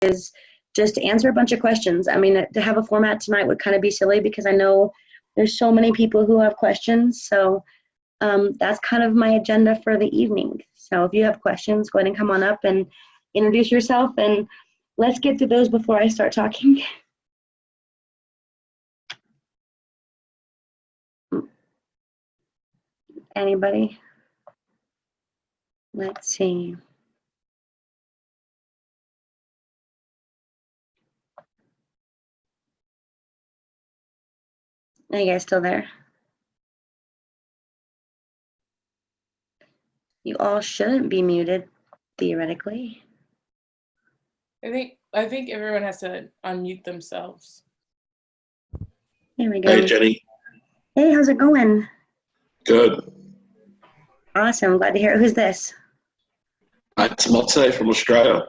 is just to answer a bunch of questions. I mean, to have a format tonight would kind of be silly because I know there's so many people who have questions. So that's kind of my agenda for the evening. So if you have questions, go ahead and come on up and introduce yourself, and let's get to those before I start talking. Anybody? Let's see. Are you guys still there? You all shouldn't be muted, theoretically. I think everyone has to unmute themselves. Here we go. Hey, Jenny. Hey, how's it going? Good. Awesome. Glad to hear it. Who's this? It's Motte from Australia.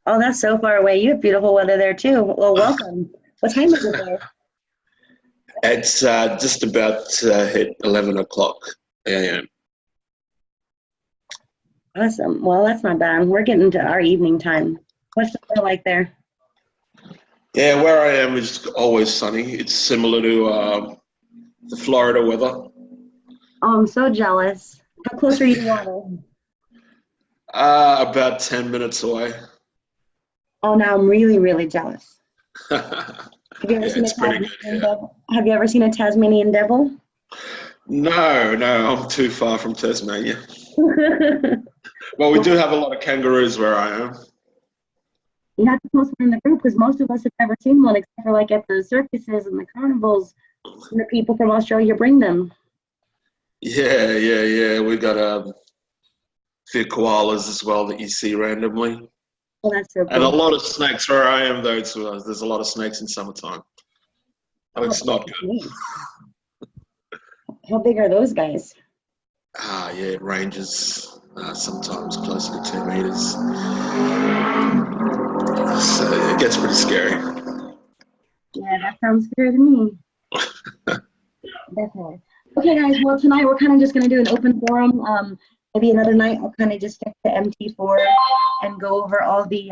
Oh, that's so far away. You have beautiful weather there too. Well, welcome. What time is it there? It's just about to hit 11 o'clock a.m. Awesome. Well, that's not bad. We're getting to our evening time. What's the weather like there? Yeah, where I am is always sunny. It's similar to the Florida weather. Oh, I'm so jealous. How close are you to water? About 10 minutes away. Oh, now I'm really, really jealous. Have you ever seen a it's pretty Tasmanian good, yeah. devil? Have you ever seen a Tasmanian devil? No, I'm too far from Tasmania. Well, we do have a lot of kangaroos where I am. You have to post one in the group because most of us have never seen one except for like at the circuses and the carnivals, and the people from Australia bring them. Yeah. We got a few koalas as well that you see randomly. Well, that's so cool. And a lot of snakes where I am, though. There's a lot of snakes in summertime. Oh, it's not good. How big are those guys? Yeah, it ranges sometimes closer to 2 meters. So it gets pretty scary. Yeah, that sounds scary to me. Definitely. Okay, guys. Well, tonight we're kind of just going to do an open forum. Maybe another night I'll kind of just stick to MT4 and go over all the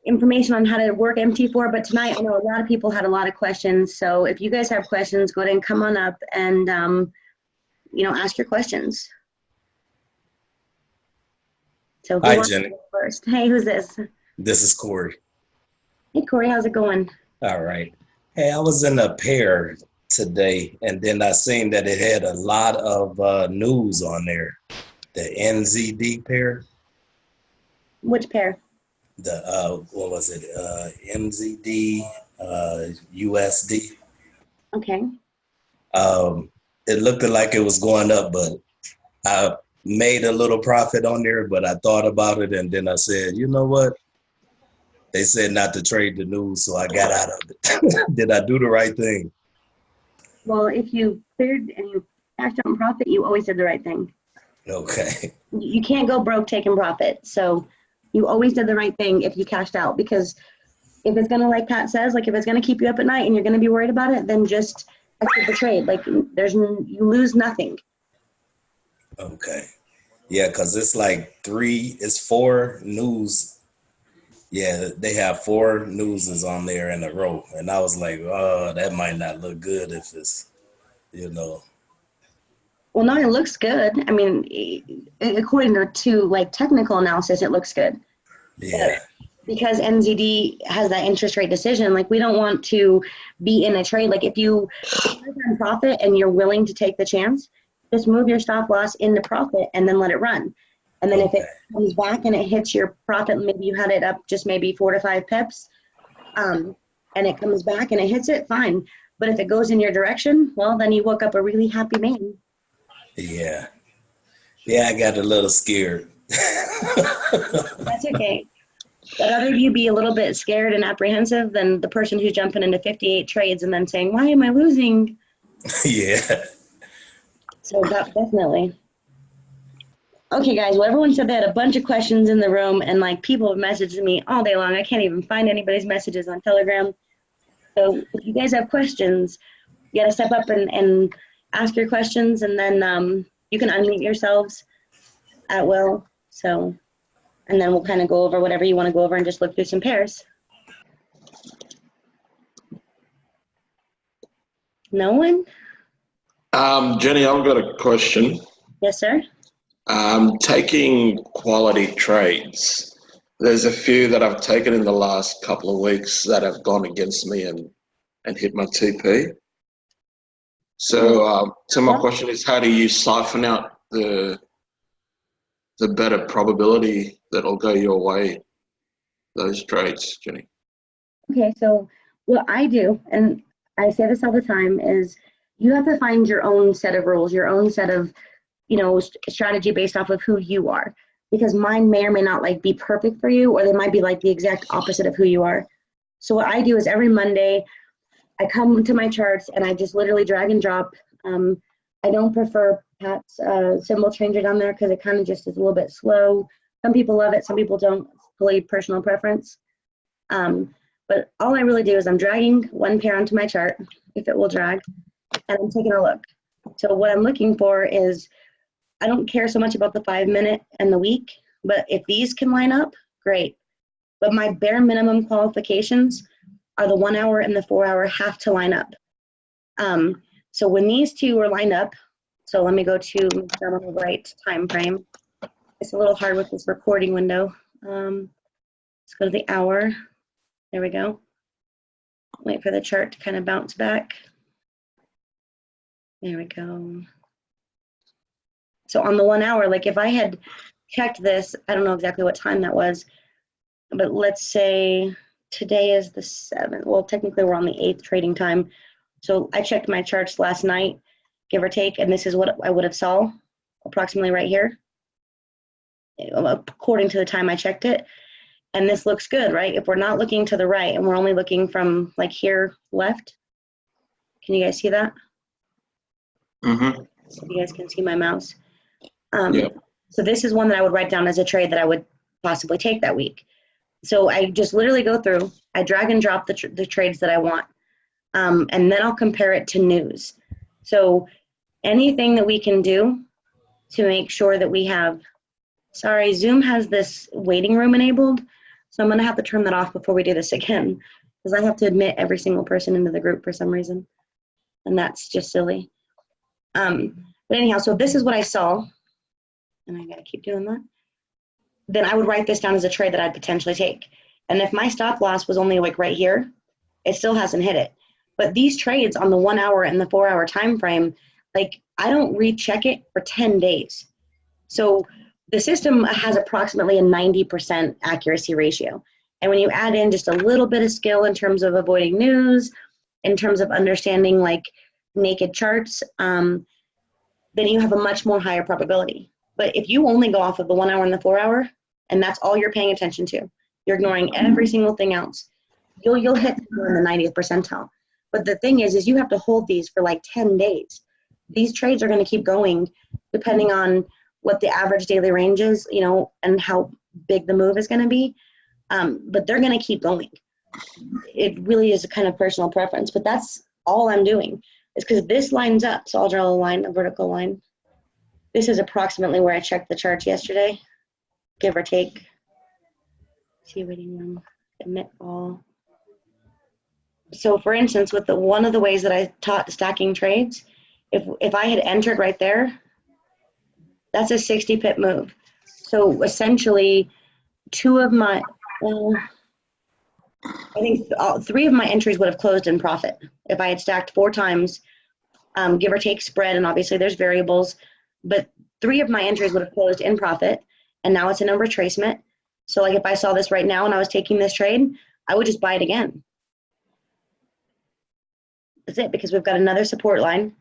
information on how to work MT4. But tonight I know a lot of people had a lot of questions. So if you guys have questions, go ahead and come on up and ask your questions. So who wants to go first? Hey, who's this? This is Corey. Hey, Corey, how's it going? All right. Hey, I was in a pair today, and then I seen that it had a lot of news on there. The NZD pair. Which pair? The what was it? MZD, USD. Okay. It looked like it was going up, but I made a little profit on there. But I thought about it, and then I said, you know what? They said not to trade the news, so I got out of it. Did I do the right thing? Well, if you cleared and you cashed out in profit, you always did the right thing. Okay. You can't go broke taking profit. So you always did the right thing if you cashed out, because if it's going to, like Pat says, like if it's going to keep you up at night and you're going to be worried about it, then just exit the trade. Like you lose nothing. Okay. Yeah, because it's like it's 4 news. Yeah, they have 4 newses on there in a row. And I was like, oh, that might not look good if it's, Well, no, it looks good. I mean, according to like technical analysis, it looks good. Yeah. But because NZD has that interest rate decision, like we don't want to be in a trade. Like if you're in profit and you're willing to take the chance, just move your stop loss into profit and then let it run. And then if it comes back and it hits your profit, maybe you had it up just maybe 4 to 5 pips, and it comes back and it hits it, fine. But if it goes in your direction, well, then you woke up a really happy man. Yeah. Yeah, I got a little scared. That's okay. I'd rather you be a little bit scared and apprehensive than the person who's jumping into 58 trades and then saying, why am I losing? Yeah. So definitely. Okay, guys, well, everyone said they had a bunch of questions in the room, and like people have messaged me all day long. I can't even find anybody's messages on Telegram. So if you guys have questions, you got to step up and ask your questions, and then you can unmute yourselves at will. So and then we'll kind of go over whatever you want to go over and just look through some pairs. No one? Jenny, I've got a question. Yes, sir. Taking quality trades. There's a few that I've taken in the last couple of weeks that have gone against me and hit my TP. So, my question is, how do you siphon out the better probability that'll go your way, those trades, Jenny? Okay, so what I do, and I say this all the time, is you have to find your own set of rules, your own set of, strategy based off of who you are. Because mine may or may not be perfect for you, or they might be the exact opposite of who you are. So what I do is every Monday, I come to my charts and I just literally drag and drop. I don't prefer Pat's symbol changer down there because it kind of just is a little bit slow. Some people love it, some people don't. It's fully personal preference. But all I really do is I'm dragging one pair onto my chart, if it will drag, and I'm taking a look. So what I'm looking for is, I don't care so much about the 5 minute and the week, but if these can line up, great. But my bare minimum qualifications are the 1 hour and the 4 hour have to line up. So when these two are lined up, so let me go to the right time frame. It's a little hard with this recording window. Let's go to the hour. There we go. Wait for the chart to kind of bounce back. There we go. So on the 1 hour, if I had checked this, I don't know exactly what time that was, but let's say today is the 7th. Well, technically we're on the 8th trading time. So I checked my charts last night, give or take, and this is what I would have saw approximately right here, according to the time I checked it. And this looks good, right? If we're not looking to the right and we're only looking from here left, can you guys see that? Mm-hmm. So you guys can see my mouse. Yep. So this is one that I would write down as a trade that I would possibly take that week. So I just literally go through, I drag and drop the trades that I want, and then I'll compare it to news. So anything that we can do to make sure that we have, sorry, Zoom has this waiting room enabled, so I'm going to have to turn that off before we do this again, because I have to admit every single person into the group for some reason, and that's just silly. But anyhow, so this is what I saw, and I got to keep doing that. Then I would write this down as a trade that I'd potentially take. And if my stop loss was only right here, it still hasn't hit it. But these trades on the 1 hour and the 4 hour time frame, I don't recheck it for 10 days. So the system has approximately a 90% accuracy ratio. And when you add in just a little bit of skill in terms of avoiding news, in terms of understanding naked charts, then you have a much more higher probability. But if you only go off of the 1 hour and the 4 hour, and that's all you're paying attention to, you're ignoring every single thing else, you'll hit in the 90th percentile. But the thing is you have to hold these for 10 days. These trades are going to keep going depending on what the average daily range is, and how big the move is going to be. But they're going to keep going. It really is a kind of personal preference, but that's all I'm doing is because this lines up. So I'll draw a line, a vertical line. This is approximately where I checked the charts yesterday, give or take. See waiting room, emit all. So for instance, with one of the ways that I taught stacking trades, if I had entered right there, that's a 60 pip move. So essentially, I think 3 of my entries would have closed in profit if I had stacked 4 times, give or take spread, and obviously there's variables, but 3 of my entries would have closed in profit, and now it's in a retracement. So if I saw this right now and I was taking this trade, I would just buy it again. That's it, because we've got another support line,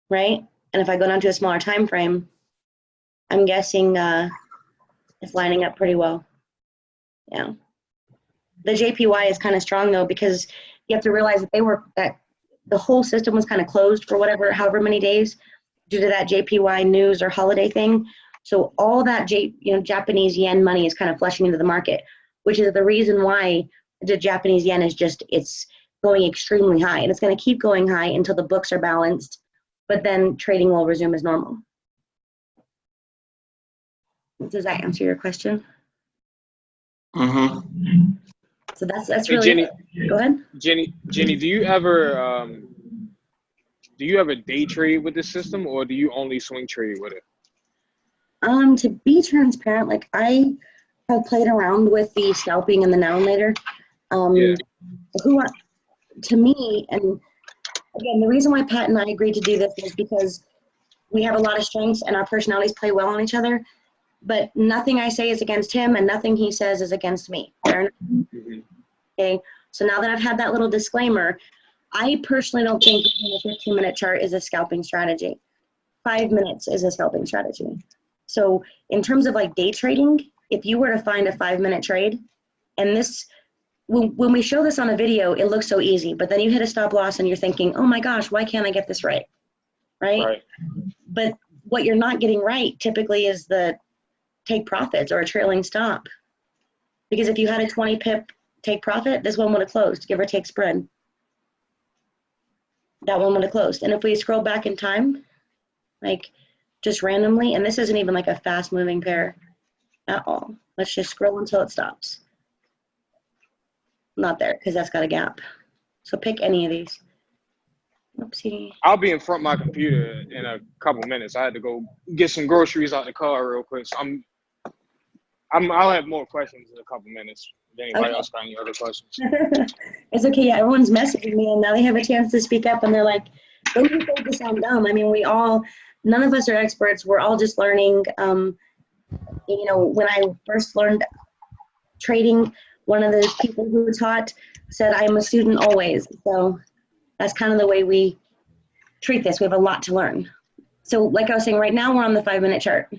right? And if I go down to a smaller time frame, I'm guessing it's lining up pretty well. Yeah. The JPY is kind of strong though, because you have to realize that the whole system was kind of closed for however many days due to that JPY news or holiday thing. So all that Japanese yen money is kind of flushing into the market, which is the reason why the Japanese yen is it's going extremely high, and it's going to keep going high until the books are balanced, but then trading will resume as normal. Does that answer your question? Mm-hmm. So that's Hey, really Jenny, it. Go ahead. Jenny, do you ever day trade with this system, or do you only swing trade with it? To be transparent, like I have played around with the scalping and the now and later. Yeah. To me, and again, the reason why Pat and I agreed to do this is because we have a lot of strengths and our personalities play well on each other, but nothing I say is against him and nothing he says is against me. Mm-hmm. Okay, so now that I've had that little disclaimer, I personally don't think using a 15-minute chart is a scalping strategy. 5 minutes is a scalping strategy. So in terms of like day trading, if you were to find a 5-minute trade, and this, when we show this on a video, it looks so easy, but then you hit a stop loss and you're thinking, oh my gosh, why can't I get this right? Right? But what you're not getting right typically is the take profits or a trailing stop. Because if you had a 20 pip take profit, this one would have closed, give or take spread. That one would have closed. And if we scroll back in time, like just randomly, and this isn't even like a fast moving pair at all. Let's just scroll until it stops. Not there, because that's got a gap. So pick any of these. Oopsie. I'll be in front of my computer in a couple minutes. I had to go get some groceries out the car real quick. So I'll have more questions in a couple minutes. If anybody else got any other questions? It's okay. Yeah, everyone's messaging me, and now they have a chance to speak up, and they're like, "Don't you think this sound dumb?" I mean, none of us are experts. We're all just learning. You know, when I first learned trading, one of the people who taught said, "I'm a student always." So that's kind of the way we treat this. We have a lot to learn. So like I was saying, right now we're on the 5-minute chart.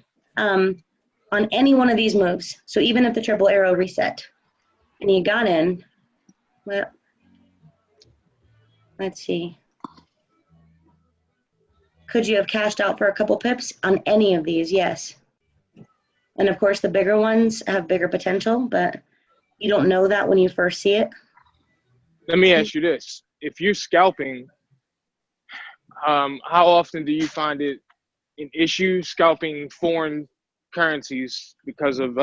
On any one of these moves, so even if the triple arrow reset and you got in, well, let's see. Could you have cashed out for a couple pips on any of these? Yes. And of course, the bigger ones have bigger potential, but you don't know that when you first see it. Let me ask you this. If you're scalping, how often do you find it an issue scalping foreign currencies because of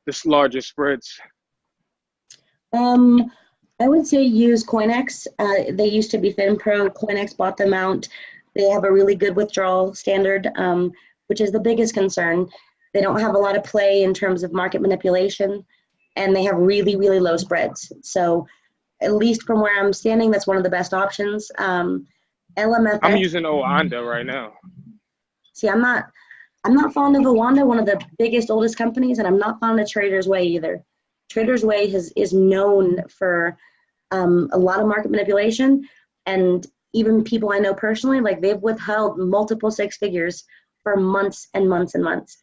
this larger spreads? I would say use CoinEx. They used to be FinPro. CoinEx bought them out. They have a really good withdrawal standard, which is the biggest concern. They don't have a lot of play in terms of market manipulation, and they have really, really low spreads. So at least from where I'm standing, that's one of the best options. LMFX. I'm using Oanda right now. See, I'm not fond of Oanda, one of the biggest, oldest companies, and I'm not fond of Trader's Way either. Trader's Way is known for a lot of market manipulation, and even people I know personally, like they've withheld multiple 6 figures for months and months and months.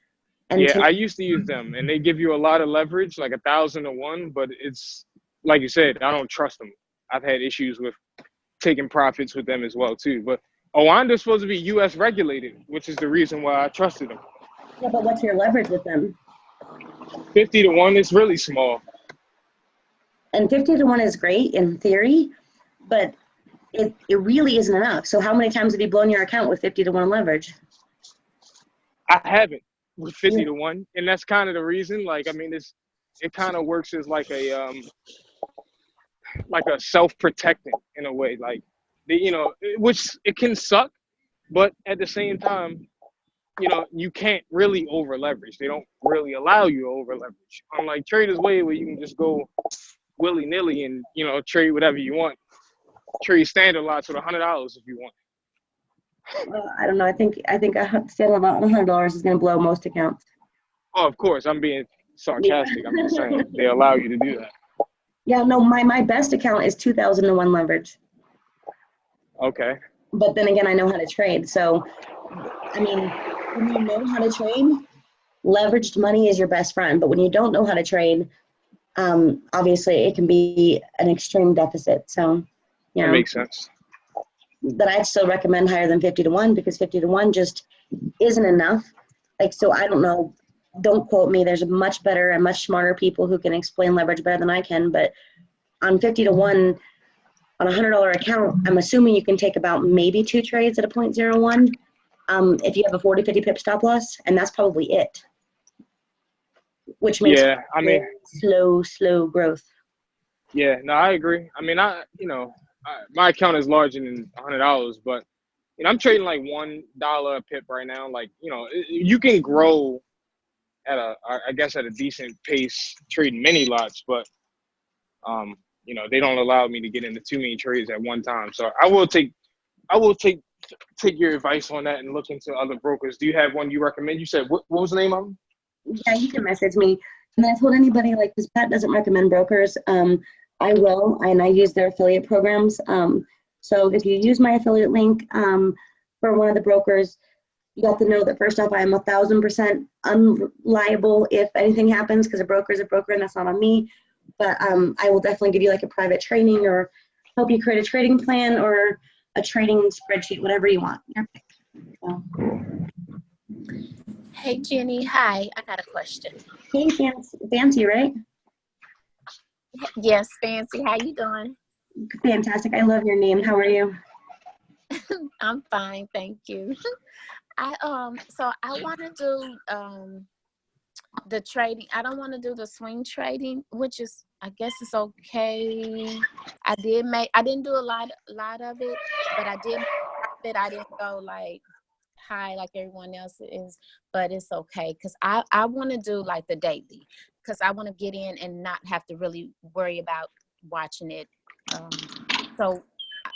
And yeah, I used to use them, and they give you a lot of leverage, like 1,000 to 1, but it's, like you said, I don't trust them. I've had issues with taking profits with them as well, too. But Oanda's supposed to be U.S. regulated, which is the reason why I trusted them. Yeah, but what's your leverage with them? 50 to 1 is really small. And 50 to 1 is great in theory, but it really isn't enough. So how many times have you blown your account with 50 to 1 leverage? I haven't with 50 to 1, and that's kind of the reason. Like, I mean, it kind of works as like a self-protecting in a way, like, which it can suck, but at the same time, you can't really over leverage. They don't really allow you to over leverage. Unlike Trader's Way, where you can just go willy nilly and trade whatever you want. Trade standard lots with $100 if you want. I don't know. I think a standard lot $100 is going to blow most accounts. Oh, of course, I'm being sarcastic. I'm just saying they allow you to do that. Yeah, no, my best account is 2,000 to 1 leverage. Okay. But then again, I know how to trade. So, I mean, when you know how to trade, leveraged money is your best friend. But when you don't know how to trade, obviously it can be an extreme deficit. So, That makes sense. But I'd still recommend higher than 50 to 1 because 50 to 1 just isn't enough. Like, so I don't know. Don't quote me. There's much better and much smarter people who can explain leverage better than I can. But on 50 to 1, on a $100 account, I'm assuming you can take about maybe 2 trades at a 0.01 if you have a 40, 50 pip stop loss, and that's probably it. which makes Yeah, I mean, slow growth. yeah, no, I agree. I mean, my account is larger than $100, but I'm trading like $1 a pip right now. Like, you can grow at I guess at a decent pace trading mini lots, but they don't allow me to get into too many trades at one time. So I will take your advice on that and look into other brokers. Do you have one you recommend? You said what was the name of them? Yeah, you can message me. And I told anybody, like, because Pat doesn't recommend brokers, I will, and I use their affiliate programs. So if you use my affiliate link for one of the brokers, you have to know that first off, I am 1,000% unliable if anything happens, because a broker is a broker and that's not on me. But I will definitely give you like a private training or help you create a trading plan or a trading spreadsheet, whatever you want. Your pick. So. Hey, Jenny. Hi. I got a question. Hey, Fancy, right? Yes, Fancy. How you doing? Fantastic. I love your name. How are you? I'm fine, thank you. So I want to do the trading. I don't want to do the swing trading, which is, I guess it's okay. I didn't do a lot of it, but I did profit. I didn't go like high like everyone else is, but it's okay because I want to do like the daily, because I want to get in and not have to really worry about watching it. So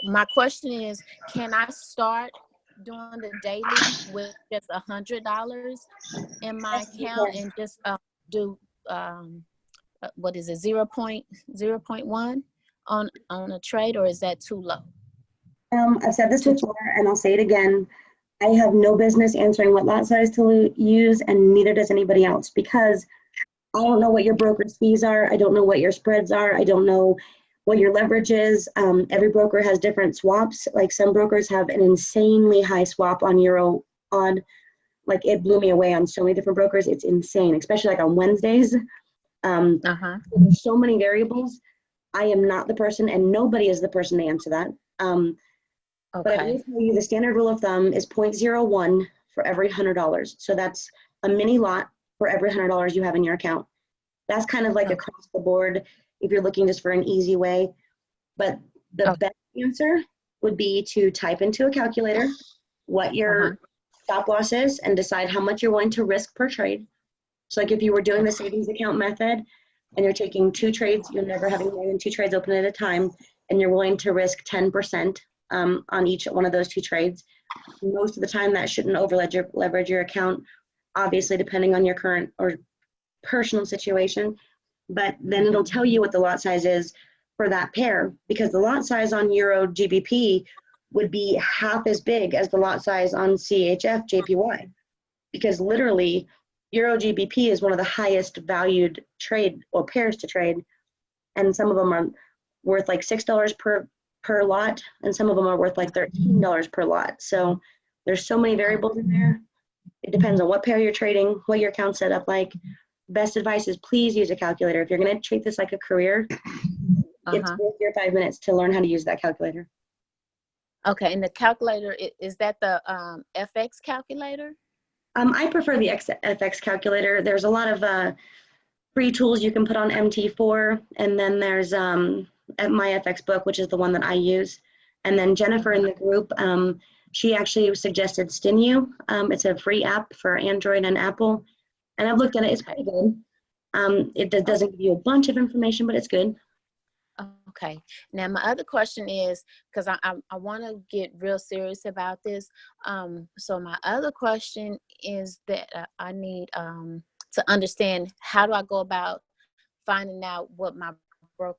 my question is, can I start doing the daily with just $100 in my account and just do what is it, 0.1 on a trade, or is that too low? I've said this before and I'll say it again. I have no business answering what lot size to use, and neither does anybody else, because I don't know what your broker's fees are. I don't know what your spreads are. I don't know what your leverage is. Every broker has different swaps. Like some brokers have an insanely high swap on euro odd. Like it blew me away on so many different brokers. It's insane, especially like on Wednesdays. There's so many variables. I am not the person, and nobody is the person to answer that. But I will tell you the standard rule of thumb is 0.01 for every $100. So that's a mini lot for every $100 you have in your account. That's kind of like across the board if you're looking just for an easy way. But the best answer would be to type into a calculator what your stop loss is and decide how much you're willing to risk per trade. So like if you were doing the savings account method and you're taking 2 trades, you're never having more than 2 trades open at a time, and you're willing to risk 10% on each one of those 2 trades. Most of the time that shouldn't leverage your account, obviously depending on your current or personal situation, but then it'll tell you what the lot size is for that pair, because the lot size on Euro GBP would be half as big as the lot size on CHF JPY, because literally Euro GBP is one of the highest valued trade or pairs to trade, and some of them are worth like $6 per lot, and some of them are worth like $13 per lot. So there's so many variables in there. It depends on what pair you're trading, what your account's set up like. Best advice is please use a calculator. If you're going to treat this like a career, it's worth your 5 minutes to learn how to use that calculator. Okay, and the calculator, is that the FX calculator? I prefer the FX calculator. There's a lot of free tools you can put on MT4, and then there's at my FX book, which is the one that I use. And then Jennifer in the group, she actually suggested Stinu. It's a free app for Android and Apple. And I've looked at it, it's pretty good. It doesn't give you a bunch of information, but it's good. Okay. Now my other question is, because I want to get real serious about this. So my other question is that I need to understand, how do I go about finding out what my broker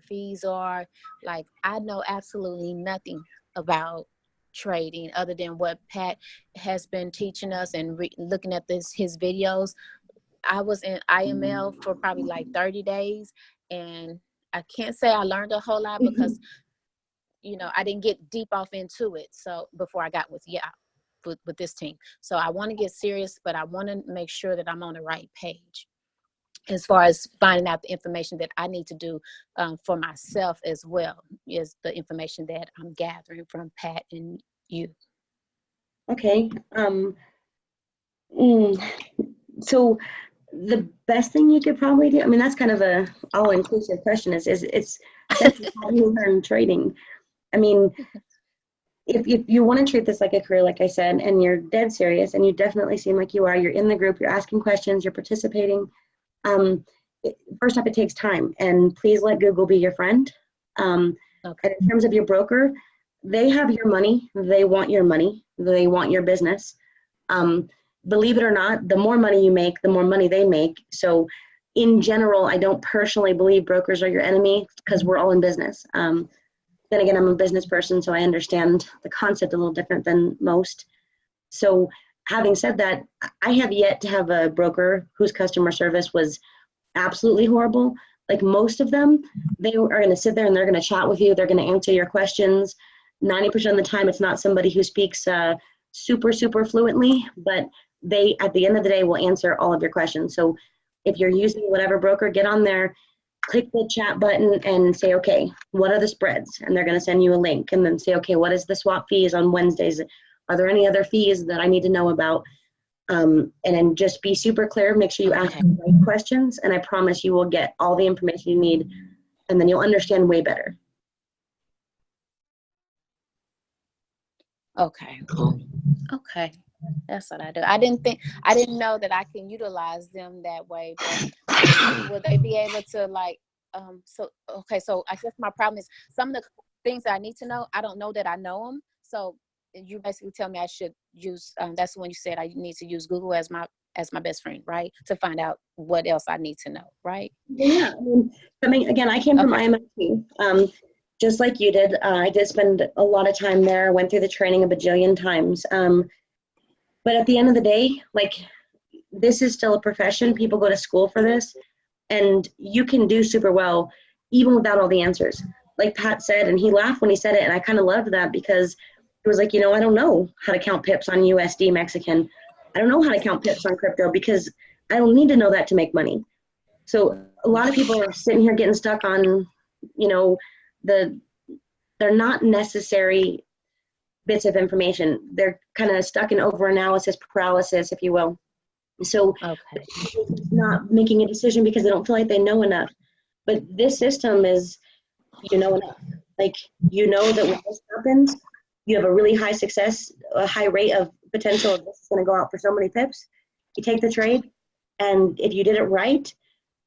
fees are? Like, I know absolutely nothing about trading other than what Pat has been teaching us and looking at his videos. I was in IML for probably like 30 days, and I can't say I learned a whole lot because I didn't get deep off into it. So before I got with this team. So I want to get serious, but I want to make sure that I'm on the right page as far as finding out the information that I need to do for myself, as well as the information that I'm gathering from Pat and you. Okay. So The best thing you could probably do, I mean, that's kind of a all-inclusive question, is it's essentially how do you learn trading? I mean, if you want to treat this like a career, like I said, and you're dead serious, and you definitely seem like you are, you're in the group, you're asking questions, you're participating, first off, it takes time, and please let Google be your friend. And in terms of your broker, they have your money, they want your money, they want your business. Believe it or not, the more money you make, the more money they make. So in general, I don't personally believe brokers are your enemy, because we're all in business. Then again, I'm a business person, so I understand the concept a little different than most. So having said that, I have yet to have a broker whose customer service was absolutely horrible. Like most of them, they are going to sit there and they're going to chat with you. They're going to answer your questions. 90% of the time, it's not somebody who speaks super fluently, but they, at the end of the day, will answer all of your questions. So if you're using whatever broker, get on there, click the chat button and say, okay, what are the spreads? And they're going to send you a link, and then say, okay, what is the swap fees on Wednesdays? Are there any other fees that I need to know about? And then just be super clear, make sure you ask the right questions, and I promise you will get all the information you need, and then you'll understand way better. Okay. Okay. That's what I do. I didn't know that I can utilize them that way, but would they be able to, like, so I guess my problem is some of the things that I need to know, I don't know that I know them. So you basically tell me I should use, that's when you said I need to use Google as my best friend, right? To find out what else I need to know, right? Yeah, I mean again, I came from IMIT, just like you did. I did spend a lot of time there, went through the training a bajillion times. But at the end of the day, like, this is still a profession. People go to school for this, and you can do super well even without all the answers. Like Pat said, and he laughed when he said it, and I kind of loved that, because it was like, I don't know how to count pips on USD Mexican. I don't know how to count pips on crypto, because I don't need to know that to make money. So a lot of people are sitting here getting stuck on, they're not necessary bits of information. They're kind of stuck in over-analysis paralysis, if you will. So it's not making a decision because they don't feel like they know enough. But this system is, enough. Like, that when this happens, you have a really high success, a high rate of potential of this is going to go out for so many pips. You take the trade, and if you did it right,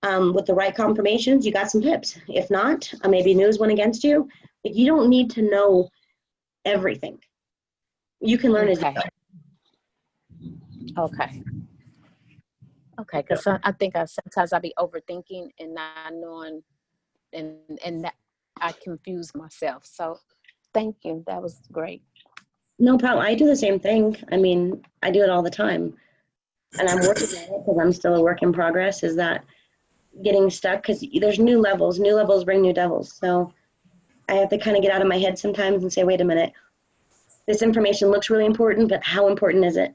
with the right confirmations, you got some pips. If not, maybe news went against you. Like, you don't need to know everything. You can learn as you go. Okay, because I think sometimes I'll be overthinking and not knowing, and that I confuse myself. So thank you. That was great. No problem. I do the same thing. I mean, I do it all the time. And I'm working on it because I'm still a work in progress, is that getting stuck, because there's new levels. New levels bring new devils. So I have to kind of get out of my head sometimes and say, wait a minute, this information looks really important, but how important is it?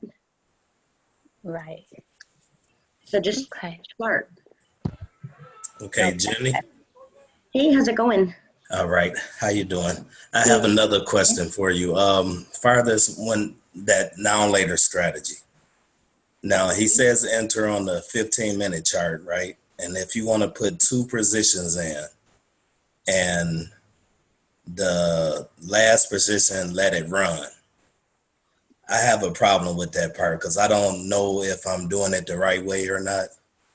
Right. So just start. Okay, Jenny. Hey, how's it going? All right. How you doing? I have another question for you. Farthest one, that now later strategy. Now he says enter on the 15-minute chart, right? And if you want to put 2 positions in, and the last position, let it run. I have a problem with that part because I don't know if I'm doing it the right way or not.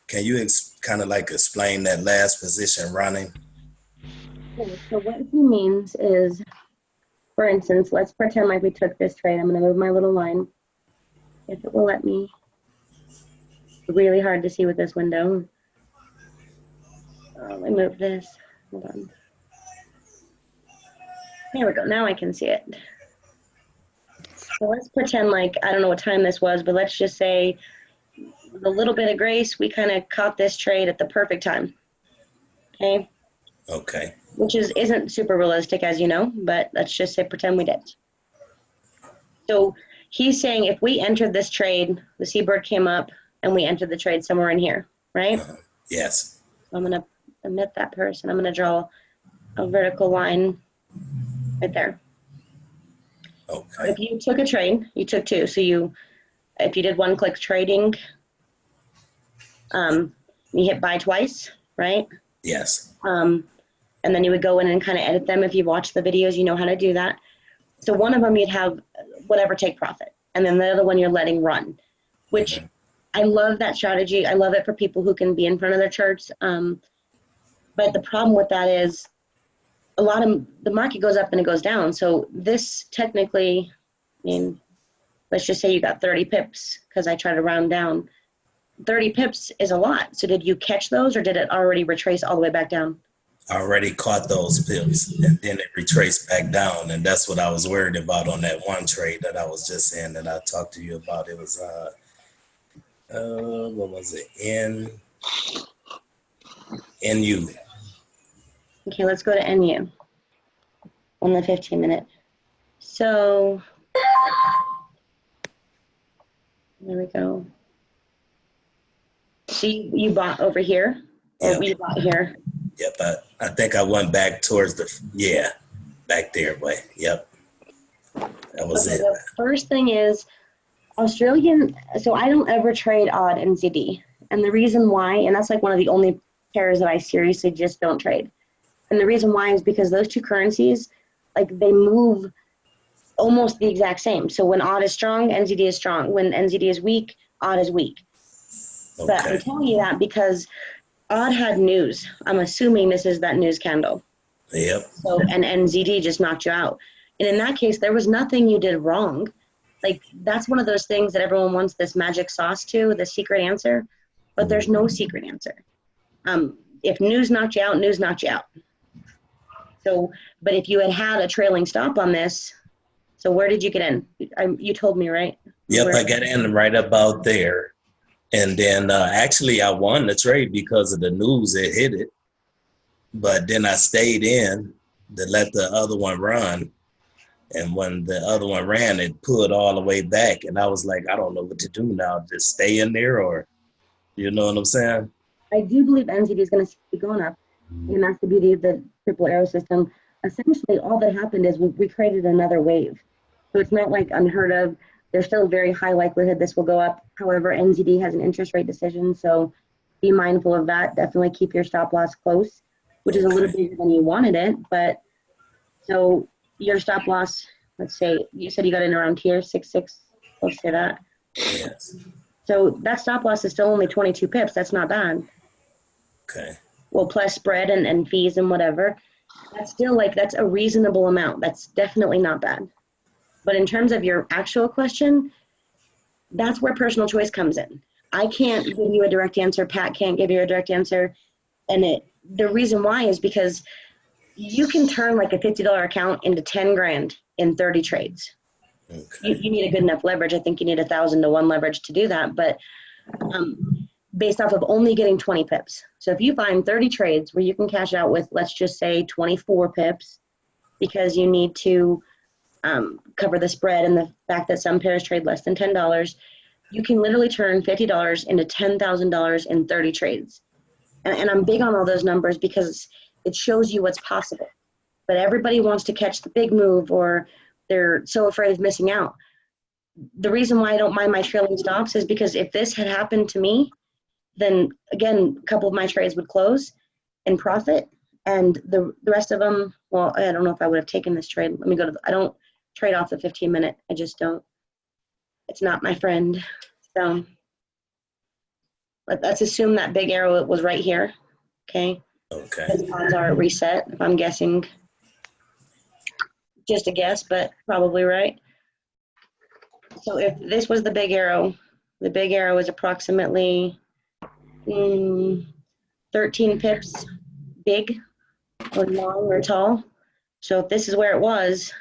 Can you kind of like explain that last position running? Okay, so what he means is, for instance, let's pretend like we took this trade. I'm going to move my little line, if it will let me. It's really hard to see with this window. Let me move this. Hold on. There we go. Now I can see it. So let's pretend like, I don't know what time this was, but let's just say with a little bit of grace, we kind of caught this trade at the perfect time. Okay? Okay. Which isn't super realistic, as you know, but let's just say pretend we did. So he's saying if we entered this trade, the seabird came up and we entered the trade somewhere in here, right? Yes. I'm going to omit that person. I'm going to draw a vertical line right there. Okay. If you took a trade, you took 2. So if you did one-click trading, You hit buy twice, right? Yes. And then you would go in and kind of edit them. If you watch the videos, you know how to do that. So one of them you'd have whatever take profit, and then the other one you're letting run, which I love that strategy. I love it for people who can be in front of their charts. But the problem with that is a lot of the market goes up and it goes down. So this technically, I mean, let's just say you got 30 pips because I try to round down. 30 pips is a lot. So did you catch those, or did it already retrace all the way back down? I already caught those pips, and then it retraced back down. And that's what I was worried about on that one trade that I was just saying that I talked to you about. It was, what was it? NU. Okay, let's go to NU on the 15-minute. So there we go. So you bought over here, or Yep. you bought here? Yep, I think I went back towards back there, but yep. That was Okay, it. the first thing is Australian, so I don't ever trade odd NZD. And the reason why, and that's like one of the only pairs that I seriously just don't trade. And the reason why is because those two currencies, like they move almost the exact same. So when odd is strong, NZD is strong. When NZD is weak, odd is weak. Okay. But I'm telling you that because odd had news. I'm assuming this is that news candle. Yep. So, and NZD just knocked you out. And in that case, there was nothing you did wrong. Like, that's one of those things that everyone wants this magic sauce to, the secret answer. But there's no secret answer. If news knocked you out, news knocked you out. So, but if you had a trailing stop on this, so where did you get in? You told me, right? Yep, I got in right about there. And then actually I won the trade because of the news. It hit it. But then I stayed in to let the other one run. And when the other one ran, it pulled all the way back. And I was like, I don't know what to do now. Just stay in there, or, you know what I'm saying? I do believe NZD is going to keep going up. And that's the beauty of the triple arrow system. Essentially, all that happened is we created another wave. So it's not like unheard of. There's still a very high likelihood this will go up. However, NZD has an interest rate decision, so be mindful of that. Definitely keep your stop loss close, which is a little bigger than you wanted it. But so your stop loss, let's say, you said you got in around here, 6.6, let's say that. Yes. So that stop loss is still only 22 pips. That's not bad. Okay. Well, plus spread and fees and whatever. That's still that's a reasonable amount. That's definitely not bad. But in terms of your actual question, that's where personal choice comes in. I can't give you a direct answer. Pat can't give you a direct answer. And the reason why is because you can turn like a $50 account into 10 grand in 30 trades. Okay. You need a good enough leverage. I think you need 1,000 to 1 leverage to do that. But based off of only getting 20 pips. So if you find 30 trades where you can cash out with, let's just say 24 pips, because you need to cover the spread and the fact that some pairs trade less than $10, you can literally turn $50 into $10,000 in 30 trades. And I'm big on all those numbers because it shows you what's possible. But everybody wants to catch the big move, or they're so afraid of missing out. The reason why I don't mind my trailing stops is because if this had happened to me, then again, a couple of my trades would close and profit, and the rest of them, well, I don't know if I would have taken this trade. Let me go to I don't trade off the 15-minute. I just don't. It's not my friend. So let's assume that big arrow was right here. Okay. Okay. The odds are reset, if I'm guessing. Just a guess, but probably right. So if this was the big arrow is approximately 13 pips big or long or tall. So if this is where it was,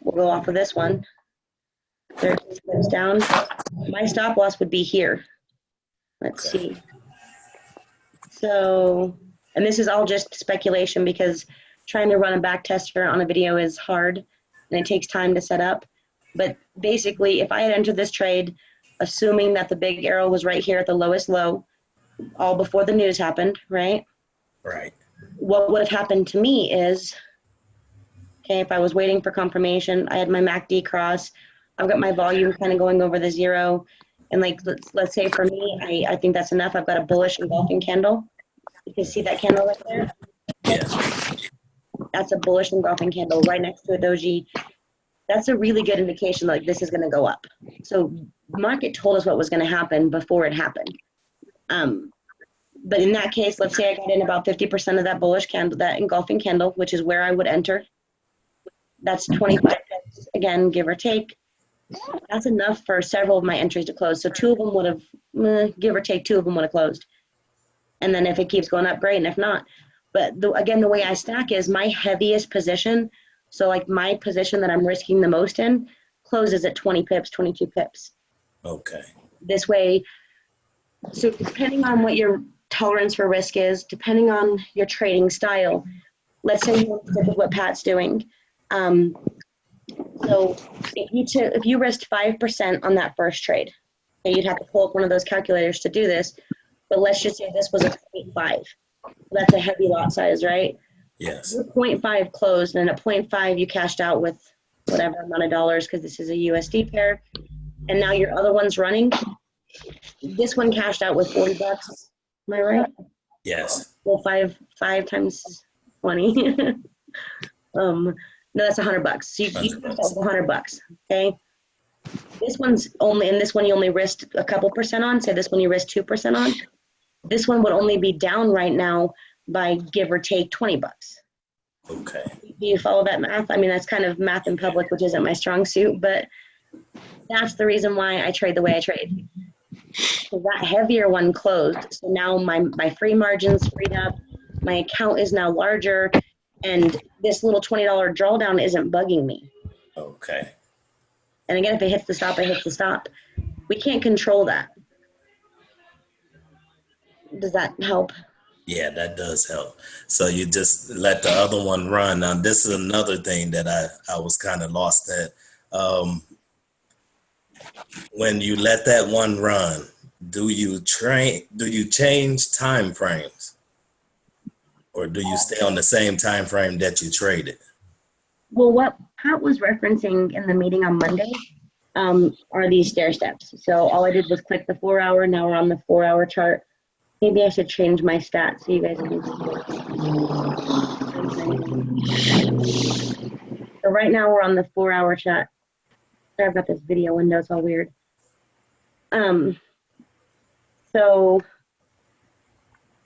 we'll go off of this one. 13 pips down. My stop loss would be here. Let's see. So, and this is all just speculation because trying to run a back tester on a video is hard and it takes time to set up. But basically, if I had entered this trade, assuming that the big arrow was right here at the lowest low, all before the news happened, right? Right. What would have happened to me is, okay, if I was waiting for confirmation, I had my MACD cross, I've got my volume kind of going over the zero. And like, let's say for me, I think that's enough. I've got a bullish engulfing candle. You can see that candle right there. Yeah. That's a bullish engulfing candle right next to a doji. That's a really good indication like this is going to go up. So market told us what was going to happen before it happened. But in that case, let's say I got in about 50% of that bullish candle, that engulfing candle, which is where I would enter. That's 25 pips, again, give or take. That's enough for several of my entries to close. So 2 of them would have, give or take, 2 of them would have closed. And then if it keeps going up, great, and if not. But again, the way I stack is my heaviest position, so like my position that I'm risking the most in, closes at 20 pips, 22 pips. Okay. This way, so depending on what your tolerance for risk is, depending on your trading style, let's say you want to stick with what Pat's doing. So if you risked 5% on that first trade, okay, you'd have to pull up one of those calculators to do this, but let's just say this was a 0.5. That's a heavy lot size, right? Yes. Your 0.5 closed, and at 0.5 you cashed out with whatever amount of dollars because this is a USD pair, and now your other one's running. This one cashed out with $40. Am I right? Yes. Well, five times 20. No, that's $100. So you cashed out with $100. Okay. This one's only, and this one you only risked a couple percent on. Say this one you risked 2% on. This one would only be down right now by give or take $20. Okay. Do you follow that math? I mean, that's kind of math in public, which isn't my strong suit, but that's the reason why I trade the way I trade. So that heavier one closed. So now my free margin's freed up. My account is now larger, and this little $20 drawdown isn't bugging me. Okay. And again, if it hits the stop, it hits the stop. We can't control that. Does that help? Yeah, that does help. So you just let the other one run. Now, this is another thing that I was kind of lost at. When you let that one run, do you change time frames? Or do you stay on the same time frame that you traded? Well, what Pat was referencing in the meeting on Monday are these stair steps. So all I did was click the 4 hour. Now we're on the 4 hour chart. Maybe I should change my stats so you guys can see. So right now we're on the 4 hour chart. Sorry, I've got this video window, it's all weird. So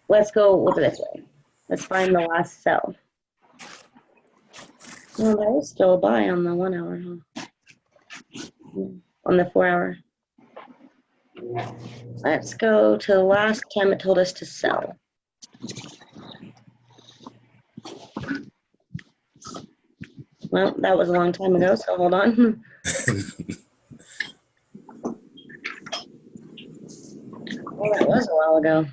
let's go over this way. Let's find the last cell. Well, there is still a buy on the 1 hour, huh? On the 4 hour. Let's go to the last time it told us to sell. Well, that was a long time ago, so hold on. Well, that was a while ago.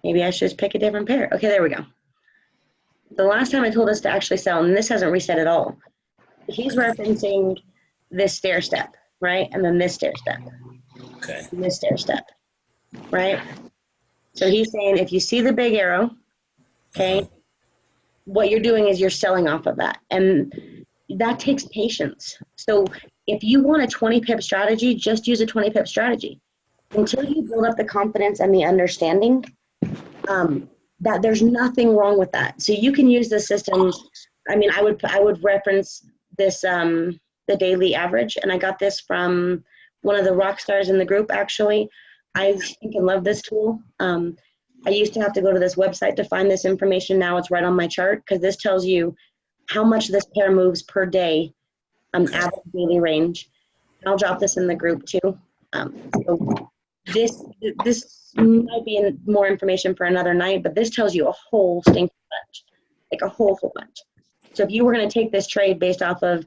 Maybe I should just pick a different pair. Okay, there we go. The last time it told us to actually sell, and this hasn't reset at all. He's referencing this stair step, right? And then this stair step. Okay. And this stair step, right? So he's saying if you see the big arrow, okay, what you're doing is you're selling off of that. And that takes patience. So if you want a 20 pip strategy, just use a 20 pip strategy. Until you build up the confidence and the understanding, that there's nothing wrong with that. So you can use the systems. I mean, I would reference this, the daily average, and I got this from one of the rock stars in the group, actually. I think and love this tool. I used to have to go to this website to find this information. Now it's right on my chart because this tells you how much this pair moves per day, average daily range. I'll drop this in the group too. So this might be more information for another night, but this tells you a whole stinking bunch, like a whole bunch. So if you were going to take this trade based off of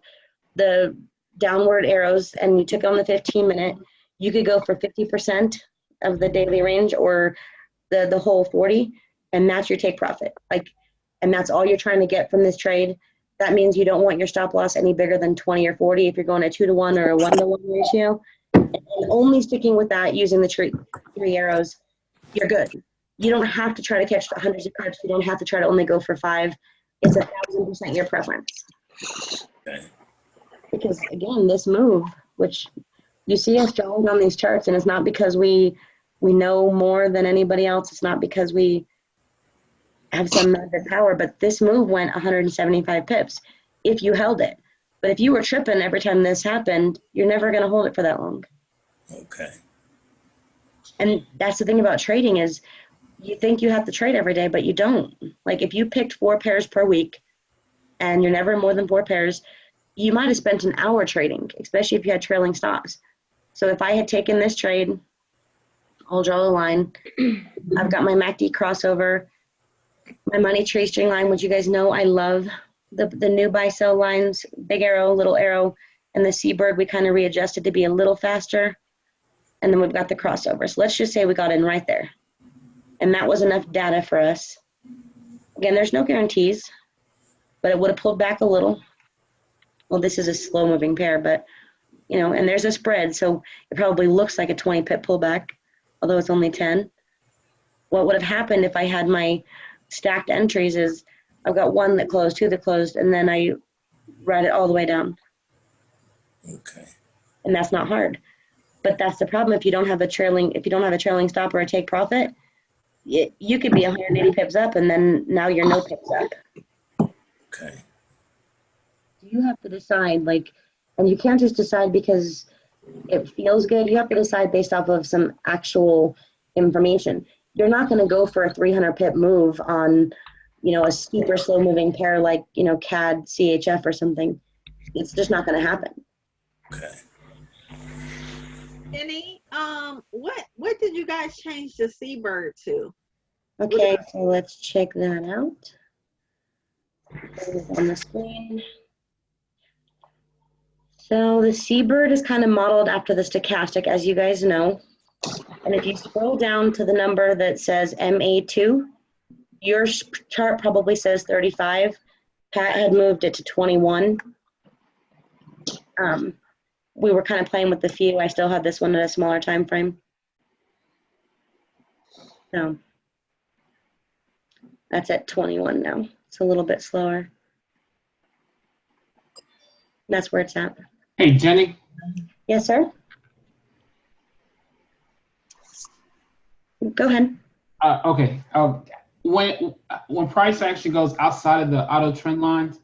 the downward arrows and you took it on the 15-minute, you could go for 50% of the daily range or the whole 40, and that's your take profit. And that's all you're trying to get from this trade. That means you don't want your stop loss any bigger than 20 or 40 if you're going a 2-to-1 or a 1-to-1 ratio. And only sticking with that using the three arrows, you're good. You don't have to try to catch the hundreds of pips. You don't have to try to only go for 5. It's 1,000% your preference. Okay. Because again, this move, which You see us drawing on these charts, and it's not because we know more than anybody else. It's not because we have some magic power, but this move went 175 pips if you held it. But if you were tripping every time this happened, you're never going to hold it for that long. Okay. And that's the thing about trading is you think you have to trade every day, but you don't. Like if you picked 4 pairs per week and you're never more than 4 pairs, you might have spent an hour trading, especially if you had trailing stops. So if I had taken this trade, I'll draw a line. I've got my MACD crossover, my money tree string line, which you guys know I love. The new buy sell lines, big arrow, little arrow, and the seabird we kind of readjusted to be a little faster. And then we've got the crossover. So let's just say we got in right there. And that was enough data for us. Again, there's no guarantees, but it would have pulled back a little. Well, this is a slow moving pair, but you know, and there's a spread. So it probably looks like a 20 pip pullback, although it's only 10. What would have happened if I had my stacked entries is I've got 1 that closed, 2 that closed, and then I ride it all the way down. Okay. And that's not hard. But that's the problem if you don't have a trailing stop or a take profit, you could be 180 pips up and then now you're no pips up. Okay. You have to decide, like, and you can't just decide because it feels good. You have to decide based off of some actual information. You're not going to go for a 300 pip move on, you know, a super slow moving pair like, you know, CAD, CHF or something. It's just not going to happen. Okay. Penny, what did you guys change the seabird to? Okay, so let's check that out. On the screen. So the seabird is kind of modeled after the stochastic, as you guys know. And if you scroll down to the number that says MA2, your chart probably says 35. Pat had moved it to 21. We were kind of playing with the few. I still have this one at a smaller time frame. So that's at 21 now. It's a little bit slower. That's where it's at. Hey, Jenny. Yes, sir. Go ahead. Okay. When price action goes outside of the auto trend lines,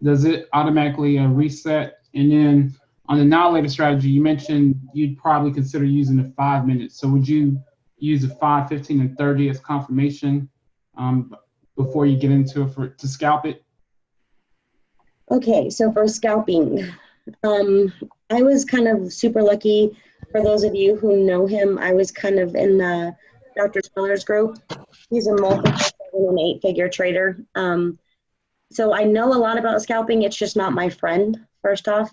does it automatically reset? And then on the now later strategy, you mentioned you'd probably consider using the 5 minutes. So would you use the 5, 15, and 30 as confirmation before you get into it to scalp it? Okay, so for scalping, I was kind of super lucky. For those of you who know him, I was kind of in the Dr. Spiller's group. He's a multiple 7- and 8-figure trader. So I know a lot about scalping. It's just not my friend, first off.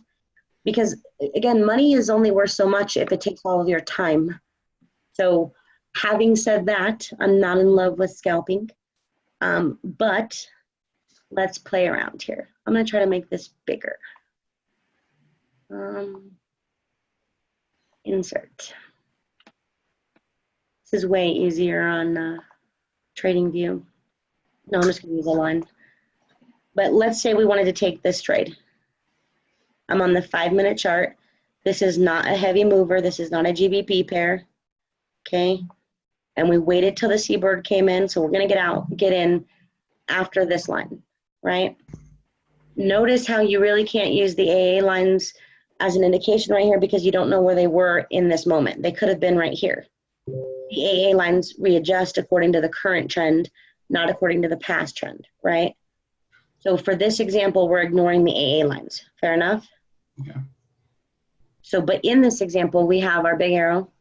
Because, again, money is only worth so much if it takes all of your time. So having said that, I'm not in love with scalping. But let's play around here. I'm going to try to make this bigger. Insert. This is way easier on Trading View. No, I'm just going to use a line. But let's say we wanted to take this trade. I'm on the 5-minute chart. This is not a heavy mover. This is not a GBP pair. Okay. And we waited till the seabird came in. So we're going to get in after this line, right? Notice how you really can't use the AA lines as an indication right here because you don't know where they were in this moment. They could have been right here. The AA lines readjust according to the current trend, not according to the past trend, right? So for this example, we're ignoring the AA lines. Fair enough? Yeah. So, but in this example, we have our big arrow,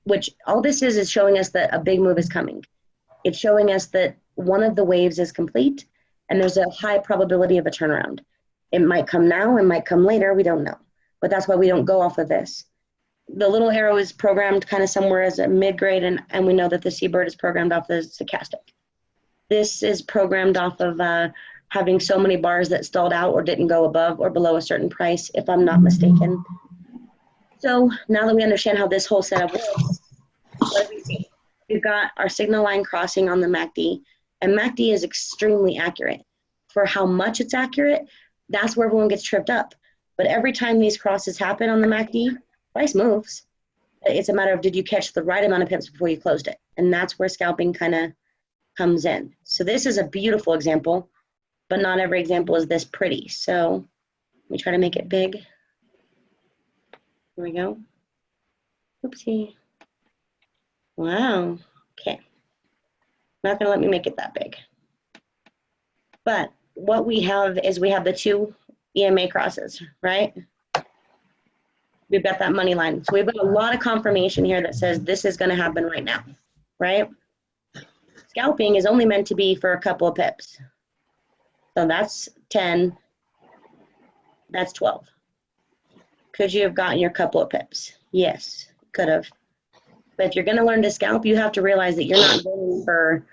which all this is showing us that a big move is coming. It's showing us that one of the waves is complete and there's a high probability of a turnaround. It might come now, it might come later, we don't know. But that's why we don't go off of this. The little arrow is programmed kind of somewhere as a mid-grade, and we know that the seabird is programmed off the stochastic. This is programmed off of having so many bars that stalled out or didn't go above or below a certain price, if I'm not mistaken. So now that we understand how this whole setup works, what do we see? We've got our signal line crossing on the MACD, and MACD is extremely accurate. For how much it's accurate, that's where everyone gets tripped up. But every time these crosses happen on the MACD, Price moves. It's a matter of, did you catch the right amount of pips before you closed it? And that's where scalping kind of comes in. So this is a beautiful example, but not every example is this pretty. So let me try to make it big. Here we go. Oopsie. Wow. Okay. Not going to let me make it that big. But what we have is we have the two EMA crosses, right? We've got that money line. So we've got a lot of confirmation here that says this is going to happen right now, right? Scalping is only meant to be for a couple of pips. So that's 10. That's 12. Could you have gotten your couple of pips? Yes, could have. But if you're going to learn to scalp, you have to realize that you're not going for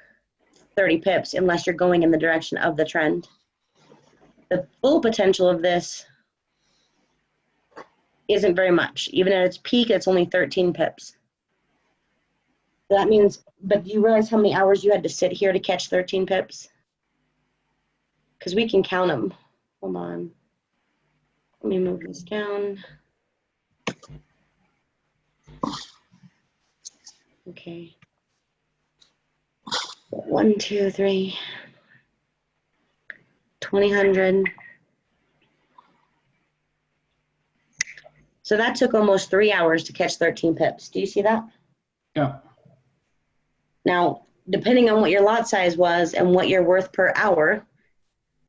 30 pips unless you're going in the direction of the trend. The full potential of this isn't very much. Even at its peak, it's only 13 pips. That means, but do you realize how many hours you had to sit here to catch 13 pips? Because we can count them. Hold on. Let me move this down. Okay. 1, 2, 3. 2000. So that took almost 3 hours to catch 13 pips. Do you see that? Yeah. Now, depending on what your lot size was and what you're worth per hour,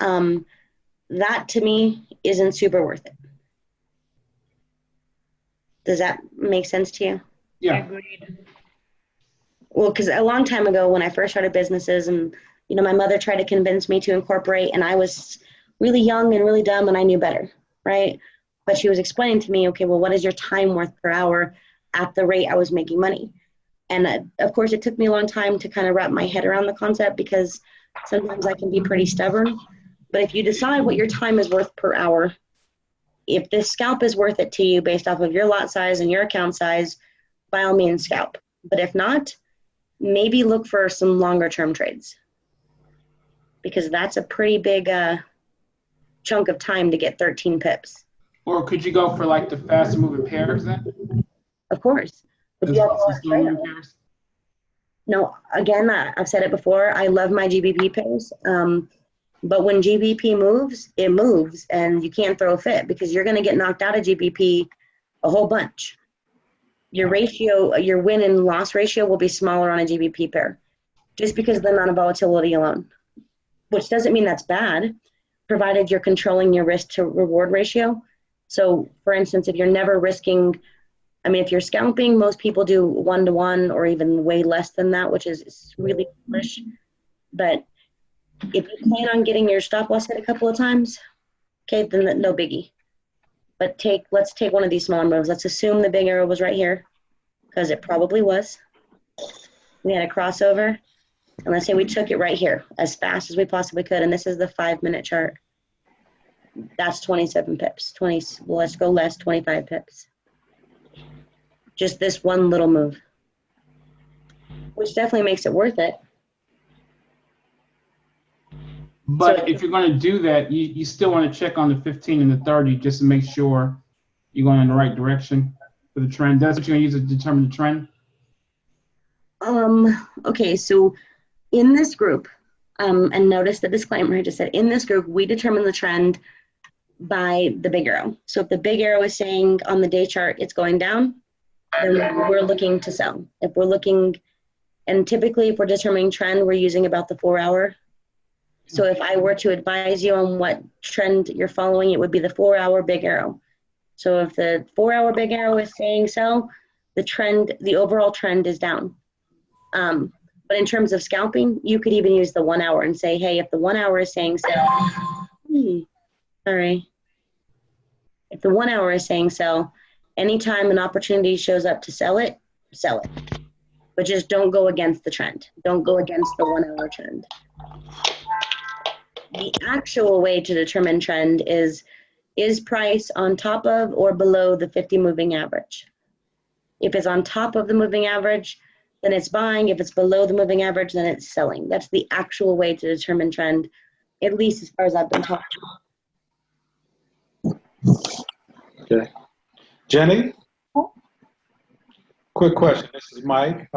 that to me isn't super worth it. Does that make sense to you? Yeah. Agreed. Well, because a long time ago when I first started businesses and, you know, my mother tried to convince me to incorporate and I was really young and really dumb and I knew better, right? But she was explaining to me, okay, well, what is your time worth per hour at the rate I was making money? And of course, it took me a long time to kind of wrap my head around the concept because sometimes I can be pretty stubborn. But if you decide what your time is worth per hour, if this scalp is worth it to you based off of your lot size and your account size, by all means scalp. But if not, maybe look for some longer term trades because that's a pretty big chunk of time to get 13 pips. Or could you go for like the fast moving pairs then? Of course. But you have a lot of Slow moving trade-offs. pairs? No, again, I've said it before, I love my GBP pairs. But when GBP moves, it moves and you can't throw a fit because you're going to get knocked out of GBP a whole bunch. Your ratio, your win and loss ratio will be smaller on a GBP pair just because of the amount of volatility alone, which doesn't mean that's bad, provided you're controlling your risk to reward ratio. So for instance, if you're never risking, I mean, if you're scalping, most people do 1-to-1 or even way less than that, which is really foolish. But if you plan on getting your stop loss hit a couple of times, okay, then no biggie. But let's take one of these smaller moves. Let's assume the big arrow was right here, because it probably was. We had a crossover, and let's say we took it right here as fast as we possibly could, and this is the 5-minute chart. That's 27 pips. Well, let's go less, 25 pips. Just this one little move, which definitely makes it worth it. But So, if you're going to do that, you still want to check on the 15 and the 30 just to make sure you're going in the right direction for the trend. That's what you're going to use to determine the trend? Okay, so in this group, and notice the disclaimer I just said, in this group, we determine the trend by the big arrow. So if the big arrow is saying on the day chart it's going down, then we're looking to sell. If we're looking, and typically if we're determining trend, we're using about the 4-hour. So if I were to advise you on what trend you're following, it would be the 4-hour big arrow. So if the 4-hour big arrow is saying sell, the overall trend is down. But in terms of scalping, you could even use the 1 hour and say, hey, if the 1 hour is saying sell, if the 1 hour is saying sell, anytime an opportunity shows up to sell it, sell it. But just don't go against the trend. Don't go against the 1 hour trend. The actual way to determine trend is price on top of or below the 50 moving average? If it's on top of the moving average, then it's buying. If it's below the moving average, then it's selling. That's the actual way to determine trend, at least as far as I've been taught. Okay. Jenny, Quick question. This is Mike.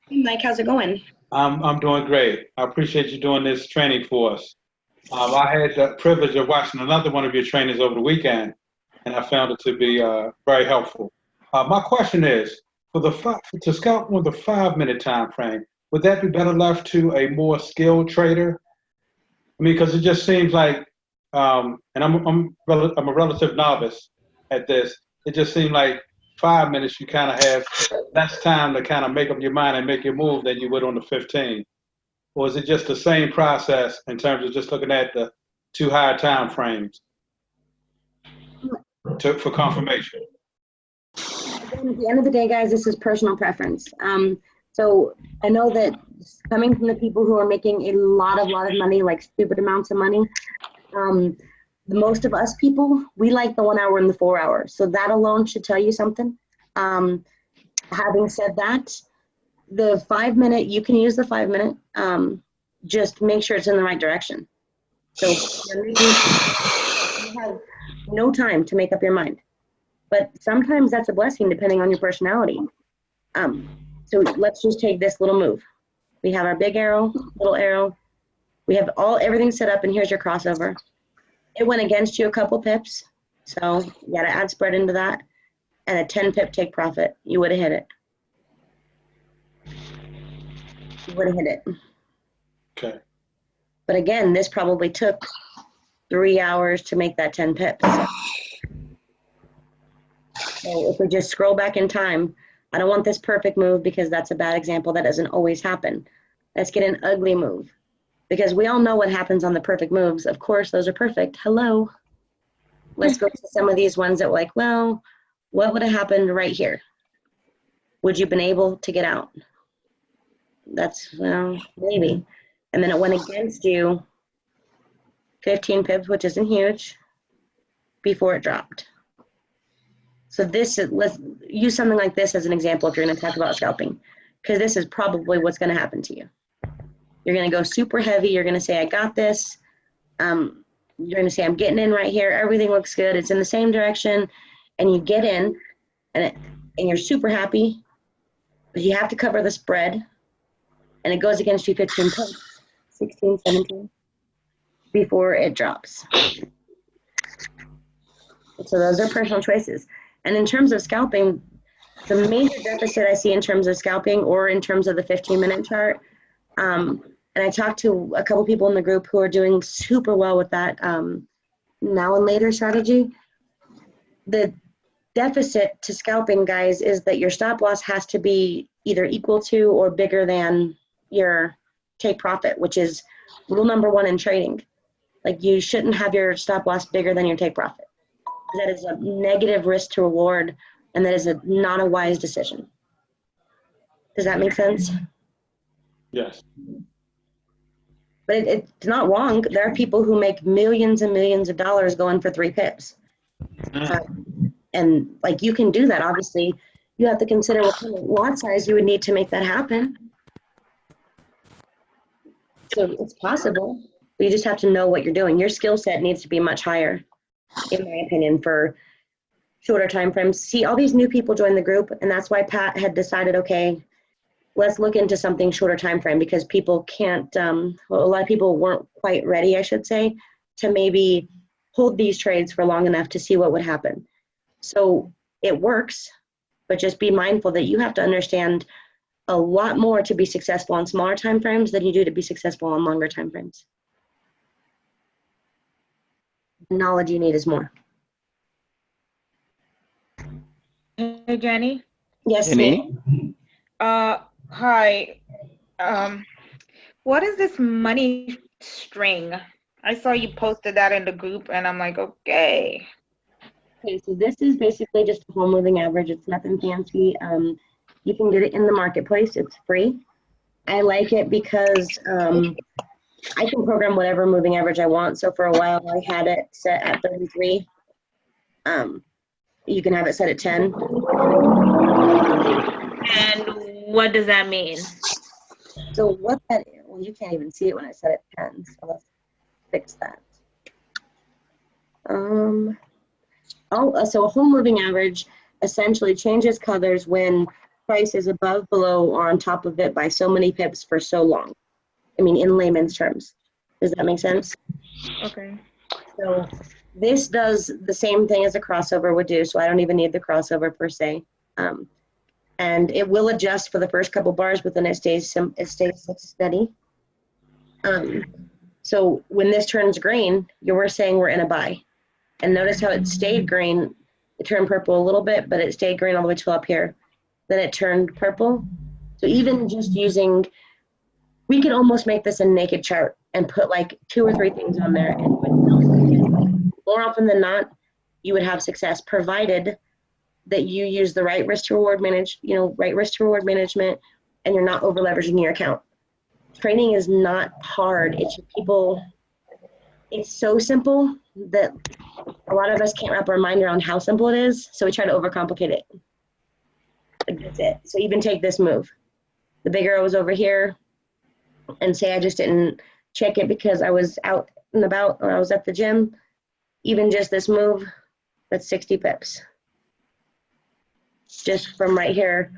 Hey, Mike, how's it going? I'm doing great. I appreciate you doing this training for us. I had the privilege of watching another one of your trainings over the weekend, and I found it to be very helpful. My question is, to scalp with the 5-minute time frame, would that be better left to a more skilled trader? I mean, because it just seems like, and I'm a relative novice at this. It just seemed like 5 minutes you kind of have less time to kind of make up your mind and make your move than you would on the 15. Or is it just the same process in terms of just looking at the 2 higher time frames for confirmation? Again, at the end of the day, guys, this is personal preference. So I know that coming from the people who are making a lot of money, like stupid amounts of money, most of us people, we like the 1 hour and the 4 hours. So that alone should tell you something. Having said that, the 5-minute, you can use the 5-minute, just make sure it's in the right direction. So you have no time to make up your mind. But sometimes that's a blessing depending on your personality. So let's just take this little move. We have our big arrow, little arrow. We have everything set up, and here's your crossover. It went against you a couple pips, so you got to add spread into that, and a 10-pip take profit. You would have hit it. You would have hit it. Okay. But again, this probably took 3 hours to make that 10 pips. So if we just scroll back in time, I don't want this perfect move because that's a bad example. That doesn't always happen. Let's get an ugly move because we all know what happens on the perfect moves. Of course, those are perfect. Hello. Let's go to some of these ones that were like, well, what would have happened right here? Would you have been able to get out? That's, well, maybe. And then it went against you 15 pips, which isn't huge, before it dropped. So let's use something like this as an example if you're going to talk about scalping, because this is probably what's going to happen to you. You're going to go super heavy. You're going to say, I got this. You're going to say, I'm getting in right here. Everything looks good. It's in the same direction. And you get in, and you're super happy, but you have to cover the spread. And it goes against you 15 pips, 16, 17, before it drops. So those are personal choices. And in terms of scalping, the major deficit I see in terms of scalping or in terms of the 15-minute chart, and I talked to a couple people in the group who are doing super well with that now and later strategy. The deficit to scalping, guys, is that your stop loss has to be either equal to or bigger than your take profit, which is rule number 1 in trading. Like, you shouldn't have your stop loss bigger than your take profit. That is a negative risk to reward, and that is not a wise decision. Does that make sense? Yes. But it's not wrong. There are people who make millions and millions of dollars going for 3 pips. And like, you can do that. Obviously, you have to consider what kind of lot size you would need to make that happen. So it's possible. But you just have to know what you're doing. Your skill set needs to be much higher, in my opinion, for shorter time frames. See, all these new people join the group, and that's why Pat had decided, okay, let's look into something shorter time frame, because people can't, well, a lot of people weren't quite ready, I should say, to maybe hold these trades for long enough to see what would happen. So it works, but just be mindful that you have to understand a lot more to be successful on smaller time frames than you do to be successful on longer time frames. The knowledge you need is more. Hey, Jenny. Yes, Jenny? Hi. What is this money string? I saw you posted that in the group, and I'm like, okay. Okay, so this is basically just a whole moving average. It's nothing fancy. You can get it in the marketplace. It's free. I like it because I can program whatever moving average I want. So for a while, I had it set at 33. You can have it set at 10. And what does that mean? So what that is, well, you can't even see it when I set it at 10. So let's fix that. So a whole moving average essentially changes colors when price is above, below, or on top of it by so many pips for so long. I mean, in layman's terms. Does that make sense? Okay. So this does the same thing as a crossover would do, so I don't even need the crossover per se. And it will adjust for the first couple bars, but then it stays steady. So when this turns green, we're saying we're in a buy. And notice how it stayed green. It turned purple a little bit, but it stayed green all the way till up here. Then it turned purple. So even just using, we could almost make this a naked chart and put like 2 or 3 things on there. And more often than not, you would have success, provided that you use the right risk to reward management, and you're not over leveraging your account. Trading is not hard. It's just it's so simple that a lot of us can't wrap our mind around how simple it is, so we try to overcomplicate it. Like, that's it. So even take this move. The big arrow was over here, and say I just didn't check it because I was out and about or I was at the gym. Even just this move, that's 60 pips. Just from right here,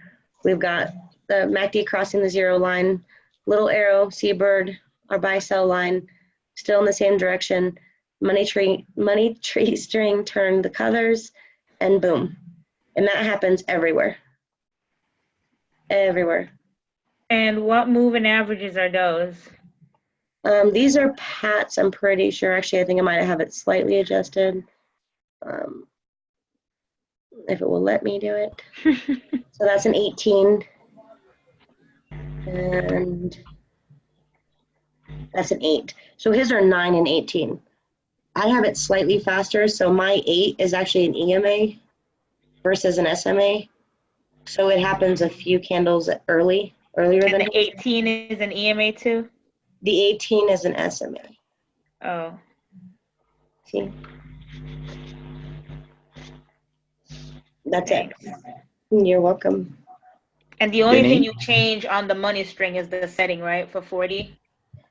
we've got the MACD crossing the 0 line, little arrow, seabird, our buy-sell line, still in the same direction. Money tree string turned the colors, and boom. And that happens everywhere. Everywhere. And what moving averages are those? These are Pats, I'm pretty sure. Actually, I think I might have it slightly adjusted. If it will let me do it. So that's an 18. And that's an 8. So his are 9 and 18. I have it slightly faster, so my 8 is actually an EMA versus an SMA. So it happens a few candles earlier And than the 18 is an EMA too? The 18 is an SMA. Oh. See? That's it. You're welcome. And the only thing you change on the money string is the setting, right, for 40?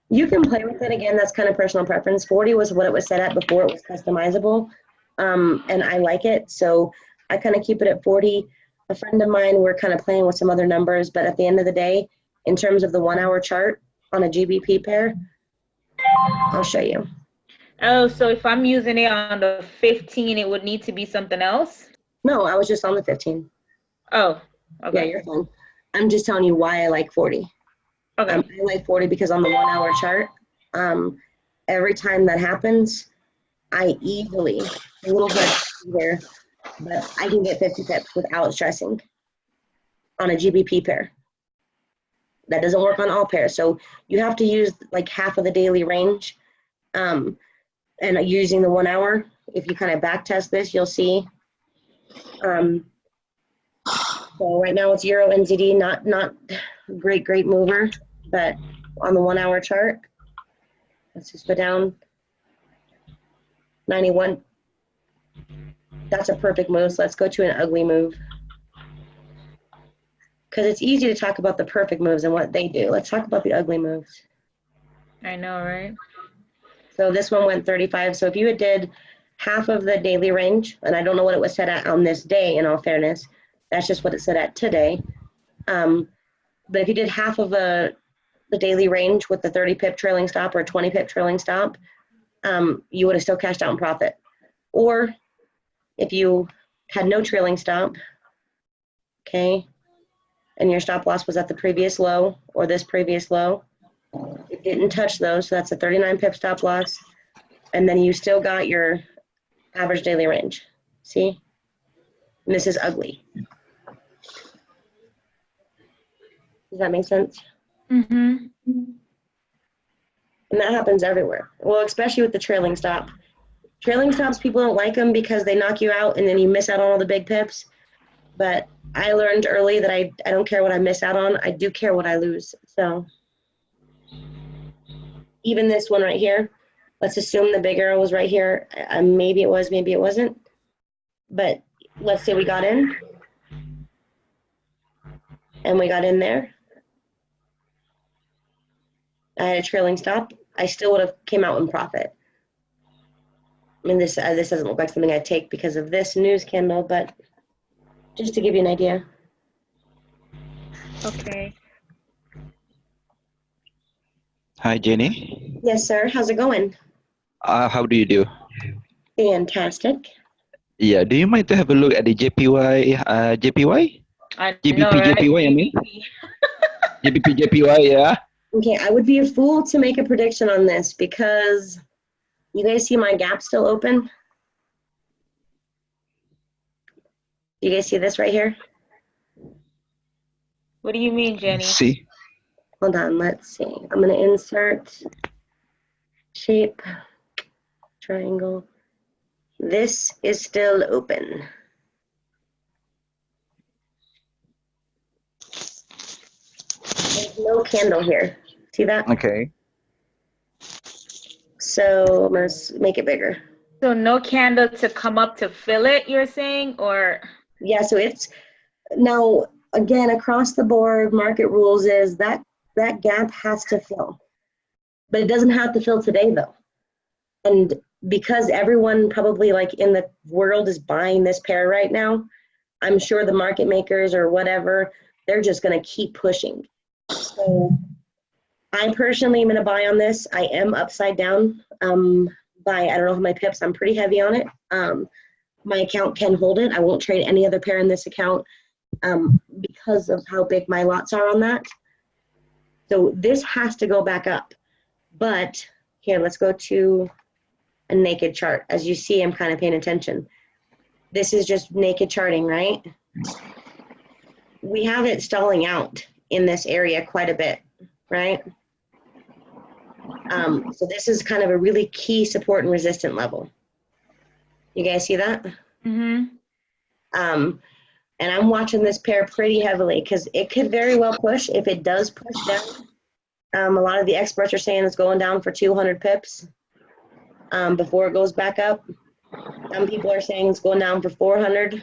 You can play with it again. That's kind of personal preference. 40 was what it was set at before it was customizable. And I like it. So I kind of keep it at 40. A friend of mine, we're kind of playing with some other numbers, but at the end of the day, in terms of the 1 hour chart on a GBP pair, I'll show you. Oh, so if I'm using it on the 15, it would need to be something else? No, I was just on the 15. Oh, okay. Yeah, you're fine. I'm just telling you why I like 40. Okay. I like 40 because on the 1 hour chart, every time that happens, I easily, a little bit here, but I can get 50 pips without stressing on a GBP pair. That doesn't work on all pairs. So you have to use like half of the daily range. And using the 1 hour, if you kind of back test this, you'll see. So right now it's Euro NZD, not great mover, but on the 1 hour chart, let's just go down 91. That's a perfect move. So let's go to an ugly move. Because it's easy to talk about the perfect moves and what they do. Let's talk about the ugly moves. I know, right? So this one went 35. So if you had did half of the daily range, and I don't know what it was set at on this day, in all fairness, that's just what it's set at today. But if you did half of the daily range with the 30 pip trailing stop or 20 pip trailing stop, you would have still cashed out in profit. Or if you had no trailing stop, okay, and your stop loss was at the previous low or this previous low, it didn't touch those, so that's a 39 pip stop loss, and then you still got your average daily range. See? And this is ugly. Does that make sense? Mm-hmm. And that happens everywhere. Well, especially with the trailing stop. Trailing stops, people don't like them because they knock you out and then you miss out on all the big pips. But I learned early that I don't care what I miss out on. I do care what I lose. So even this one right here, let's assume the big arrow was right here. Maybe it was, maybe it wasn't. But let's say we got in. And we got in there. I had a trailing stop. I still would have came out in profit. I mean, this doesn't look like something I'd take because of this news candle, but just to give you an idea. Okay. Hi, Jenny. Yes, sir. How's it going? How do you do? Fantastic. Yeah, do you mind to have a look at the JPY, JPY? I GBP, know, right? JPY, I mean? GBP, JPY, yeah. Okay, I would be a fool to make a prediction on this because you guys see my gap still open? You guys see this right here? What do you mean, Jenny? See? Hold on, let's see. I'm going to insert shape, triangle. This is still open. There's no candle here. See that? Okay. So I'm going to make it bigger. So no candle to come up to fill it, you're saying, or? Yeah, so it's now, again, across the board, market rules is that gap has to fill. But it doesn't have to fill today, though. And because everyone probably like in the world is buying this pair right now, I'm sure the market makers or whatever, they're just going to keep pushing. So I personally am going to buy on this. I am upside down by, I don't know how my pips, I'm pretty heavy on it. My account can hold it. I won't trade any other pair in this account because of how big my lots are on that. So this has to go back up. But here, let's go to a naked chart. As you see, I'm kind of paying attention. This is just naked charting, right? We have it stalling out in this area quite a bit, right? So this is kind of a really key support and resistant level. You guys see that? Mm-hmm. And I'm watching this pair pretty heavily because it could very well push. If it does push down, a lot of the experts are saying it's going down for 200 pips before it goes back up. Some people are saying it's going down for 400.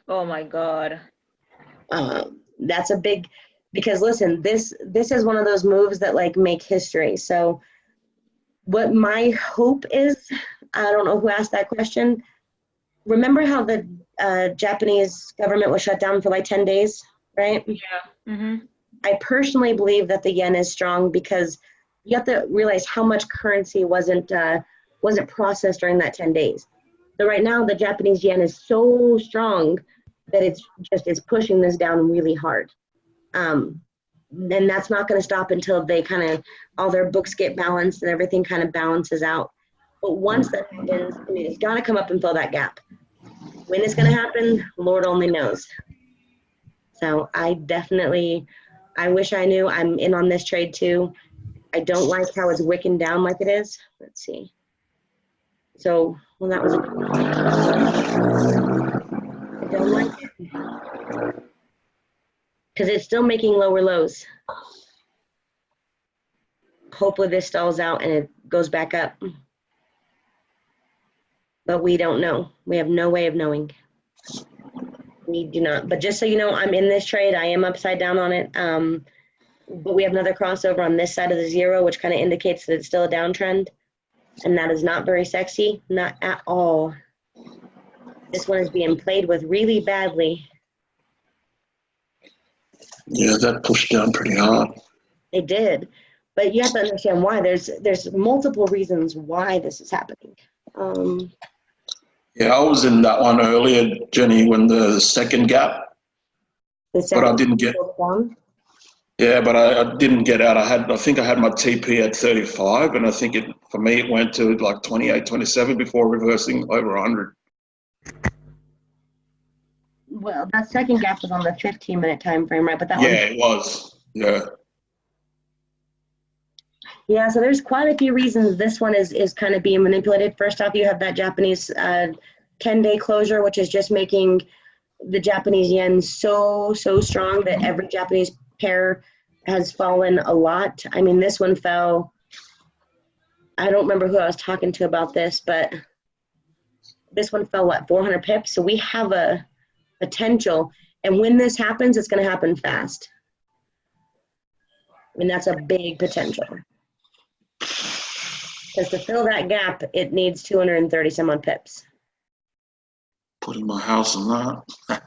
Oh my God. That's a big, because listen, this is one of those moves that like make history. So what my hope is, I don't know who asked that question. Remember how the Japanese government was shut down for like 10 days, right? Yeah. Mm-hmm. I personally believe that the yen is strong because you have to realize how much currency wasn't processed during that 10 days. So right now the Japanese yen is so strong that it's pushing this down really hard. And that's not going to stop until they kind of, all their books get balanced and everything kind of balances out. But once that happens, I mean, it's got to come up and fill that gap. When it's going to happen, Lord only knows. So I wish I knew. I'm in on this trade too. I don't like how it's wicking down like it is. Let's see. So, well, that was I don't like it because it's still making lower lows. Hopefully this stalls out and it goes back up. But we don't know. We have no way of knowing. We do not. But just so you know, I'm in this trade. I am upside down on it. But we have another crossover on this side of the zero, which kind of indicates that it's still a downtrend. And that is not very sexy. Not at all. This one is being played with really badly. Yeah, that pushed down pretty hard. It did. But you have to understand why. There's multiple reasons why this is happening. Yeah, I was in that one earlier, Jenny, when the second gap. But I didn't get. Yeah, but I didn't get out. I think I had my TP at 35, and I think for me it went to like 28, 27 before reversing over 100. Well, that second gap was on the 15-minute time frame, right? But that it was. Yeah. Yeah, so there's quite a few reasons this one is kind of being manipulated. First off, you have that Japanese 10-day closure, which is just making the Japanese yen so strong that every Japanese pair has fallen a lot. I mean, this one fell, I don't remember who I was talking to about this, but this one fell, 400 pips? So we have a potential, and when this happens, it's going to happen fast. I mean, that's a big potential. Because to fill that gap, it needs 230 some odd pips. Putting my house on that.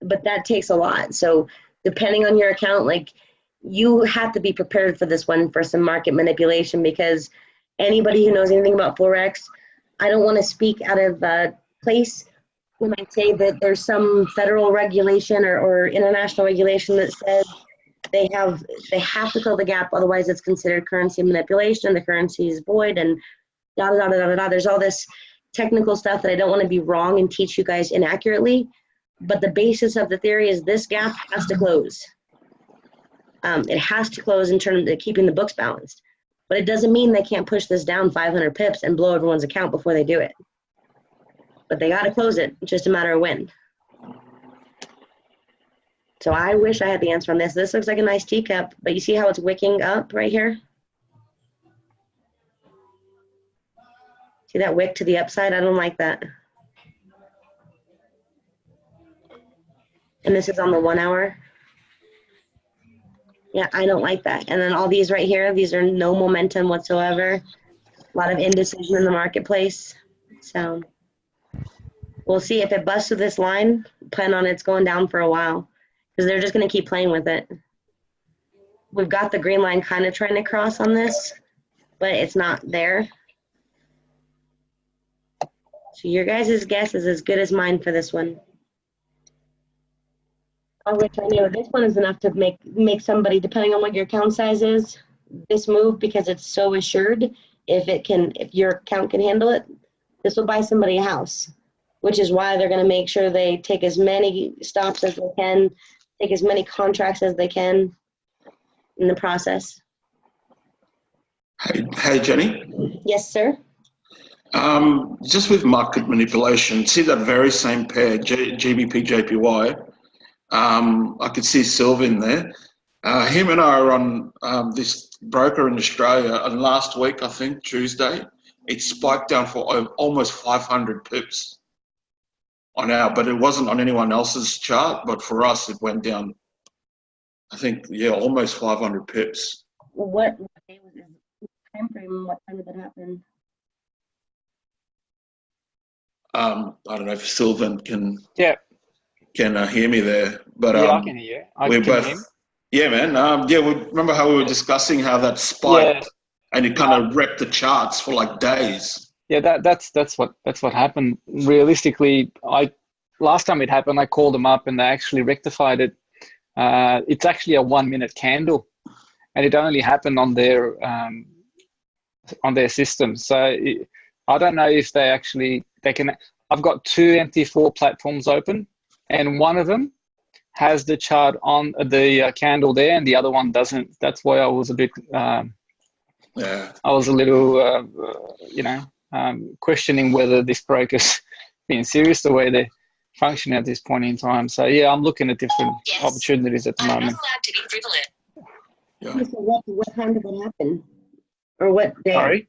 But that takes a lot. So depending on your account, like you have to be prepared for this one for some market manipulation, because anybody who knows anything about Forex, I don't want to speak out of place when I say that there's some federal regulation or international regulation that says they have to fill the gap, otherwise it's considered currency manipulation, the currency is void, and da da da da da da. There's all this technical stuff that I don't want to be wrong and teach you guys inaccurately, but the basis of the theory is this gap has to close. It has to close in terms of keeping the books balanced, but it doesn't mean they can't push this down 500 pips and blow everyone's account before they do it. But they got to close it. It's just a matter of when. So I wish I had the answer on this. This looks like a nice teacup, but you see how it's wicking up right here? See that wick to the upside? I don't like that. And this is on the 1 hour. Yeah, I don't like that. And then all these right here, these are no momentum whatsoever. A lot of indecision in the marketplace. So we'll see if it busts through this line. Plan on it's going down for a while, because they're just going to keep playing with it. We've got the green line kind of trying to cross on this, but it's not there. So your guys' guess is as good as mine for this one. I wish I knew. This one is enough to make somebody, depending on what your account size is, this move, because it's so assured. If your account can handle it, this will buy somebody a house, which is why they're going to make sure they take as many stops as they can, take as many contracts as they can in the process. Hey, Jenny. Yes, sir. Just with market manipulation, see that very same pair, GBP, JPY. I could see Silva in there. Him and I are on this broker in Australia, and last week, I think, Tuesday, it spiked down for almost 500 pips on our, but it wasn't on anyone else's chart, but for us, it went down, I think, yeah, almost 500 pips. What day was it? Time frame, what time did that happen? I don't know if Sylvan can hear me there, but yeah, I can hear you. we're both. Yeah, man. Remember how we were discussing how that spiked and it kind of wrecked the charts for like days. Yeah, that's what happened. Realistically, last time it happened, I called them up and they actually rectified it. It's actually a 1 minute candle, and it only happened on their system. So I don't know if they can. I've got two MT4 platforms open, and one of them has the chart on the candle there, and the other one doesn't. That's why I was a bit. I was a little, questioning whether this broker's being serious the way they function at this point in time. So yeah, I'm looking at different opportunities at the moment. Yeah. So what time did that happen, or what day? Sorry.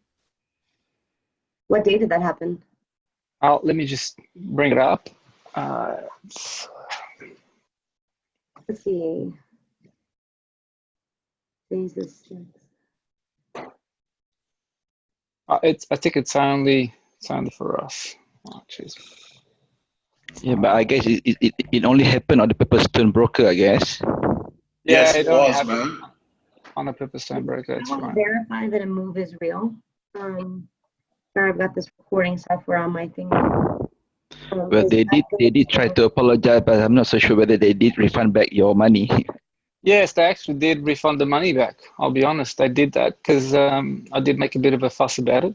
What day did that happen? Let me just bring it up. Let's see. Jesus. I think it's only for us. Oh, jeez. Yeah, but I guess it only happened on the Pepperstone broker, I guess. Yeah, yes, it was, happened man. On a Pepperstone broker. That's I want right. to verify that a move is real. Sorry, I've got this recording software on my thing. Well, they did try to apologize, but I'm not so sure whether they did refund back your money. Yes, they actually did refund the money back. I'll be honest, they did that because I did make a bit of a fuss about it.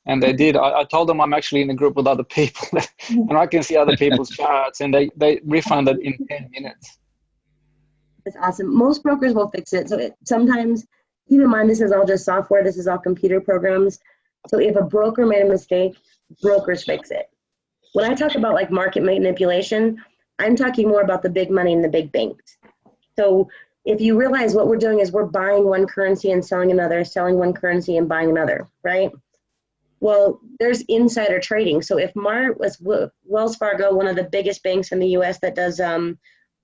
And they did. I told them I'm actually in a group with other people and I can see other people's charts, and they refunded in 10 minutes. That's awesome. Most brokers will fix it. So sometimes, keep in mind, this is all just software. This is all computer programs. So if a broker made a mistake, brokers fix it. When I talk about like market manipulation, I'm talking more about the big money and the big banks. So if you realize what we're doing is we're buying one currency and selling another, selling one currency and buying another, right? Well, there's insider trading. So if Wells Fargo, one of the biggest banks in the US that does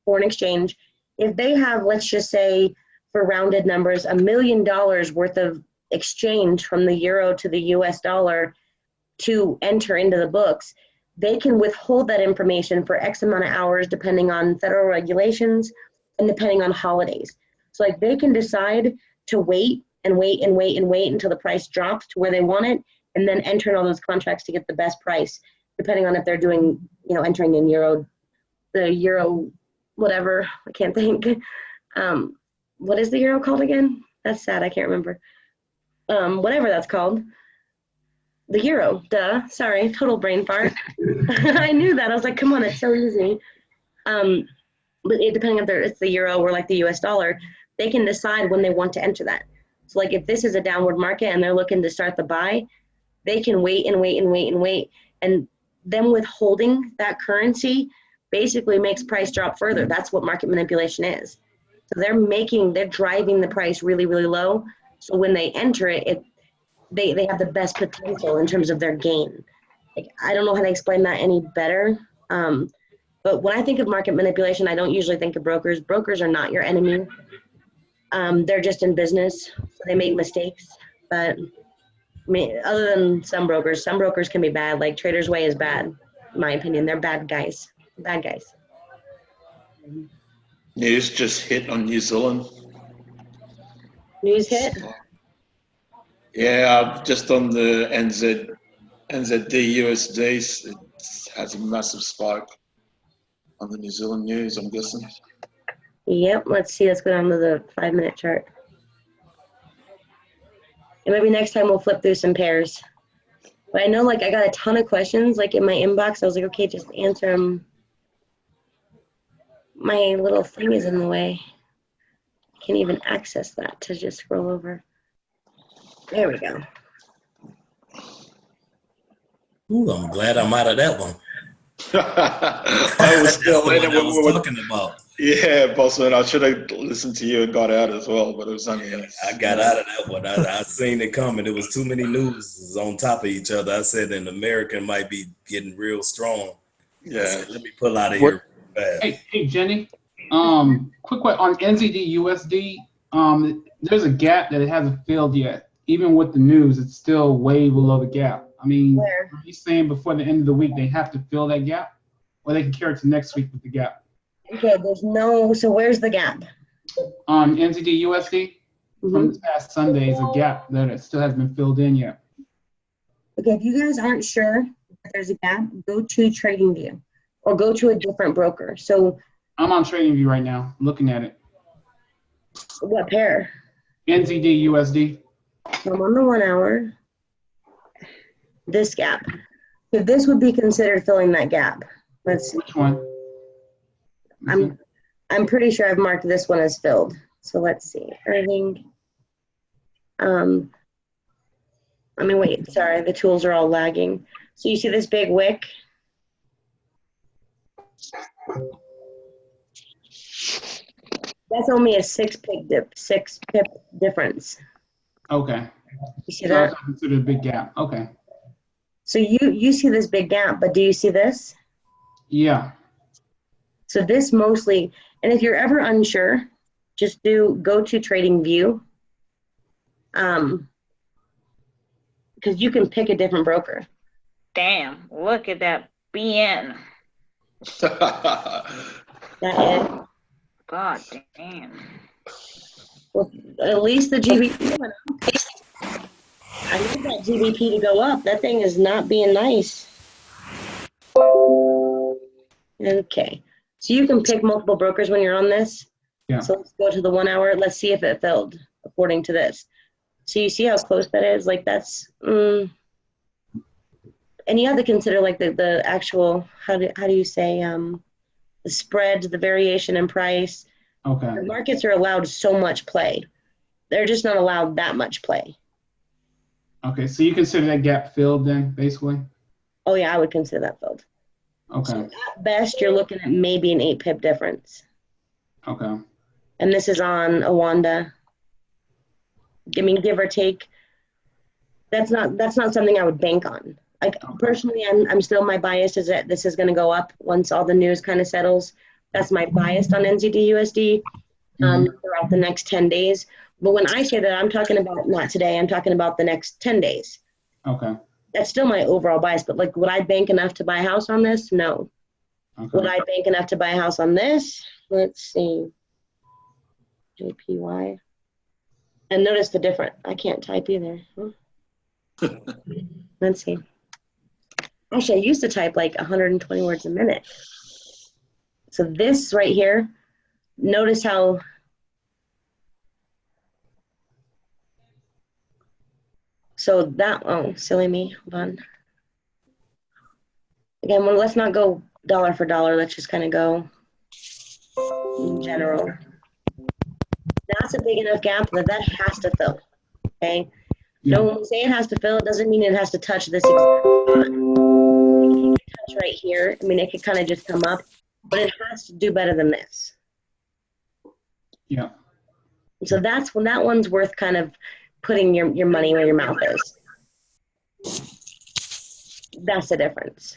foreign exchange, if they have, let's just say for rounded numbers, $1 million worth of exchange from the euro to the US dollar to enter into the books, they can withhold that information for X amount of hours depending on federal regulations. and depending on holidays. So like they can decide to wait and wait and wait and wait until the price drops to where they want it, and then enter in all those contracts to get the best price, depending on if they're doing, entering in the euro, whatever, I can't think. What is the euro called again? That's sad, I can't remember. Whatever that's called. The euro, duh, sorry, total brain fart. I knew that, I was like, come on, it's so easy. But depending if it's the euro or like the US dollar, they can decide when they want to enter that. So like if this is a downward market and they're looking to start the buy, they can wait and wait and wait and wait. And them withholding that currency basically makes price drop further. That's what market manipulation is. So they're driving the price really, really low. So when they enter it, they have the best potential in terms of their gain. Like, I don't know how to explain that any better. But when I think of market manipulation, I don't usually think of brokers. Brokers are not your enemy. They're just in business, so they make mistakes. But I mean, other than some brokers can be bad. Like Trader's Way is bad, in my opinion. They're bad guys. Bad guys. News just hit on New Zealand. News hit? Yeah, just on the NZD USD, it has a massive spike on the New Zealand news, I'm guessing. Yep, let's see. Let's go down to the 5-minute chart. And maybe next time we'll flip through some pairs. But I know, like, I got a ton of questions, like, in my inbox. I was like, okay, just answer them. My little thing is in the way. I can't even access that to just scroll over. There we go. Ooh, I'm glad I'm out of that one. I was still in it when we were talking about. Yeah, Bossman, I should have listened to you and got out as well, but it was only. I got out of that one. I seen it coming. It was too many news on top of each other. I said an American might be getting real strong. Yeah. Said, let me pull out of here fast. Hey, Jenny. Quick question on NZD USD. There's a gap that it hasn't filled yet. Even with the news, it's still way below the gap. I mean, are you saying before the end of the week they have to fill that gap, or they can carry it to next week with the gap? Okay, so where's the gap? On NZD USD, from this past Sunday is a gap that it still hasn't been filled in yet. Okay, if you guys aren't sure if there's a gap, go to TradingView or go to a different broker. So I'm on TradingView right now, looking at it. What pair? NZD USD. I'm on the 1 hour. This gap. So this would be considered filling that gap. Let's see. Which one? I'm pretty sure I've marked this one as filled. So let's see. Irving. Wait, sorry, the tools are all lagging. So you see this big wick? That's only a 6 pip difference. Okay. You see that? That's considered a big gap. Okay. So you see this big gap, but do you see this? Yeah. So this mostly, and if you're ever unsure, just go to TradingView, because you can pick a different broker. Damn, look at that BN. God damn. Well, at least the GBP went up. I need that GBP to go up. That thing is not being nice. Okay. So you can pick multiple brokers when you're on this. Yeah. So let's go to the 1 hour. Let's see if it filled according to this. So you see how close that is? Like that's, and you have to consider like the actual, how do you say, the spread, the variation in price. Okay. The markets are allowed so much play. They're just not allowed that much play. Okay, so you consider that gap filled then, basically? Oh yeah, I would consider that filled. Okay. So at best, you're looking at maybe an 8 pip difference. Okay. And this is on Awanda. I mean, give or take. That's not something I would bank on. Like personally, I'm still, my bias is that this is going to go up once all the news kind of settles. That's my bias on NZD USD throughout the next 10 days. But when I say that, I'm talking about not today. I'm talking about the next 10 days. Okay. That's still my overall bias. But like, would I bank enough to buy a house on this? No. Okay. Would I bank enough to buy a house on this? Let's see. JPY. And notice the difference. I can't type either. Let's see. Actually, I used to type like 120 words a minute. So this right here, notice how so that, oh, silly me, hold on. Again, well, let's not go dollar for dollar. Let's just kind of go in general. That's a big enough gap that that has to fill, okay? Yeah. So when we say it has to fill, it doesn't mean it has to touch this exact spot. It can touch right here. I mean, it could kind of just come up, but it has to do better than this. Yeah. So that's when that one's worth kind of putting your money where your mouth is. That's the difference.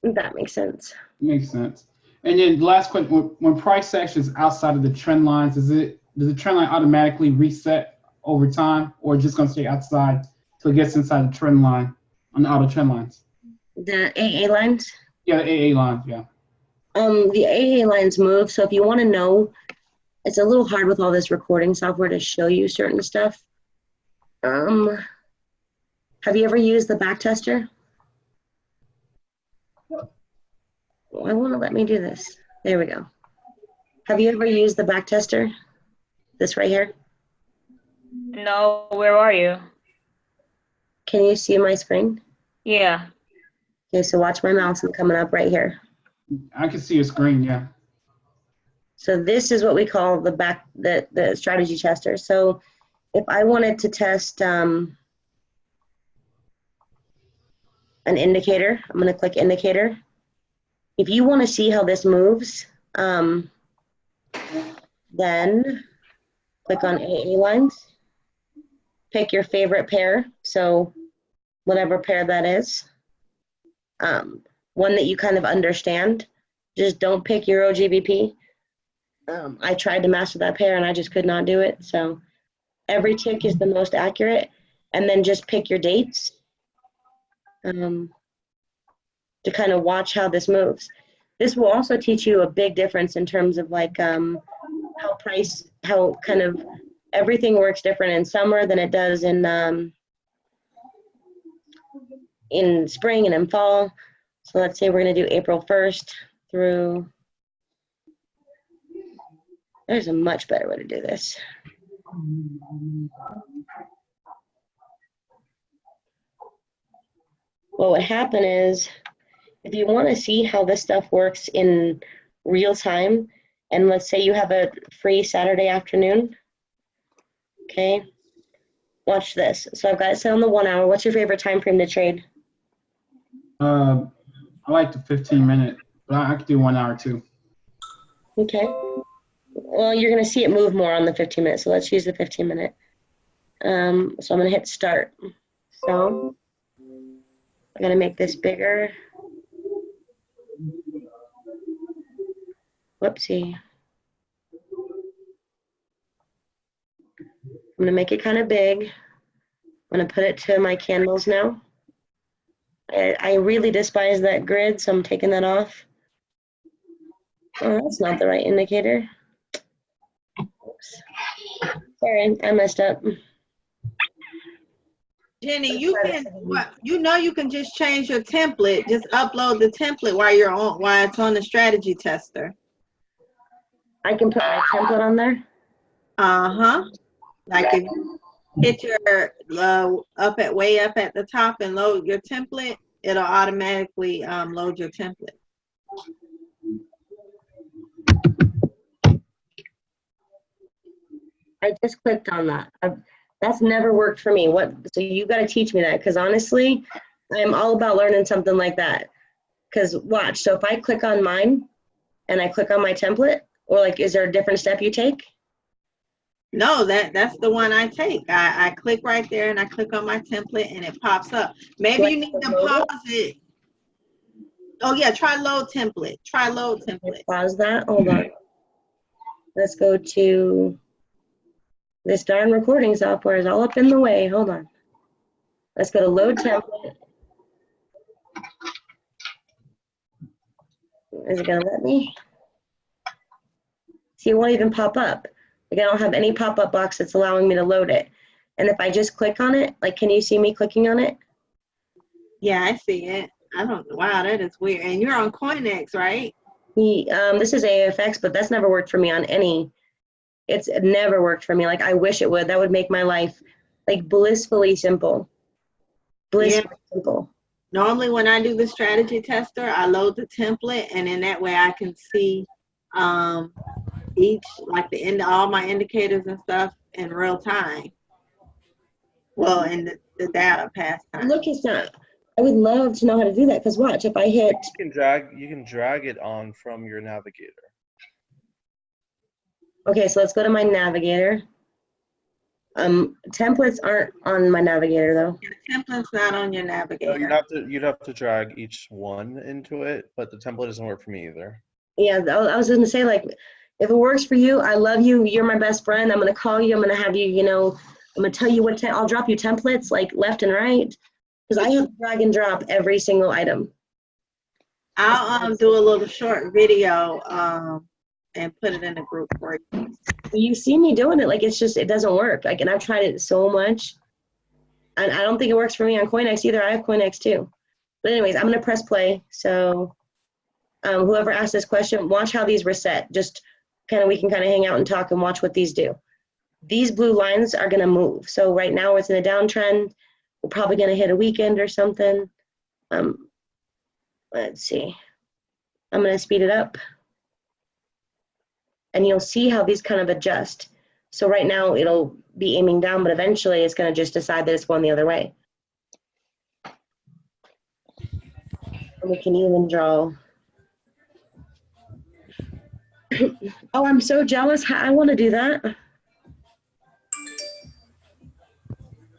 If that makes sense. Makes sense. And then the last question, when price action is outside of the trend lines, does the trend line automatically reset over time, or just going to stay outside till it gets inside the trend line on the auto trend lines? The AA lines? Yeah, the AA lines, yeah. The AA lines move, so if you want to know, it's a little hard with all this recording software to show you certain stuff. Have you ever used the back tester? Why won't it let me do this? There we go. Have you ever used the back tester? This right here? No, where are you? Can you see my screen? Yeah. Okay, so watch my mouse. I'm coming up right here. I can see your screen, yeah. So this is what we call the strategy tester. So if I wanted to test an indicator, I'm going to click indicator. If you want to see how this moves, then click on AA lines. Pick your favorite pair, so whatever pair that is. One that you kind of understand. Just don't pick Euro GBP. I tried to master that pair and I just could not do it. So every tick is the most accurate, and then just pick your dates to kind of watch how this moves. This will also teach you a big difference in terms of like how kind of everything works different in summer than it does in spring and in fall. So let's say we're going to do April 1st through, there's a much better way to do this. What would happen is, if you want to see how this stuff works in real time, and let's say you have a free Saturday afternoon, okay, watch this. So I've got it set on the 1 hour. What's your favorite time frame to trade? I like the 15-minute, but I could do 1 hour too. Okay. Well, you're going to see it move more on the 15-minute, so let's use the 15-minute. So I'm going to hit start. So I'm going to make this bigger. Whoopsie. I'm going to make it kind of big. I'm going to put it to my candles now. I really despise that grid, so I'm taking that off. Oh, that's not the right indicator. Oops. Sorry, I messed up. Jenny, you can just change your template. Just upload the template while it's on the strategy tester. I can put my template on there? Like if you hit your way up at the top and load your template, it'll automatically load your template. I just clicked on that. That's never worked for me. So you got to teach me that, because honestly, I'm all about learning something like that. Because watch, so if I click on mine and I click on my template, or like, is there a different step you take? No, that's the one I take. I click right there and I click on my template and it pops up. Maybe you need to pause it. Oh yeah, try load template. Try load template. Pause that. Hold on. Let's go to this darn recording software is all up in the way. Hold on. Let's go to load template. Is it gonna let me? See, it won't even pop up. Like I don't have any pop-up box that's allowing me to load it. And if I just click on it, like, can you see me clicking on it? Yeah, I see it. I don't know. Wow, that is weird. And you're on CoinEx, right? This is AFX, but that's never worked for me on any. It's never worked for me. Like I wish it would. That would make my life like blissfully simple. Blissfully simple. Normally when I do the strategy tester, I load the template, and in that way I can see each, like all my indicators and stuff in real time. Well, and the data past time. Look, it's not. I would love to know how to do that, because watch, if I hit. You can drag it on from your navigator. Okay, so let's go to my navigator. Templates aren't on my navigator though. Yeah, template's not on your navigator. So you'd have to drag each one into it, but the template doesn't work for me either. Yeah, I was gonna say, like, if it works for you, I love you. You're my best friend. I'm gonna call you. I'm gonna have you. You know, I'm gonna tell you what. I'll drop you templates like left and right, because I have to drag and drop every single item. I'll do a little short video and put it in the group for you. You see me doing it, like it's just, it doesn't work. Like, and I've tried it so much, and I don't think it works for me on CoinEx either. I have CoinEx too. But anyways, I'm gonna press play. So whoever asked this question, watch how these reset. Just kind of, we can kind of hang out and talk and watch what these do. These blue lines are gonna move. So right now it's in a downtrend. We're probably gonna hit a weekend or something. Let's see. I'm gonna speed it up. And you'll see how these kind of adjust. So right now it'll be aiming down, but eventually it's going to just decide that it's going the other way. And we can even draw. Oh, I'm so jealous. I want to do that.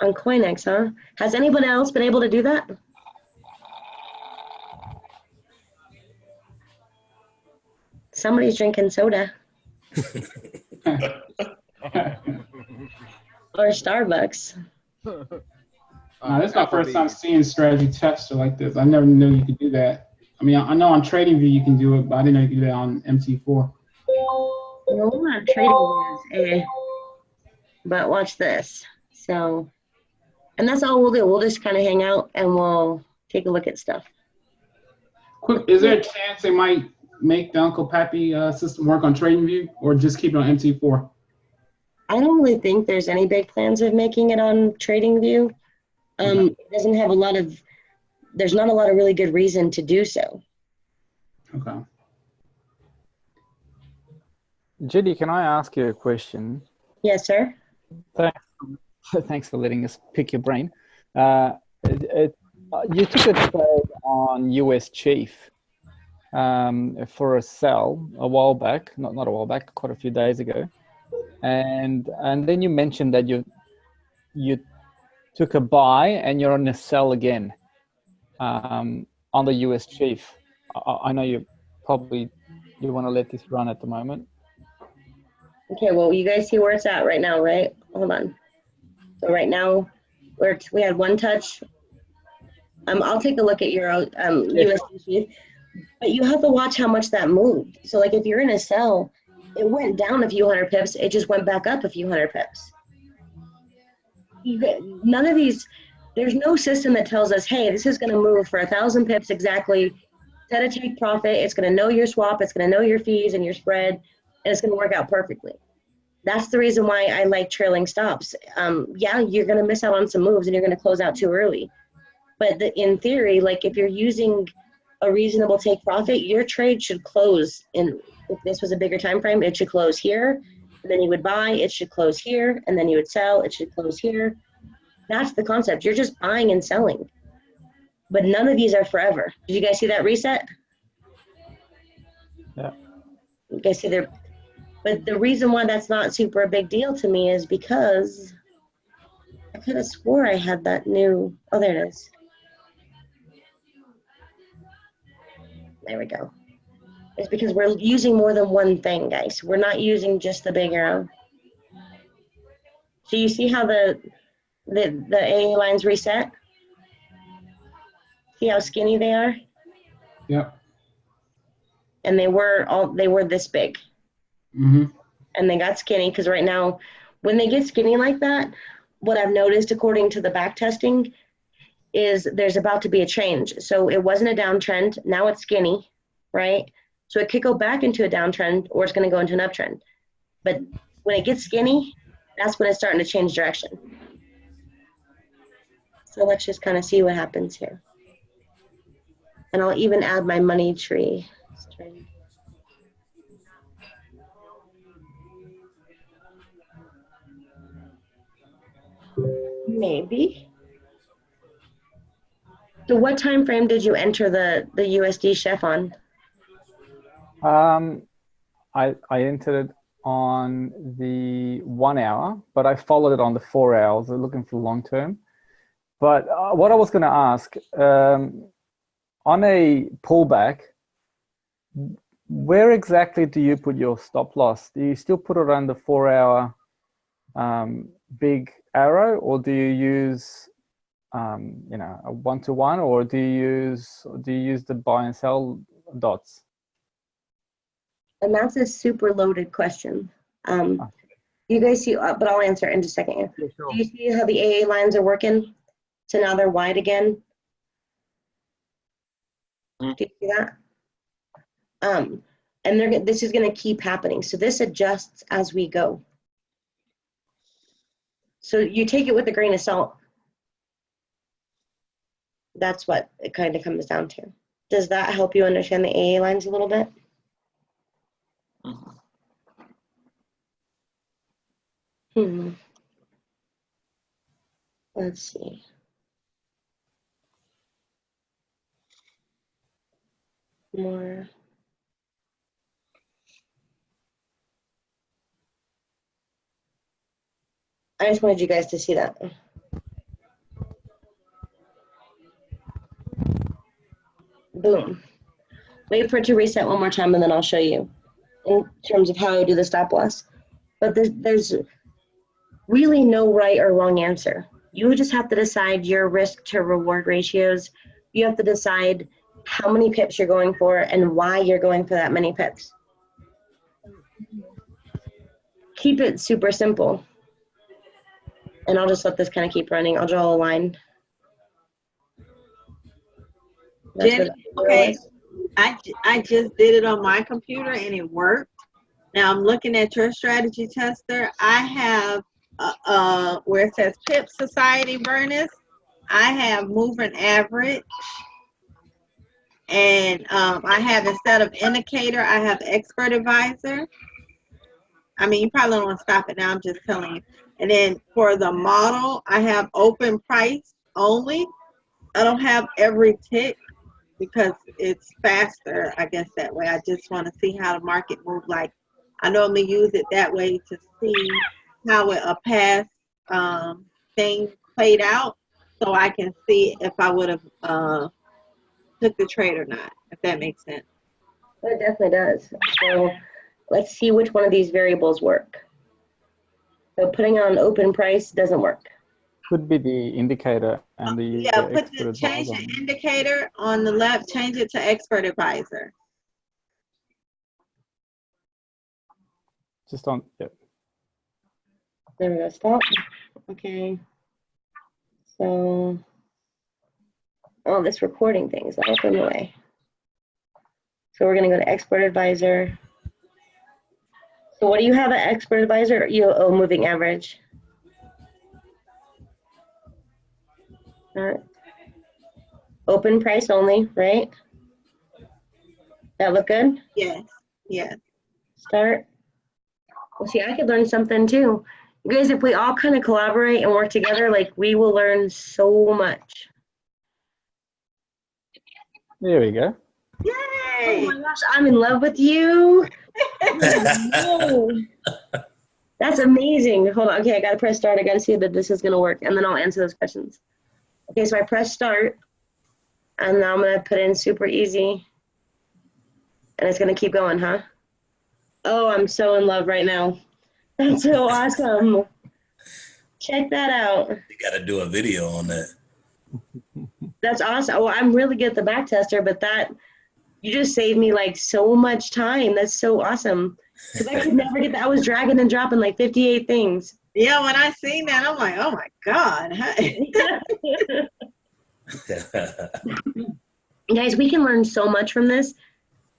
On CoinEx, huh? Has anyone else been able to do that? Somebody's drinking soda. Or Starbucks. This is my first time seeing strategy tester like this. I never knew you could do that. I mean, I know on TradingView you can do it, but I didn't know you could do that on MT4. No, we're not trading, but watch this. So, and that's all we'll do. We'll just kind of hang out and we'll take a look at stuff. Quick, is there a chance they might make the Uncle Pappy system work on TradingView, or just keep it on MT4? I don't really think there's any big plans of making it on TradingView. It doesn't have a lot of, there's not a lot of really good reason to do so. Okay. Judy, can I ask you a question? Yes, sir. Thanks for letting us pick your brain. You took a trade on US Chief for a sell a while back, not a while back, quite a few days ago, and then you mentioned that you took a buy and you're on a sell again on the US Chief. I know you want to let this run at the moment. Okay, well, you guys see where it's at right now, right? Hold on. So right now we had one touch. I'll take a look at your US Chief. But you have to watch how much that moved. So like if you're in a sell, it went down a few hundred pips, it just went back up a few hundred pips. None of these, there's no system that tells us, hey, this is going to move for 1,000 pips exactly. Set a take profit, it's going to know your swap, it's going to know your fees and your spread, and it's going to work out perfectly. That's the reason why I like trailing stops. Yeah, you're going to miss out on some moves and you're going to close out too early. But in theory, like if you're using a reasonable take profit, your trade should close in, if this was a bigger time frame, it should close here, and then you would buy, it should close here, and then you would sell, it should close here. That's the concept. You're just buying and selling. But none of these are forever. Did you guys see that reset? Yeah. You guys see there? But the reason why that's not super a big deal to me is because I could have swore I had that new, oh, there it is. There we go. It's because we're using more than one thing, guys. We're not using just the big arrow. So you see how the AA lines reset? See how skinny they are? Yep. And they were this big. and they got skinny, because right now, when they get skinny like that, what I've noticed according to the back testing is there's about to be a change. So it wasn't a downtrend, now it's skinny, right? So it could go back into a downtrend, or it's going to go into an uptrend. But when it gets skinny, that's when it's starting to change direction. So let's just kind of see what happens here. And I'll even add my money tree string. Maybe. So what time frame did you enter the USD chef on? I entered it on the 1 hour, but I followed it on the 4 hours. I'm looking for long term. But what I was going to ask, on a pullback, where exactly do you put your stop loss? Do you still put it on the 4 hour big arrow, or do you use you know, a 1-to-1, or do you use the buy and sell dots? And that's a super loaded question. You guys see, but I'll answer it in just a second. Yeah, sure. Do you see how the AA lines are working? So now they're wide again. Do you see that? And this is going to keep happening. So this adjusts as we go. So you take it with a grain of salt. That's what it kind of comes down to. Does that help you understand the AA lines a little bit? Let's see. More. I just wanted you guys to see that. Boom. Wait for it to reset one more time, and then I'll show you in terms of how I do the stop loss. But there's really no right or wrong answer. You just have to decide your risk to reward ratios. You have to decide how many pips you're going for and why you're going for that many pips. Keep it super simple. And I'll just let this kind of keep running. I'll draw a line. Jenny, okay, I just did it on my computer and it worked. Now I'm looking at your strategy tester. I have where it says Pip Society Burnus, I have moving average, and I have, instead of indicator, I have expert advisor. I mean, you probably don't want to stop it now, I'm just telling you. And then for the model, I have open price only. I don't have every tick because it's faster, I guess, that way. I just want to see how the market moves. Like, I normally use it that way to see how a past thing played out, so I can see if I would have took the trade or not, if that makes sense. It definitely does. So let's see which one of these variables work. So putting on open price doesn't work. Could be the indicator and the yeah. Change the indicator on the left. Change it to expert advisor. Just on. Yep. There we go. Stop. Okay. So, oh, this recording thing is all from the way. So we're going to go to expert advisor. So what do you have at expert advisor? Moving average. All right. Open price only, right? That look good? Yes. Yes. Start. Well, see, I could learn something too. You guys, if we all kind of collaborate and work together, like, we will learn so much. There we go. Yay! Oh my gosh, I'm in love with you. That's amazing. Hold on. Okay, I got to press start. I got to see that this is going to work, and then I'll answer those questions. Okay, so I press start, and now I'm going to put in super easy, and it's going to keep going, huh? Oh, I'm so in love right now. That's so awesome. Check that out. You got to do a video on that. That's awesome. Oh, I'm really good at the back tester, but that, you just saved me like so much time. That's so awesome. Because I could never get that. I was dragging and dropping like 58 things. Yeah, when I seen that, I'm like, oh my God. Guys, we can learn so much from this.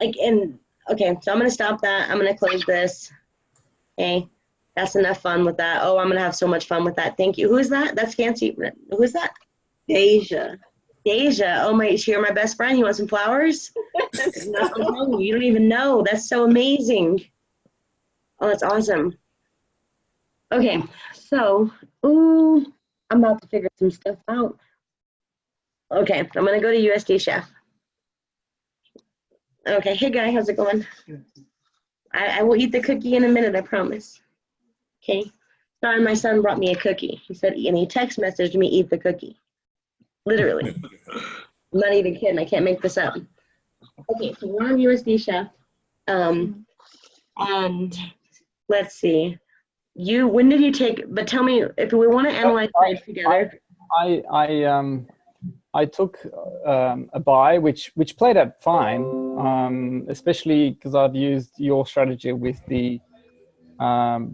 Okay, so I'm going to stop that. I'm going to close this. Okay, that's enough fun with that. Oh, I'm going to have so much fun with that. Thank you. Who is that? That's fancy. Who is that? Deja. Deja. Oh, you're my best friend. You want some flowers? No, you don't even know. That's so amazing. Oh, that's awesome. Okay, so, I'm about to figure some stuff out. Okay, I'm going to go to USD Chef. Okay, hey guy, how's it going? I will eat the cookie in a minute, I promise. Okay. Sorry, my son brought me a cookie. He said, and he text messaged me, eat the cookie. Literally. I'm not even kidding. I can't make this up. Okay, so we're on USD Chef. And let's see. When did you take, but tell me, if we want to analyze trades together. I took a buy, which played out fine, especially because I've used your strategy with the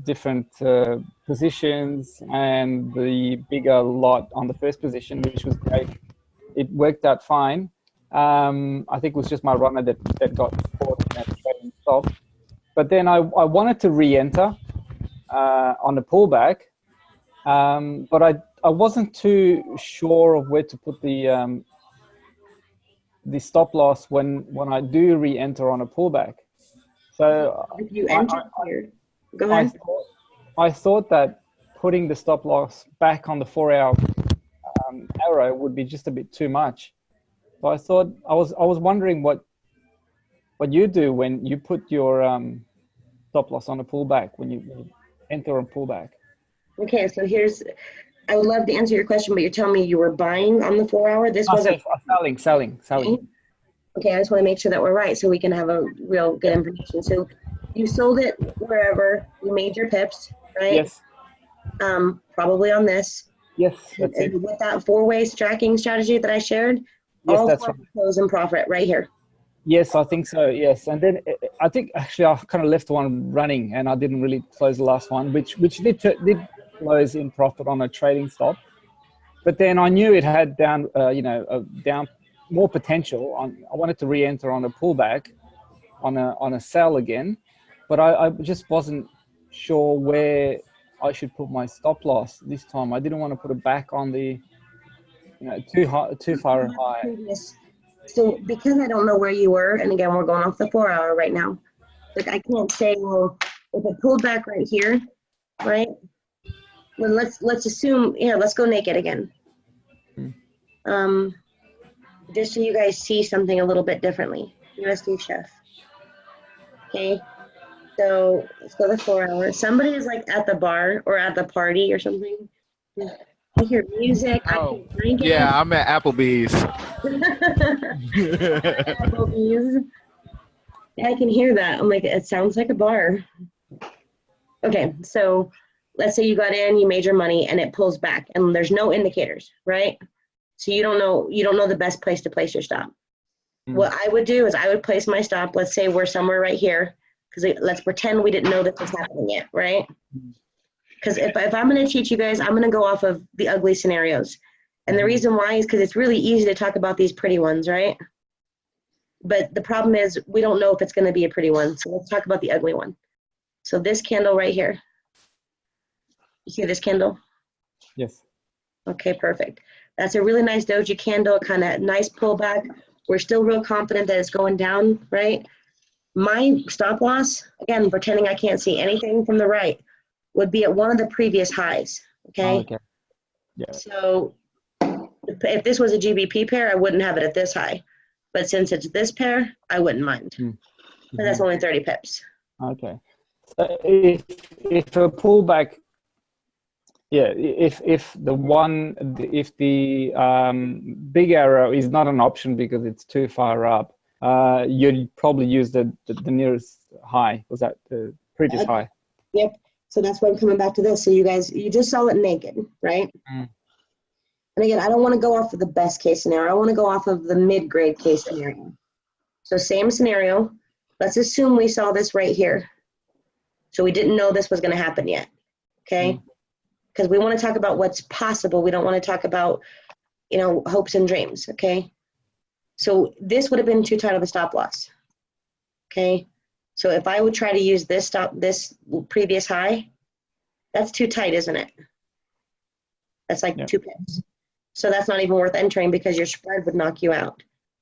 different positions and the bigger lot on the first position, which was great. It worked out fine. I think it was just my runner that got caught in that trading stop. But then I wanted to re-enter on the pullback, but I wasn't too sure of where to put the stop loss when I do re-enter on a pullback. So if you enter here, go ahead. I thought that putting the stop loss back on the 4-hour arrow would be just a bit too much. So I thought I was wondering what you do when you put your stop loss on a pullback, when you enter on pullback. Okay, so I would love to answer your question, but you're telling me you were buying on the 4-hour. This wasn't selling. Okay, I just want to make sure that we're right so we can have a real good information. So you sold it wherever, you made your pips, right? Yes. Probably on this. Yes, that's it. With that 4-way tracking strategy that I shared, yes, all that's four right. close and profit right here. Yes, I think so, yes. And then I think actually I kind of left one running and I didn't really close the last one, which did close in profit on a trading stop. But then I knew it had down more potential. I wanted to re-enter on a pullback on a sell again, but I just wasn't sure where I should put my stop loss this time. I didn't want to put it back on the too far high. So because I don't know where you were, and again we're going off the 4-hour right now, like I can't say, well, if it pulled back right here, right? Well, let's assume, let's go naked again. Just so you guys see something a little bit differently. USD Chef. Okay, so let's go to 4-hour. Somebody is like at the bar or at the party or something. I hear music. Oh, yeah, I'm at Applebee's. Applebee's. I can hear that. I'm like, it sounds like a bar. Okay, so let's say you got in, you made your money, and it pulls back, and there's no indicators, right? So you don't know the best place to place your stop. What I would do is I would place my stop. Let's say we're somewhere right here, because let's pretend we didn't know this was happening yet, right? Because if I'm going to teach you guys, I'm going to go off of the ugly scenarios. And the reason why is because it's really easy to talk about these pretty ones, right? But the problem is we don't know if it's going to be a pretty one. So let's talk about the ugly one. So this candle right here. You see this candle? Yes. Okay, perfect. That's a really nice doji candle, kind of nice pullback. We're still real confident that it's going down, right? My stop loss, again, pretending I can't see anything from the right, would be at one of the previous highs, okay? Okay. Yeah. So if this was a GBP pair, I wouldn't have it at this high. But since it's this pair, I wouldn't mind. But that's only 30 pips. Okay. So if a pullback, if the big arrow is not an option because it's too far up, you'd probably use the nearest high. Was that the previous high? Yep. So that's why I'm coming back to this. So you guys, you just saw it naked, right? And again, I don't want to go off of the best case scenario. I want to go off of the mid-grade case scenario. So same scenario. Let's assume we saw this right here. So we didn't know this was going to happen yet. Okay. Because we want to talk about what's possible. We don't want to talk about, you know, hopes and dreams. Okay. So this would have been too tight of a stop loss. Okay. So if I would try to use this previous high, that's too tight, isn't it? That's like 2 pips. So that's not even worth entering because your spread would knock you out.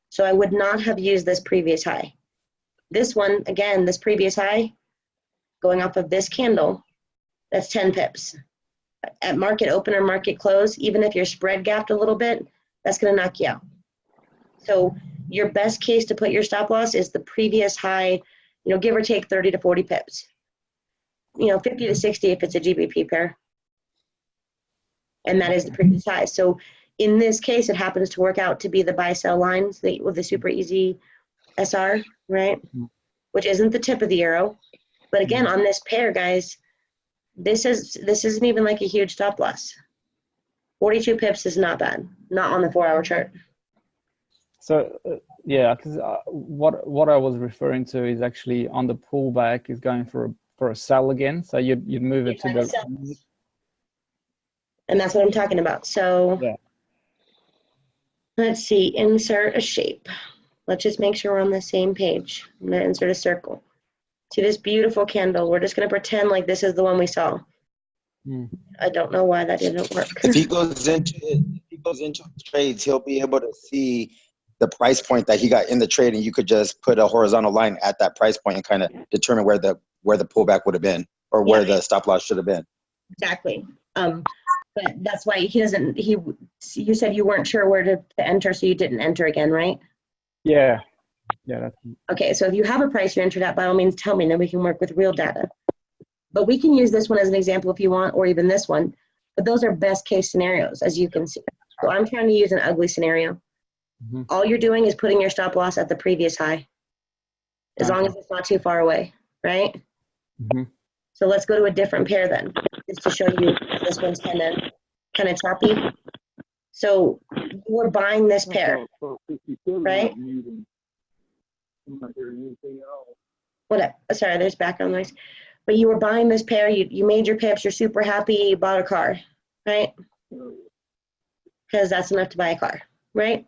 So I would not have used this previous high. This one, again, this previous high, going off of this candle, that's 10 pips. At market open or market close, even if you're spread gapped a little bit, that's going to knock you out. So your best case to put your stop loss is the previous high, you know, give or take 30 to 40 pips. You know, 50 to 60 if it's a GBP pair. And that is the previous high. So in this case, it happens to work out to be the buy-sell lines with the super easy SR, right? Which isn't the tip of the arrow. But again, on this pair, guys, this isn't even like a huge stop loss. 42 pips is not bad, not on the 4-hour chart. So yeah, because what I was referring to is actually on the pullback is going for a sell again. So you'd move it to the. And that's what I'm talking about. So yeah. Let's see, insert a shape. Let's just make sure we're on the same page. I'm going to insert a circle. See this beautiful candle? We're just going to pretend like this is the one we saw. I don't know why that didn't work. If he goes into trades, he'll be able to see the price point that he got in the trade, and you could just put a horizontal line at that price point and kind of determine where the pullback would have been, or where the stop loss should have been. Exactly. But that's why he doesn't. You said you weren't sure where to enter, so you didn't enter again, right? Yeah. Yeah. That's... Okay. So if you have a price you entered at, by all means, tell me, and then we can work with real data. But we can use this one as an example if you want, or even this one. But those are best case scenarios, as you can see. So I'm trying to use an ugly scenario. All you're doing is putting your stop loss at the previous high, as long as it's not too far away, right? So let's go to a different pair then, just to show you this one's kind of choppy. So we're buying this pair, right? What? Sorry, there's background noise. But you were buying this pair. You made your pips. You're super happy. You bought a car, right? Because that's enough to buy a car, right?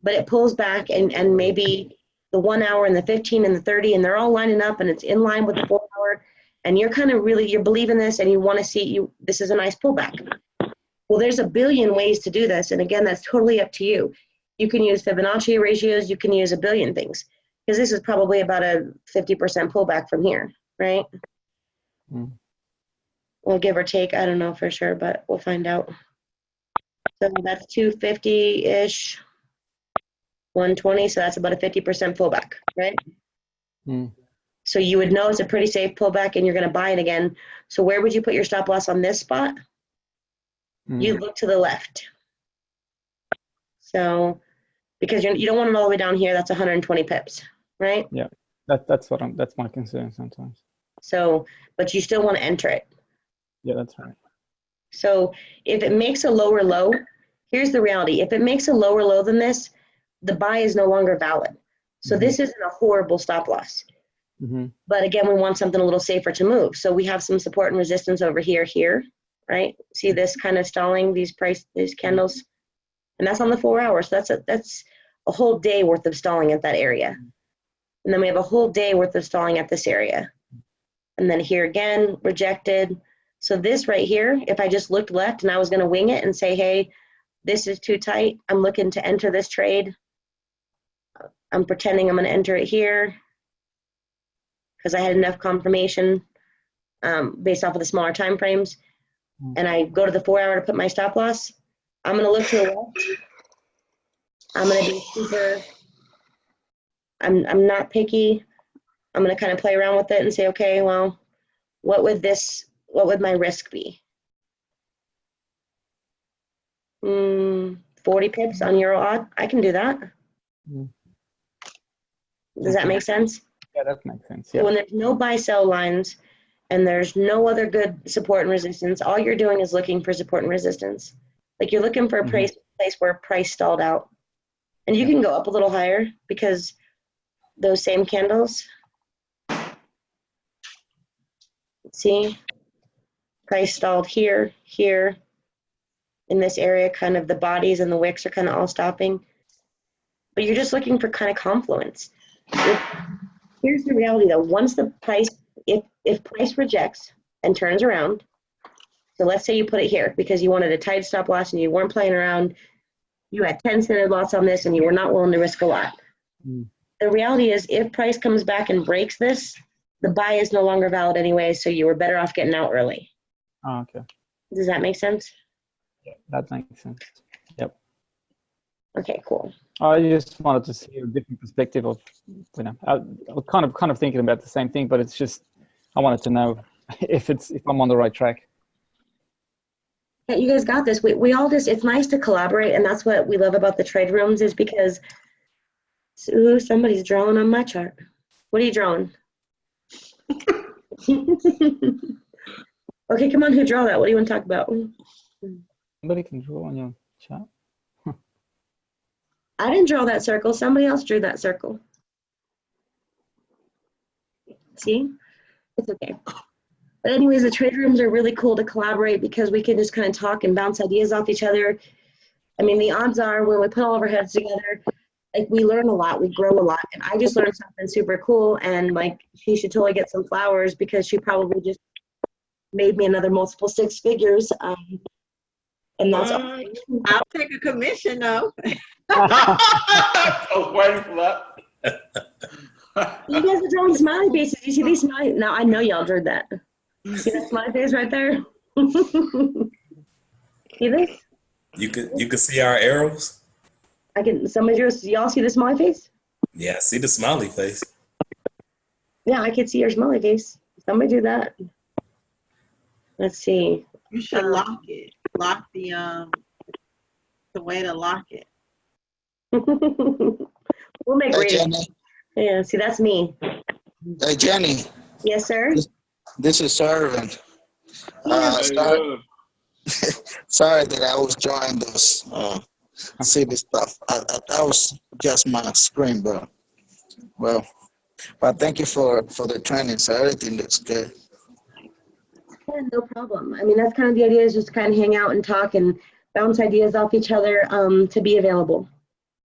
But it pulls back, and maybe the 1 hour and the 15 and the 30, and they're all lining up, and it's in line with the 4-hour. And you're kind of you're believing this, and you want to see this is a nice pullback. Well, there's a billion ways to do this. And again, that's totally up to you. You can use Fibonacci ratios. You can use a billion things, because this is probably about a 50% pullback from here, right? Well, give or take, I don't know for sure, but we'll find out. So that's 250-ish, 120. So that's about a 50% pullback, right? So you would know it's a pretty safe pullback, and you're going to buy it again. So where would you put your stop loss on this spot? You look to the left. So because you don't want it all the way down here, that's 120 pips, right? Yeah, that's my concern sometimes. So, but you still want to enter it. Yeah, that's right. So if it makes a lower low, here's the reality. If it makes a lower low than this, the buy is no longer valid. So this isn't a horrible stop loss. But again, we want something a little safer to move. So we have some support and resistance over here, right? See this kind of stalling, these candles, and that's on the 4 hours. So that's a whole day worth of stalling at that area. And then we have a whole day worth of stalling at this area. And then here again, rejected. So this right here, if I just looked left and I was going to wing it and say, hey, this is too tight, I'm looking to enter this trade. I'm pretending I'm going to enter it here, because I had enough confirmation based off of the smaller time frames, and I go to the 4 hour to put my stop loss. I'm going to look to the left. I'm going to be super, I'm not picky. I'm going to kind of play around with it and say, okay, well, what would my risk be? 40 pips on Euro odd. I can do that. Does that make sense? Yeah, that makes sense. Yeah. When there's no buy-sell lines and there's no other good support and resistance, all you're doing is looking for support and resistance. Like you're looking for a place where price stalled out. And you can go up a little higher, because those same candles, See? Price stalled here, here. In this area, kind of the bodies and the wicks are kind of all stopping. But you're just looking for kind of confluence. Here's the reality though. Once the price, if price rejects and turns around, so let's say you put it here because you wanted a tight stop loss and you weren't playing around, you had 10 standard loss on this and you were not willing to risk a lot. The reality is if price comes back and breaks this, the buy is no longer valid anyway, so you were better off getting out early. Oh, okay. Does that make sense? That makes sense. Yep. Okay, cool. I just wanted to see a different perspective of, you know, I was kind of thinking about the same thing, but it's just, I wanted to know if I'm on the right track. Yeah, you guys got this. We all just, it's nice to collaborate, and that's what we love about the trade rooms is because, ooh, somebody's drawing on my chart. What are you drawing? Okay, come on, who draw that? What do you want to talk about? Somebody can draw on your chart. I didn't draw that circle. Somebody else drew that circle. See? It's okay. But anyways, the trade rooms are really cool to collaborate because we can just kind of talk and bounce ideas off each other. I mean, the odds are when we put all of our heads together, like we learn a lot, we grow a lot. And I just learned something super cool, and like she should totally get some flowers because she probably just made me another multiple six figures. And that's I'll take a commission though. I was waiting for that. You guys are drawing smiley faces. You see these smiley? Now I know y'all drew that. See that smiley face right there? See this? You could see our arrows. I can. Somebody drew. Y'all see the smiley face? Yeah, I see the smiley face. Yeah, I could see your smiley face. Somebody do that. Let's see. You should lock it. Lock the way to lock it. We'll make Hey, reading. Jenny. Yeah, see that's me. Hey, Jenny. Yes, sir. This is Servant. Sorry that I was joining this city stuff. That was just my screen, but thank you for the training. So everything looks good. Yeah, no problem. I mean, that's kind of the idea is just to kind of hang out and talk and bounce ideas off each other to be available.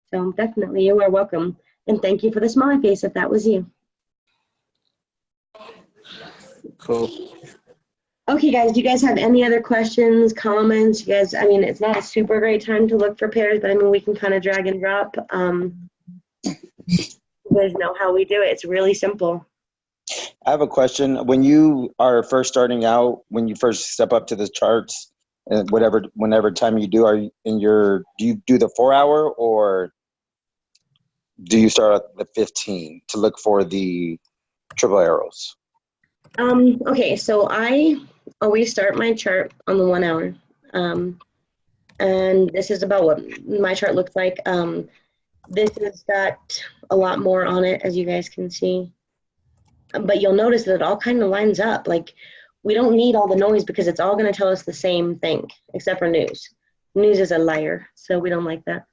So definitely you are welcome. And thank you for the smiley face if that was you. Cool. Okay, guys, do you guys have any other questions, comments? You guys, I mean, it's not a super great time to look for pairs, but I mean, we can kind of drag and drop. You guys know how we do it. It's really simple. I have a question. When you are first starting out, when you first step up to the charts, and whenever time you do, do you do the 4 hour or do you start at the 15 to look for the triple arrows? Okay, so I always start my chart on the 1 hour. And this is about what my chart looks like. This has got a lot more on it, as you guys can see. But you'll notice that it all kind of lines up. Like, we don't need all the noise because it's all going to tell us the same thing, except for news. News is a liar, so we don't like that.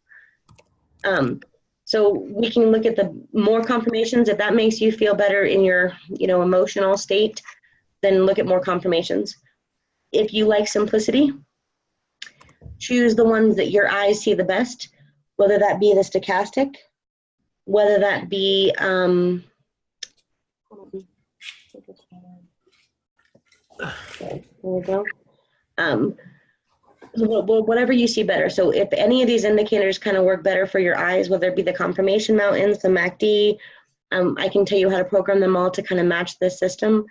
So we can look at the more confirmations. If that makes you feel better in your, emotional state, then look at more confirmations. If you like simplicity, choose the ones that your eyes see the best, whether that be the stochastic, whether that be, there we go. Whatever you see better. So if any of these indicators kind of work better for your eyes, whether it be the confirmation mountains, the MACD, I can tell you how to program them all to kind of match this system.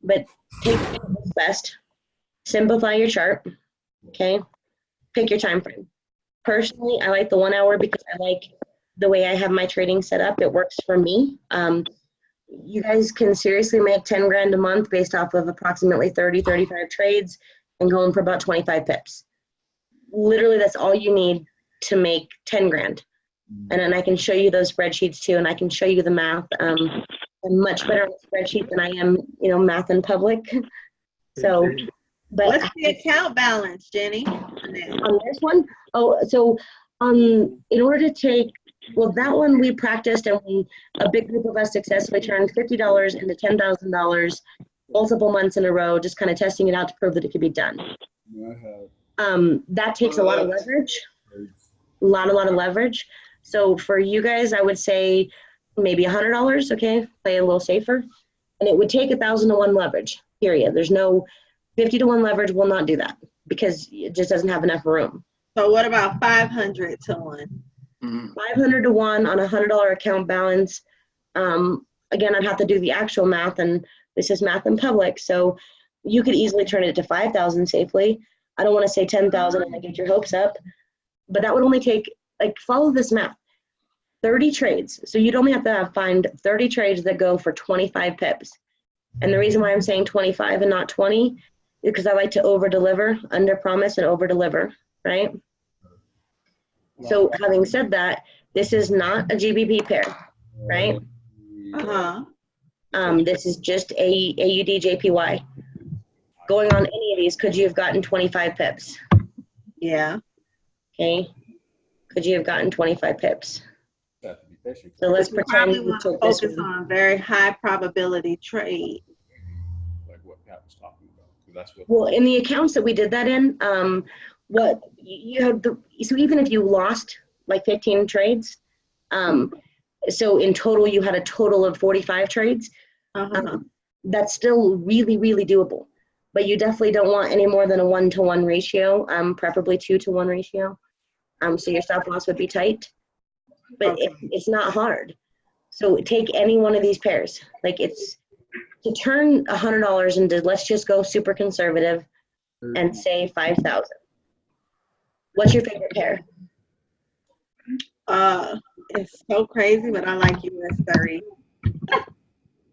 But take what's best. Simplify your chart. Okay. Pick your time frame. Personally, I like the 1 hour because I like the way I have my trading set up. It works for me. You guys can seriously make 10 grand a month based off of approximately 30, 35 trades and going for about 25 pips. Literally, that's all you need to make 10 grand. And then I can show you those spreadsheets too, and I can show you the math. I'm much better on spreadsheets than I am, math in public. So, but what's the account balance, Jenny? On this one? Oh, so in order to take, well, that one we practiced, and a big group of us successfully turned $50 into $10,000 multiple months in a row, just kind of testing it out to prove that it could be done. That takes a lot of leverage, a lot of leverage. So for you guys, I would say maybe $100, okay? Play a little safer. And it would take 1,000 to 1 leverage, period. There's no 50 to 1 leverage will not do that because it just doesn't have enough room. So what about 500 to 1? 500 to 1 on a $100 account balance. Again, I'd have to do the actual math, and this is math in public. So you could easily turn it to 5,000 safely. I don't want to say 10,000 and get your hopes up, but that would only take, like, follow this math. 30 trades. So you'd only have to find 30 trades that go for 25 pips. And the reason why I'm saying 25 and not 20 is because I like to over-deliver, under-promise, and over-deliver, right? So having said that, this is not a GBP pair, right? This is just a AUD JPY. Going on any of these, could you have gotten 25 pips? Yeah. Okay. Could you have gotten 25 pips? So let's pretend we want to focus on very high probability trade. Like what Pat was talking about. That's what. Well, in the accounts that we did that in, what you had so even if you lost like 15 trades, so in total you had a total of 45 trades. That's still really, really doable. But you definitely don't want any more than a 1-to-1 ratio, preferably 2-to-1 ratio. So your stop loss would be tight. But it's not hard. So take any one of these pairs. Like, it's to turn $100 into, let's just go super conservative and say 5,000. What's your favorite pair? It's so crazy, but I like US 30.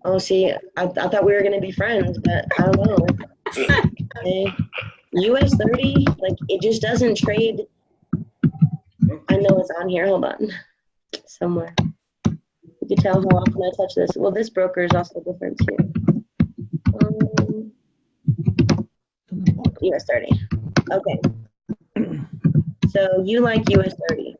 Oh, see, I thought we were gonna be friends, but I don't know. Okay. US 30, like, it just doesn't trade. I know it's on here. Hold on. Somewhere. You can tell how often I touch this. Well, this broker is also different too. US 30. Okay. So you like US 30.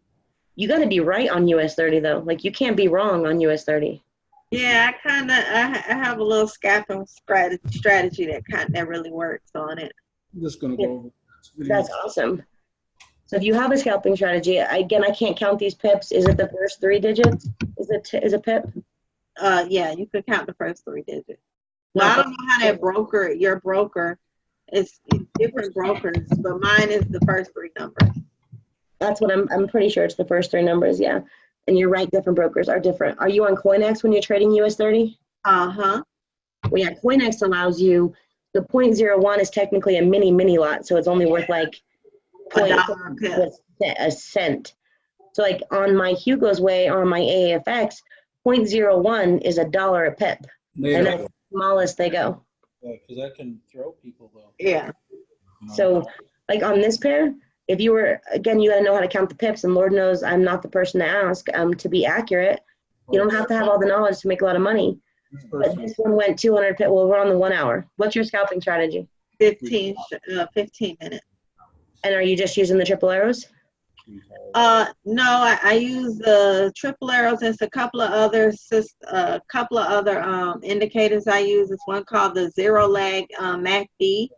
You got to be right on US 30 though. Like, you can't be wrong on US 30. Yeah, I have a little scalping strategy that really works on it. I'm just gonna go over. That's awesome. So if you have a scalping strategy, again, I can't count these pips. Is it the first 3 digits? Is a pip? Yeah, you could count the first 3 digits. Well, I don't know how your broker, it's different brokers, but mine is the first 3 numbers. That's what I'm pretty sure it's the first 3 numbers, yeah. And you're right, different brokers are different. Are you on CoinEx when you're trading US 30? Well, yeah, CoinEx allows you, the 0.01 is technically a mini lot, so it's only worth like a cent. So like on my Hugo's Way, on my AAFX, 0.01 is $1 a pip. And that's the smallest they go. Yeah, because that can throw people though. Yeah. So like on this pair, if you were, again, you got to know how to count the pips, and Lord knows I'm not the person to ask to be accurate. You don't have to have all the knowledge to make a lot of money. But this one went 200 pips. Well, we're on the 1 hour. What's your scalping strategy? 15 minutes. And are you just using the triple arrows? No, I use the triple arrows. There's a couple of other indicators I use. It's one called the zero lag MACD.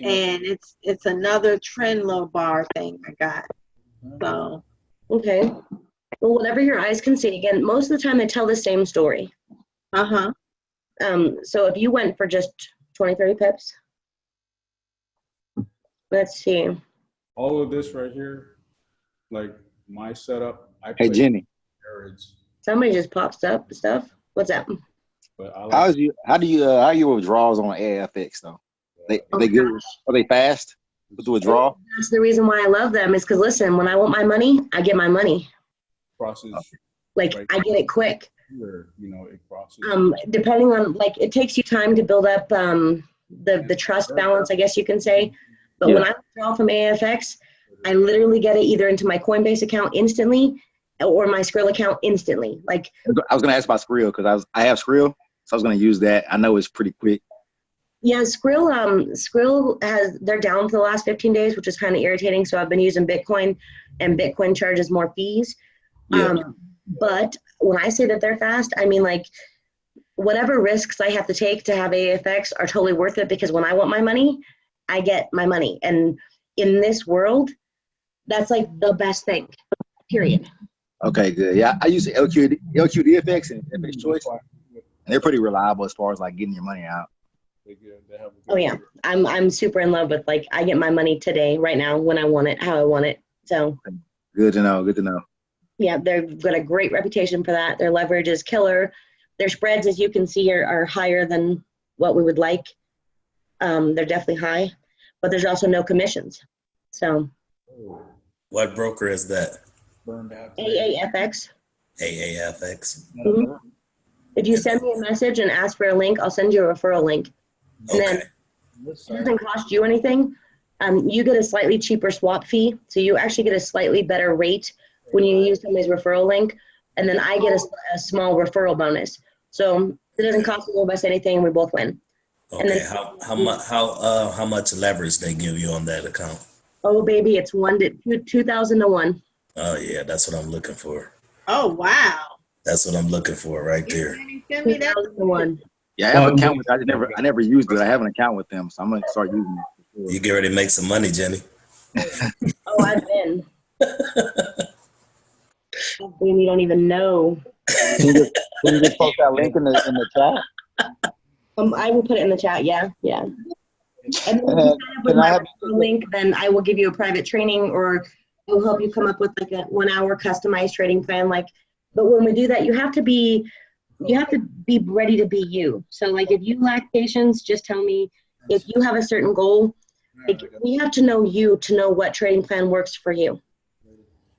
And it's another trend low bar thing I got. So okay. Well, whatever your eyes can see. Again, most of the time they tell the same story. So if you went for just 20-30 pips, let's see. All of this right here, like my setup. Hey Jenny. Somebody just pops up stuff. What's that? But I like how do you withdrawals on AFX though? They good? Are they fast with the withdrawal? That's the reason why I love them, is because listen, when I want my money, I get my money. Process. Like I get it quick. Or, it crosses. Depending on, like, it takes you time to build up the trust balance, I guess you can say. But when I withdraw from AFX, I literally get it either into my Coinbase account instantly or my Skrill account instantly. Like, I was gonna ask about Skrill because I have Skrill, so I was gonna use that. I know it's pretty quick. Yeah, Skrill they're down for the last 15 days, which is kind of irritating. So I've been using Bitcoin, and Bitcoin charges more fees. But when I say that they're fast, I mean, like, whatever risks I have to take to have AFX are totally worth it, because when I want my money, I get my money. And in this world, that's like the best thing, period. Okay, good. Yeah, I use LQDFX and FX Choice, and they're pretty reliable as far as like getting your money out. Oh yeah, I'm super in love with, like, I get my money today, right now, when I want it, how I want it. So good to know. Good to know. Yeah, they've got a great reputation for that. Their leverage is killer. Their spreads, as you can see, are higher than what we would like. They're definitely high, but there's also no commissions. So. What broker is that? AAFX. AAFX. Mm-hmm. If you send me a message and ask for a link, I'll send you a referral link. And then it doesn't cost you anything. You get a slightly cheaper swap fee, so you actually get a slightly better rate when you use somebody's referral link, and then I get a small referral bonus. So it doesn't cost me us anything. We both win. Okay. And then, how much leverage they give you on that account? Oh baby, it's 2,000 to 1. Oh yeah, that's what I'm looking for. Oh wow. That's what I'm looking for right there. 2,000 to 1. Yeah, I have an account with. I never used it. I have an account with them, so I'm gonna start using it. You get ready to make some money, Jenny. Oh, I've been. You don't even know. Can you just post that link in the chat? I will put it in the chat. Yeah. And then if you sign up with my link, then I will give you a private training, or I will help you come up with like a 1 hour customized trading plan. But when we do that, you have to be ready to be you. So like, if you lack patience, just tell me. If you have a certain goal, like, we have to know you to know what trading plan works for you.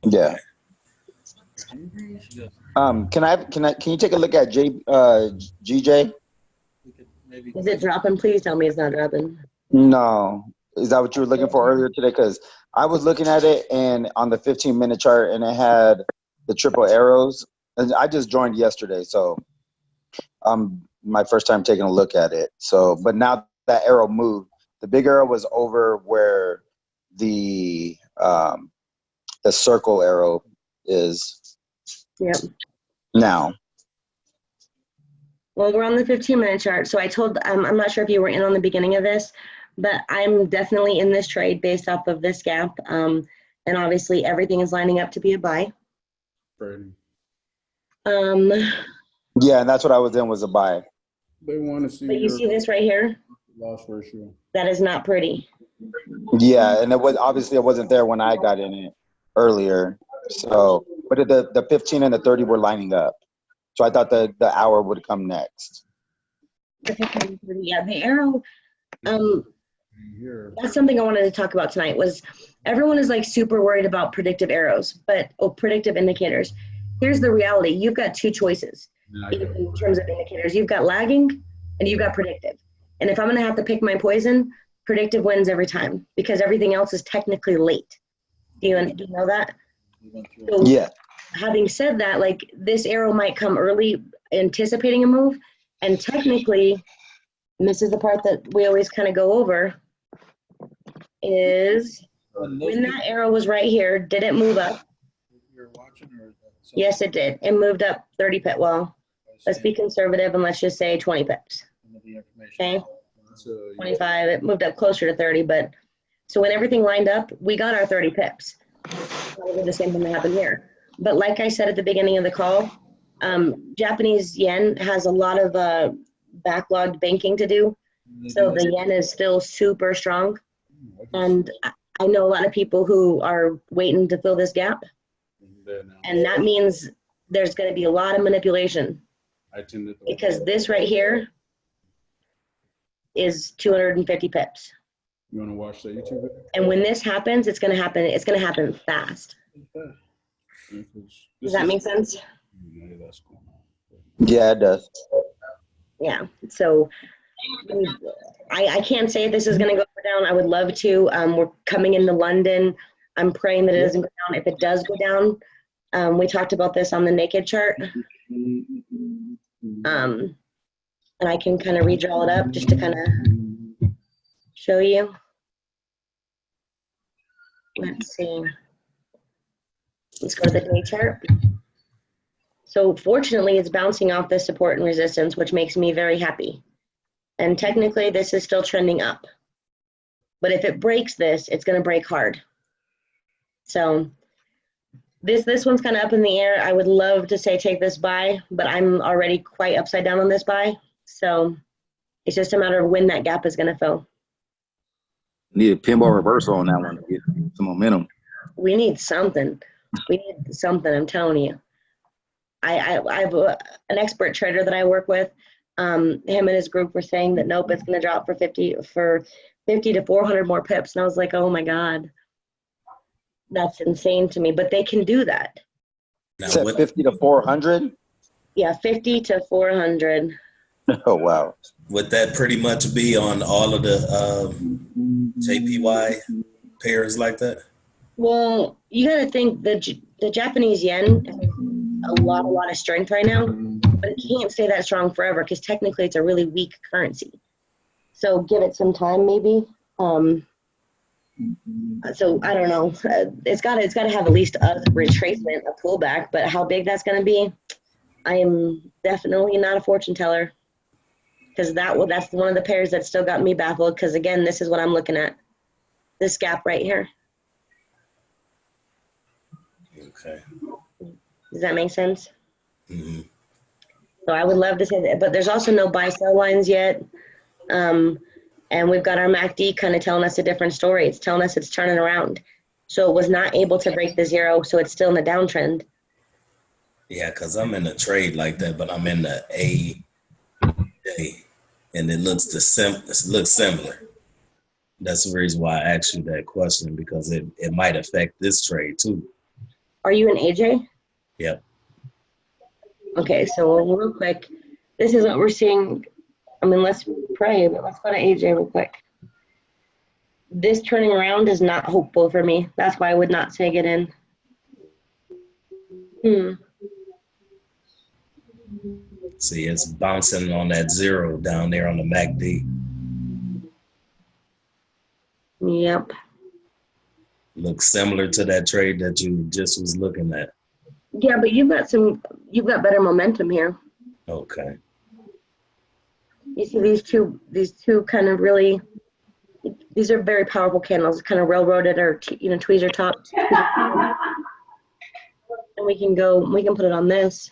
Yeah. Can you take a look at GJ? Is it dropping? Please tell me it's not dropping. No. Is that what you were looking for earlier today? Because I was looking at it, and on the 15-minute chart, and it had the triple arrows. And I just joined yesterday, so my first time taking a look at it. So, but now that arrow moved. The big arrow was over where the circle arrow is. Yep. Now. Well, we're on the 15-minute chart. So I told, I'm not sure if you were in on the beginning of this, but I'm definitely in this trade based off of this gap. And obviously everything is lining up to be a buy. Yeah, and that's what I was in, was a buy. They want to see. But you see this right here? Loss ratio. That is not pretty. Yeah, and it wasn't there when I got in it earlier. So, but the 15 and the 30 were lining up. So I thought the hour would come next. Yeah, the arrow. That's something I wanted to talk about tonight. Was everyone is like super worried about predictive arrows, predictive indicators. Here's the reality: you've got two choices in terms of indicators. You've got lagging, and you've got predictive. And if I'm going to have to pick my poison, predictive wins every time, because everything else is technically late. Do you know that? So, yeah. Having said that, like, this arrow might come early, anticipating a move, and technically, and this is the part that we always kind of go over, is when that arrow was right here, did it move up? Yes, it did. It moved up 30 pips. Well, let's be conservative and let's just say 20 pips. Okay, 25. It moved up closer to 30, but so when everything lined up, we got our 30 pips. Probably the same thing that happened here. But like I said at the beginning of the call, Japanese yen has a lot of backlogged banking to do. So the yen is still super strong. And I know a lot of people who are waiting to fill this gap. And that means there's going to be a lot of manipulation. Because this right here is 250 pips. You want to watch the YouTube video? And when this happens, it's going to happen. It's going to happen fast. Does that make sense? Yeah, it does. Yeah. So I can't say this is going to go down. I would love to. We're coming into London. I'm praying that it doesn't go down. If it does go down, we talked about this on the naked chart. And I can kind of redraw it up just to kind of show you. Let's see. Let's go to the day chart. So fortunately, it's bouncing off this support and resistance, which makes me very happy. And technically, this is still trending up. But if it breaks this, it's going to break hard. So this one's kind of up in the air. I would love to say take this buy, but I'm already quite upside down on this buy. So it's just a matter of when that gap is going to fill. Need a pinball reversal on that one to get some momentum. We need something. We need something, I'm telling you. I have an expert trader that I work with. Him and his group were saying that nope, it's going to drop for 50 to 400 more pips. And I was like, oh my God, that's insane to me. But they can do that. Now, 50 to 400? Yeah, 50 to 400. Oh, wow. Would that pretty much be on all of the JPY pairs like that? Well, you got to think the Japanese yen has a lot of strength right now, but it can't stay that strong forever because technically it's a really weak currency. So give it some time, maybe. So I don't know. It's got to have at least a retracement, a pullback, but how big that's going to be, I am definitely not a fortune teller, because that's one of the pairs that still got me baffled. Because again, this is what I'm looking at, this gap right here. Okay. Does that make sense? Mm-hmm. So I would love to say that, but there's also no buy-sell lines yet. And we've got our MACD kind of telling us a different story. It's telling us it's turning around. So it was not able to break the zero, so it's still in the downtrend. Yeah, because I'm in a trade like that, but I'm in the A day, and it looks similar. That's the reason why I asked you that question, because it might affect this trade too. Are you an AJ? Yep. Okay, so real quick, this is what we're seeing. I mean, let's pray, but let's go to AJ real quick. This turning around is not hopeful for me. That's why I would not say get in. See, it's bouncing on that zero down there on the MACD. Yep. Looks similar to that trade that you just was looking at. Yeah, but you've got better momentum here. Okay. You see these two kind of really, these are very powerful candles, kind of railroaded or tweezer tops. And we can put it on this.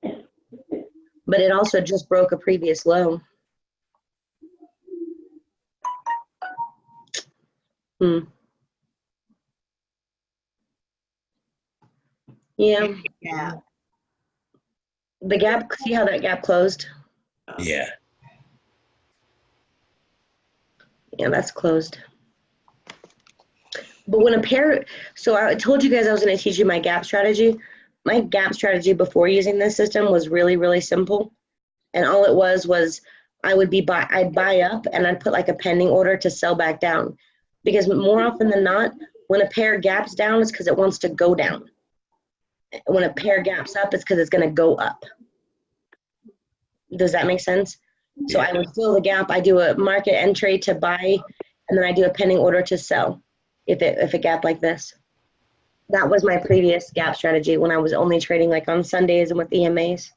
But it also just broke a previous low. Yeah. The gap, see how that gap closed? Yeah. Yeah, that's closed. But when a pair, so I told you guys I was going to teach you my gap strategy. My gap strategy before using this system was really, really simple. And all it was I'd buy up and I'd put like a pending order to sell back down. Because more often than not, when a pair gaps down, it's because it wants to go down. When a pair gaps up, it's because it's going to go up. Does that make sense? So I would fill the gap. I do a market entry to buy, and then I do a pending order to sell if it gap like this. That was my previous gap strategy when I was only trading like on Sundays and with EMAs.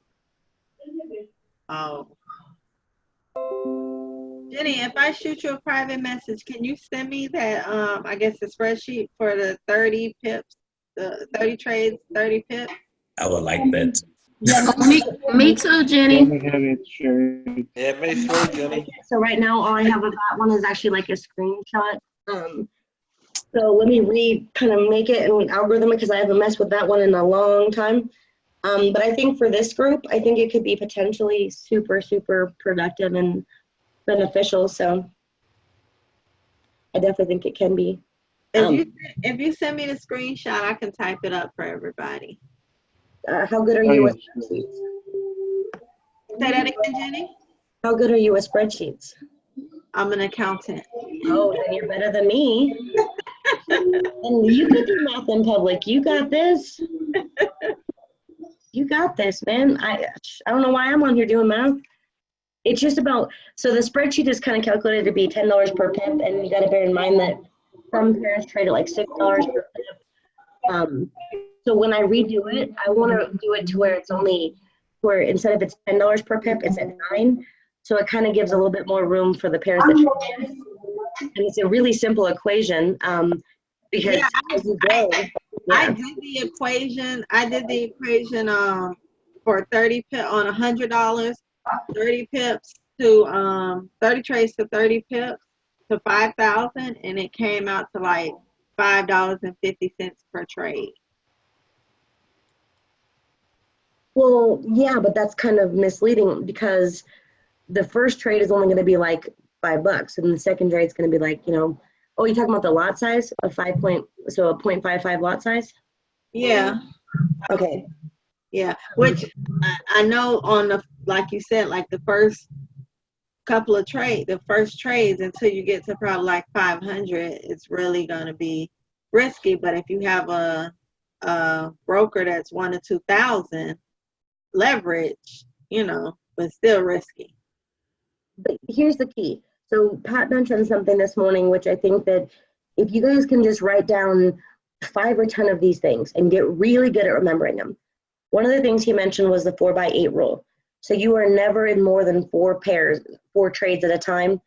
Oh. Jenny, if I shoot you a private message, can you send me that, I guess the spreadsheet for the 30 pips, the 30 trades, 30 pips? I would like that. Yeah, me too, Jenny. Yeah, me too, Jenny. So right now, all I have of that one is actually like a screenshot. So let me make it an algorithm, because I haven't messed with that one in a long time. But I think for this group, I think it could be potentially super, super productive and beneficial. So I definitely think it can be. If you send me the screenshot, I can type it up for everybody. How good are you with spreadsheets? Say that again, Jenny? How good are you with spreadsheets? I'm an accountant. Oh, then you're better than me. And you can do math in public. You got this. You got this, man. I don't know why I'm on here doing math. It's just about, so the spreadsheet is kind of calculated to be $10 per pip, and you got to bear in mind that some pairs trade at like $6 per pip. So when I redo it, I want to do it to where it's only, where instead of it's $10 per pip, it's at 9. So it kind of gives a little bit more room for the pairs that trade. And it's a really simple equation because as you go, I did the equation. I did the equation for 30 pip on $100, 30 pips to 30 trades to 30 pips to 5,000, and it came out to like $5.50 per trade. Well, yeah, but that's kind of misleading because the first trade is only going to be like $5, and the second trade is going to be like, you know, oh, you're talking about the lot size of so a 0.55 lot size? Yeah. Okay. Yeah, which I know on the, like you said, like the first couple of trades, the first trades until you get to probably like 500, it's really going to be risky. But if you have a broker that's 1 to 2,000 leverage, you know, but still risky. But here's the key. So Pat mentioned something this morning, which I think that if you guys can just write down 5 or 10 of these things and get really good at remembering them. One of the things he mentioned was the 4x8 rule. So you are never in more than 4 trades at a time,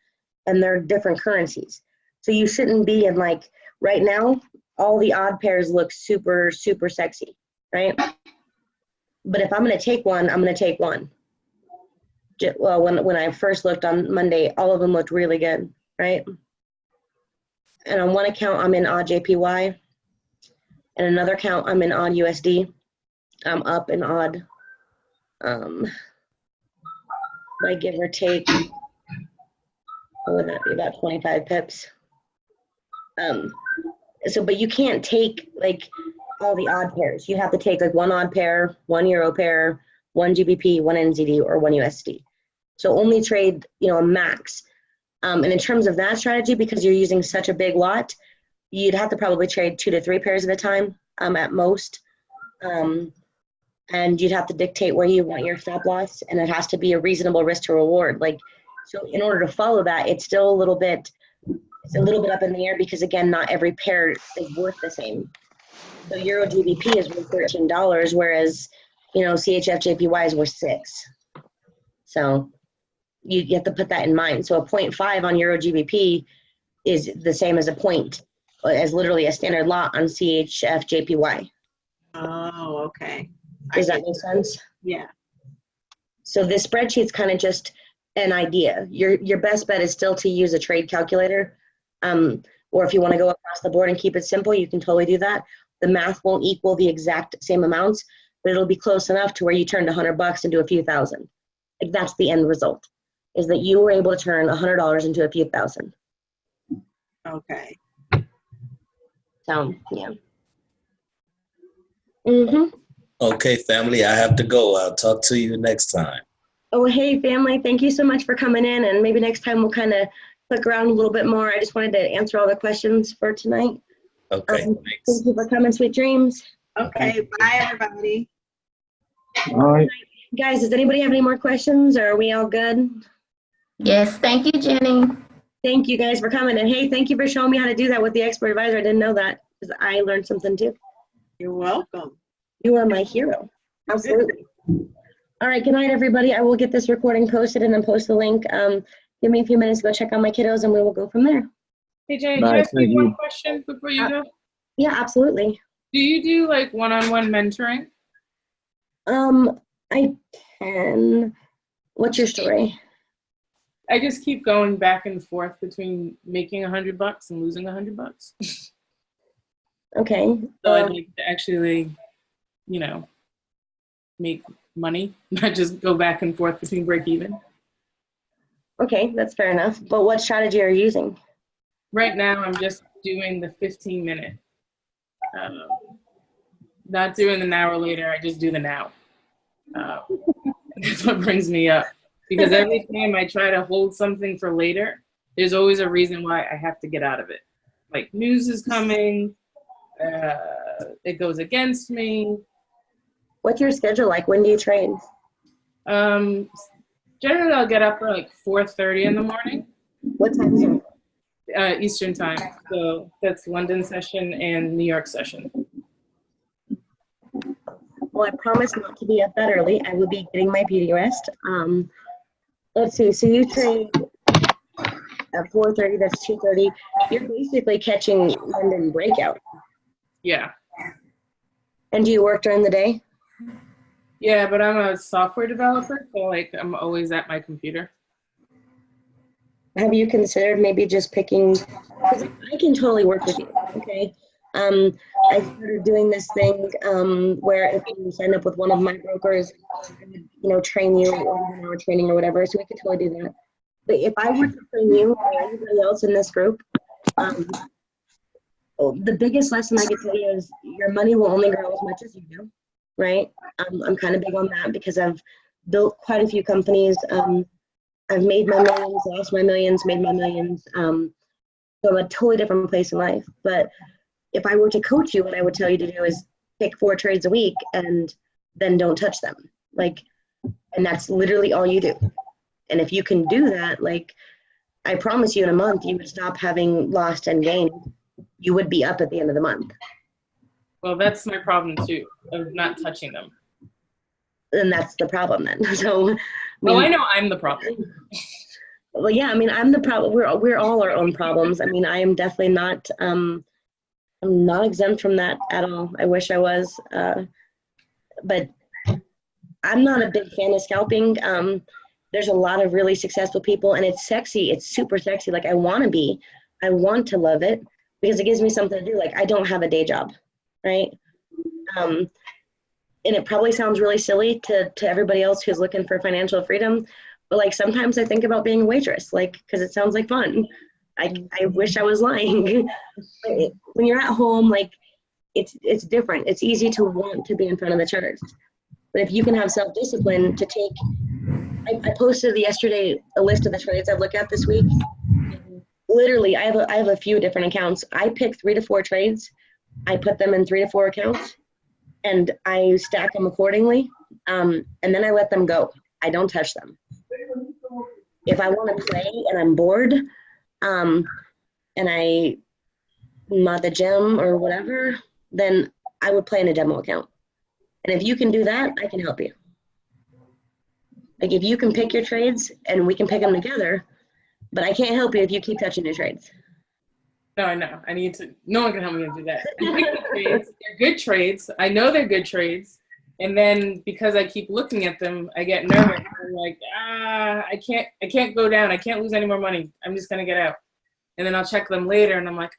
and they're different currencies. So you shouldn't be in, like, right now, all the odd pairs look super, super sexy, right? But if I'm going to take one, I'm going to take one. Well, when I first looked on Monday, all of them looked really good, right? And on one account, I'm in odd JPY. And another account, I'm in odd USD. I'm up in odd. Like give or take, what would that be, about 25 pips? But you can't take like all the odd pairs. You have to take like 1 odd pair, 1 euro pair, 1 GBP, 1 NZD, or 1 USD. So only trade, you know, a max. And in terms of that strategy, because you're using such a big lot, you'd have to probably trade 2 to 3 pairs at a time at most. And you'd have to dictate where you want your stop loss, and it has to be a reasonable risk to reward. Like, so in order to follow that, it's still a little bit up in the air because again, not every pair is worth the same. So Euro GBP is worth $13, whereas, you know, CHF JPY is worth 6. So you have to put that in mind. So a 0.5 on Euro GBP is the same as as literally a standard lot on CHF JPY. Oh, okay. Does that make sense? Yeah. So this spreadsheet's kind of just an idea. Your best bet is still to use a trade calculator. Or if you want to go across the board and keep it simple, you can totally do that. The math won't equal the exact same amounts, but it'll be close enough to where you turned $100 into a few thousand. Like that's the end result, is that you were able to turn $100 into a few thousand. Okay. So, yeah. Mm-hmm. Okay, family, I have to go. I'll talk to you next time. Oh, hey, family. Thank you so much for coming in. And maybe next time we'll kind of click around a little bit more. I just wanted to answer all the questions for tonight. Okay, thanks. Thank you for coming. Sweet dreams. Okay, bye, everybody. All right. Guys, does anybody have any more questions, or are we all good? Yes, thank you, Jenny. Thank you guys for coming. And hey, thank you for showing me how to do that with the expert advisor. I didn't know that because I learned something too. You're welcome. You are my hero. Absolutely. All right, good night, everybody. I will get this recording posted and then post the link. Give me a few minutes to go check on my kiddos and we will go from there. Hey, Jenny, can I ask you one question before you go? Yeah, absolutely. Do you do like one-on-one mentoring? I can. What's your story? I just keep going back and forth between making $100 and losing $100. Okay. So I'd like to actually, you know, make money, not just go back and forth between break even. Okay, that's fair enough. But what strategy are you using? Right now, I'm just doing the 15-minute. Not doing the now or later. I just do the now. That's what brings me up. Because every time I try to hold something for later, there's always a reason why I have to get out of it. Like news is coming. It goes against me. What's your schedule like? When do you trade? Generally, I'll get up at like 4:30 in the morning. What time zone? Eastern time. So that's London session and New York session. Well, I promise not to be up that early. I will be getting my beauty rest. Let's see. So you trade at 4:30. That's 2:30. You're basically catching London breakout. Yeah. And do you work during the day? Yeah, but I'm a software developer, so like I'm always at my computer. Have you considered maybe just picking, because I can totally work with you, okay? I started doing this thing where if you sign up with one of my brokers, I would, you know, train you or an hour training or whatever, so we could totally do that. But if I were to train you or anybody else in this group, the biggest lesson I could tell you is your money will only grow as much as you do, right? I'm kind of big on that because I've built quite a few companies. I've made my millions, lost my millions, made my millions. So I'm a totally different place in life. But if I were to coach you, what I would tell you to do is pick 4 trades a week and then don't touch them. Like, and that's literally all you do. And if you can do that, like, I promise you in a month, you would stop having lost and gained. You would be up at the end of the month. Well, that's my problem too, of not touching them. And that's the problem then. So, well, I know I'm the problem. Well, yeah, I mean, I'm the problem. We're all our own problems. I mean, I am definitely not. I'm not exempt from that at all. I wish I was, but I'm not a big fan of scalping. There's a lot of really successful people, and it's sexy. It's super sexy. Like, I want to be. I want to love it because it gives me something to do. Like, I don't have a day job, right? And it probably sounds really silly to everybody else who's looking for financial freedom, but like sometimes I think about being a waitress, like, because it sounds like fun. I wish I was lying. When you're at home, like, it's different. It's easy to want to be in front of the charts, but if you can have self-discipline to take. I posted yesterday a list of the trades I've looked at this week. Literally, I have a few different accounts. I pick 3 to 4 trades. I put them in 3 to 4 accounts, and I stack them accordingly. And then I let them go. I don't touch them. If I want to play and I'm bored, and I'm not at the gym or whatever, then I would play in a demo account. And if you can do that, I can help you. Like, if you can pick your trades and we can pick them together, but I can't help you if you keep touching your trades. No, I know. I need to. No one can help me to do that. I pick the trades. They're good trades. I know they're good trades, and then because I keep looking at them, I get nervous. I'm like, I can't go down. I can't lose any more money. I'm just gonna get out, and then I'll check them later, and I'm like,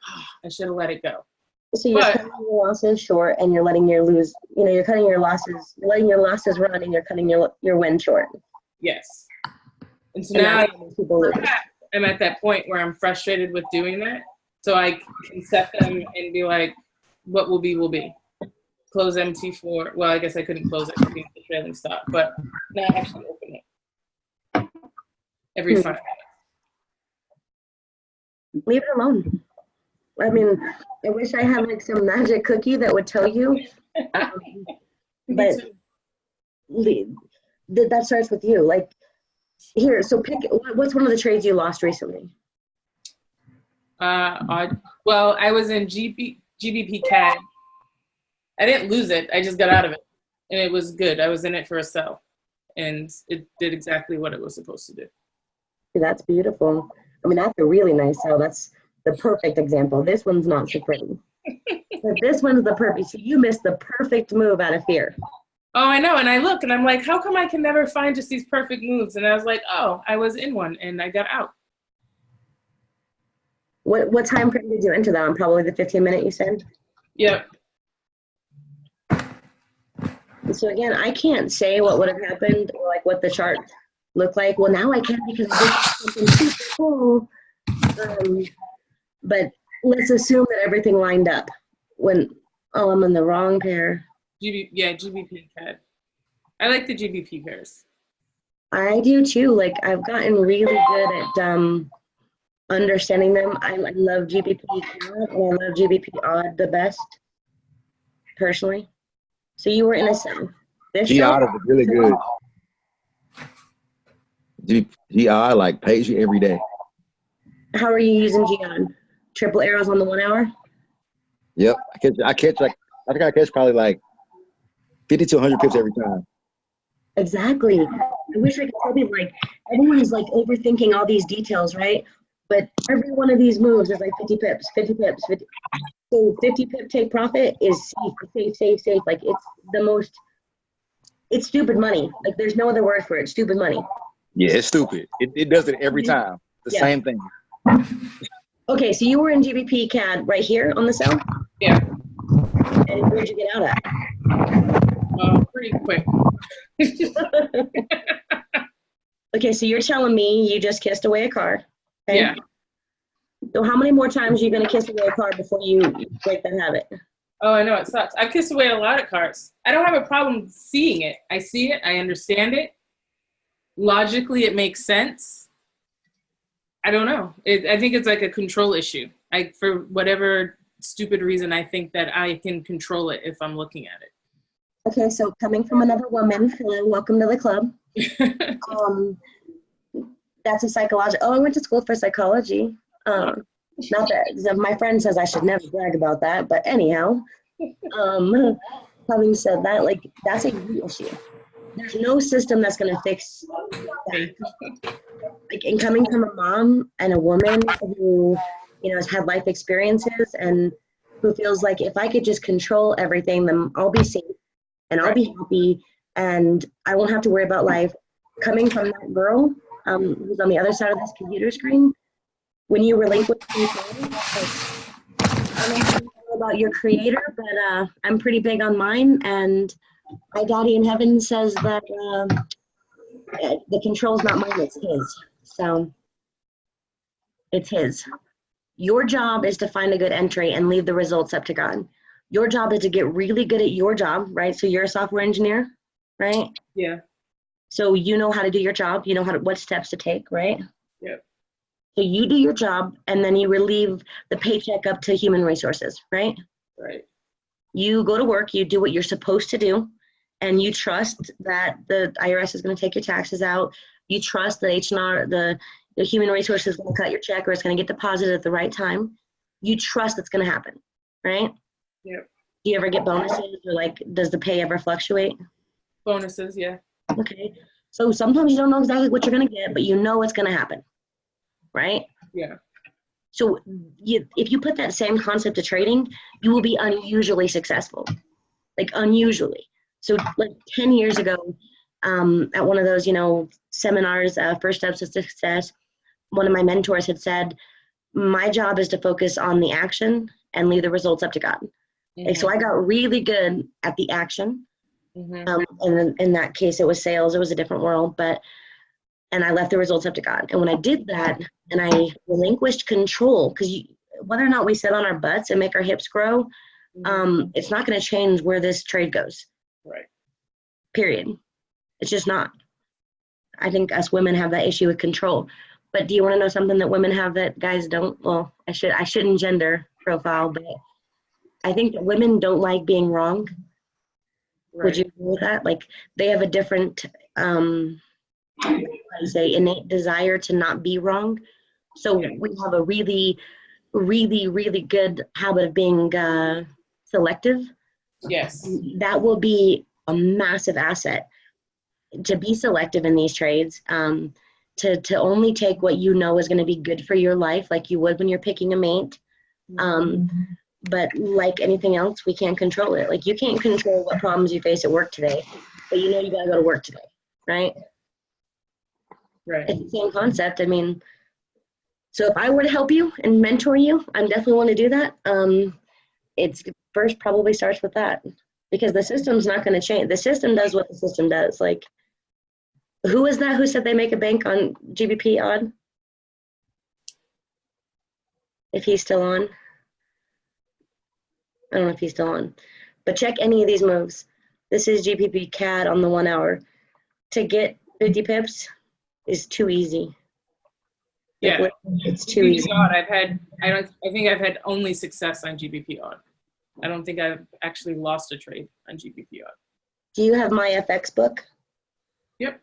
I should have let it go. So you're cutting your losses short, and you're letting your lose. You know, you're cutting your losses. You're letting your losses run, and you're cutting your win short. Yes. And so now I'm at that point where I'm frustrated with doing that. So I can set them and be like, what will be, will be. Close MT4. Well, I guess I couldn't close it because it's the trailing stop, but now I actually open it every 5 minutes. Leave it alone. I mean, I wish I had like some magic cookie that would tell you, but that starts with you. Like, here, so pick, what's one of the trades you lost recently? Well, I was in GBP CAD. I didn't lose it. I just got out of it, and it was good. I was in it for a sell, and it did exactly what it was supposed to do. That's beautiful. I mean, that's a really nice sell. That's the perfect example. This one's not so pretty. But this one's the perfect. So you missed the perfect move out of fear. Oh, I know. And I look, and I'm like, how come I can never find just these perfect moves? And I was like, oh, I was in one, and I got out. What time frame did you enter that on? Probably the 15-minute you said? Yep. So again, I can't say what would have happened or like what the chart looked like. Well, now I can because this is something super cool. But let's assume that everything lined up. I'm in the wrong pair. GBP CAD. I like the GBP pairs. I do too. Like, I've gotten really good at understanding them. I love GBP CAD and I love GBP odd the best, personally. So you were in a sell. GI is really good. GI like pays you every day. How are you using GI? Triple arrows on the 1 hour? Yep. I catch like, I think I catch probably like 50 to 100 pips every time. Exactly. I wish I could tell people, like, everyone's like overthinking all these details, right? But every one of these moves is like 50 pips, 50 pips, 50. So 50 pip take profit is safe. Like, it's stupid money. Like, there's no other word for it. Stupid money. Yeah, it's stupid. It does it every time. The same thing. Okay, so you were in GBP CAD right here on the sell? Yeah. And where'd you get out at? Pretty quick. Okay, so you're telling me you just kissed away a car. Okay? Yeah. So how many more times are you going to kiss away a car before you break that habit? Oh, I know, it sucks. I kiss away a lot of cards. I don't have a problem seeing it. I see it. I understand it. Logically, it makes sense. I don't know. I think it's like a control issue. For whatever stupid reason, I think that I can control it if I'm looking at it. Okay, so coming from another woman, hello, welcome to the club. That's a psychological. Oh, I went to school for psychology. Not that my friend says I should never brag about that, but anyhow, having said that, like, that's a huge issue. There's no system that's going to fix that. Like, and coming from a mom and a woman who, has had life experiences and who feels like if I could just control everything, then I'll be safe and I'll be happy and I won't have to worry about life. Coming from that girl who's on the other side of this computer screen, when you relinquish control, I don't know about your creator, but I'm pretty big on mine, and my daddy in heaven says that the control's not mine, it's his. So it's his. Your job is to find a good entry and leave the results up to God. Your job is to get really good at your job, right? So you're a software engineer, right? Yeah. So you know how to do your job. You know what steps to take, right? Yep. So you do your job, and then you relieve the paycheck up to human resources, right? Right. You go to work, you do what you're supposed to do, and you trust that the IRS is going to take your taxes out. You trust that H&R, the human resources is going to cut your check or it's going to get deposited at the right time. You trust it's going to happen, right? Yep. Do you ever get bonuses, or like, does the pay ever fluctuate? Bonuses, yeah. Okay. So sometimes you don't know exactly what you're going to get, but you know it's going to happen, right? Yeah. So if you put that same concept to trading, you will be unusually successful, like unusually. So like 10 years ago, at one of those, seminars, First Steps to Success, one of my mentors had said, my job is to focus on the action and leave the results up to God. Mm-hmm. Like, so I got really good at the action. Mm-hmm. And in that case, it was sales. It was a different world, and I left the results up to God. And when I did that and I relinquished control, because whether or not we sit on our butts and make our hips grow, it's not going to change where this trade goes. Right. Period. It's just not. I think us women have that issue with control. But do you want to know something that women have that guys don't? Well, I shouldn't gender profile, but I think that women don't like being wrong. Right. Would you agree with that? Like, they have a different, innate desire to not be wrong. So we have a really, really, really good habit of being selective. Yes. That will be a massive asset to be selective in these trades, to only take what you know is going to be good for your life, like you would when you're picking a mate. But like anything else, we can't control it. Like, you can't control what problems you face at work today, but you got to go to work today, right? Right. It's the same concept. I mean, so if I were to help you and mentor you, I definitely want to do that. It's first probably starts with that, because the system's not going to change. The system does what the system does. Like, who is that who said they make a bank on GBP odd? If he's still on. I don't know if he's still on. But check any of these moves. This is GBP CAD on the 1 hour. To get 50 pips is too easy. Yeah. Like, it's too easy. Odd, I think I've had only success on GBP odd. I don't think I've actually lost a trade on GBP odd. Do you have my FX book? Yep.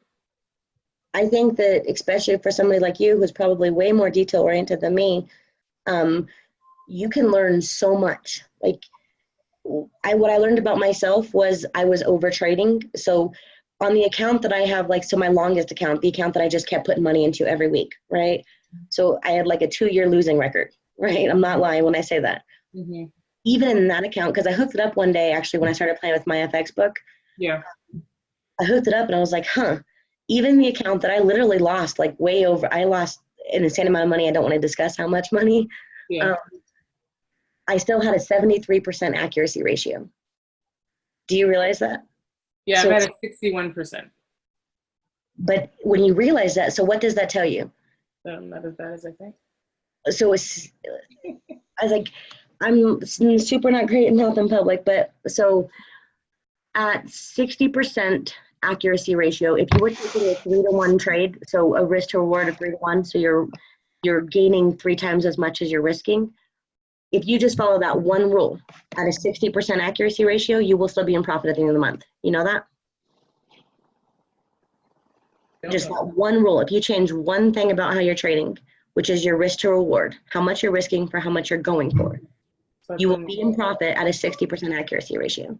I think that, especially for somebody like you who's probably way more detail oriented than me, you can learn so much. Like, what I learned about myself was I was over trading. So on the account that I have, like, so my longest account, the account that I just kept putting money into every week, right? So I had like a 2-year losing record, right? I'm not lying when I say that. Mm-hmm. Even in that account, because I hooked it up one day, actually, when I started playing with my FX book. Yeah. I hooked it up and I was like, even the account that I literally lost, like way over, I lost an insane amount of money. I don't want to discuss how much money. Yeah. I still had a 73% accuracy ratio. Do you realize that? Yeah, So, I'm at a 61%. But when you realize that, so what does that tell you? Not as bad as I think. So I was like, I'm super not great in math in public, but so at 60% accuracy ratio, if you were taking a 3-to-1 trade, so a risk to reward of 3-to-1, so you're gaining 3 times as much as you're risking. If you just follow that one rule at a 60% accuracy ratio, you will still be in profit at the end of the month. You know that? Just that one rule. If you change one thing about how you're trading, which is your risk to reward, how much you're risking for how much you're going for, you will be in profit at a 60% accuracy ratio.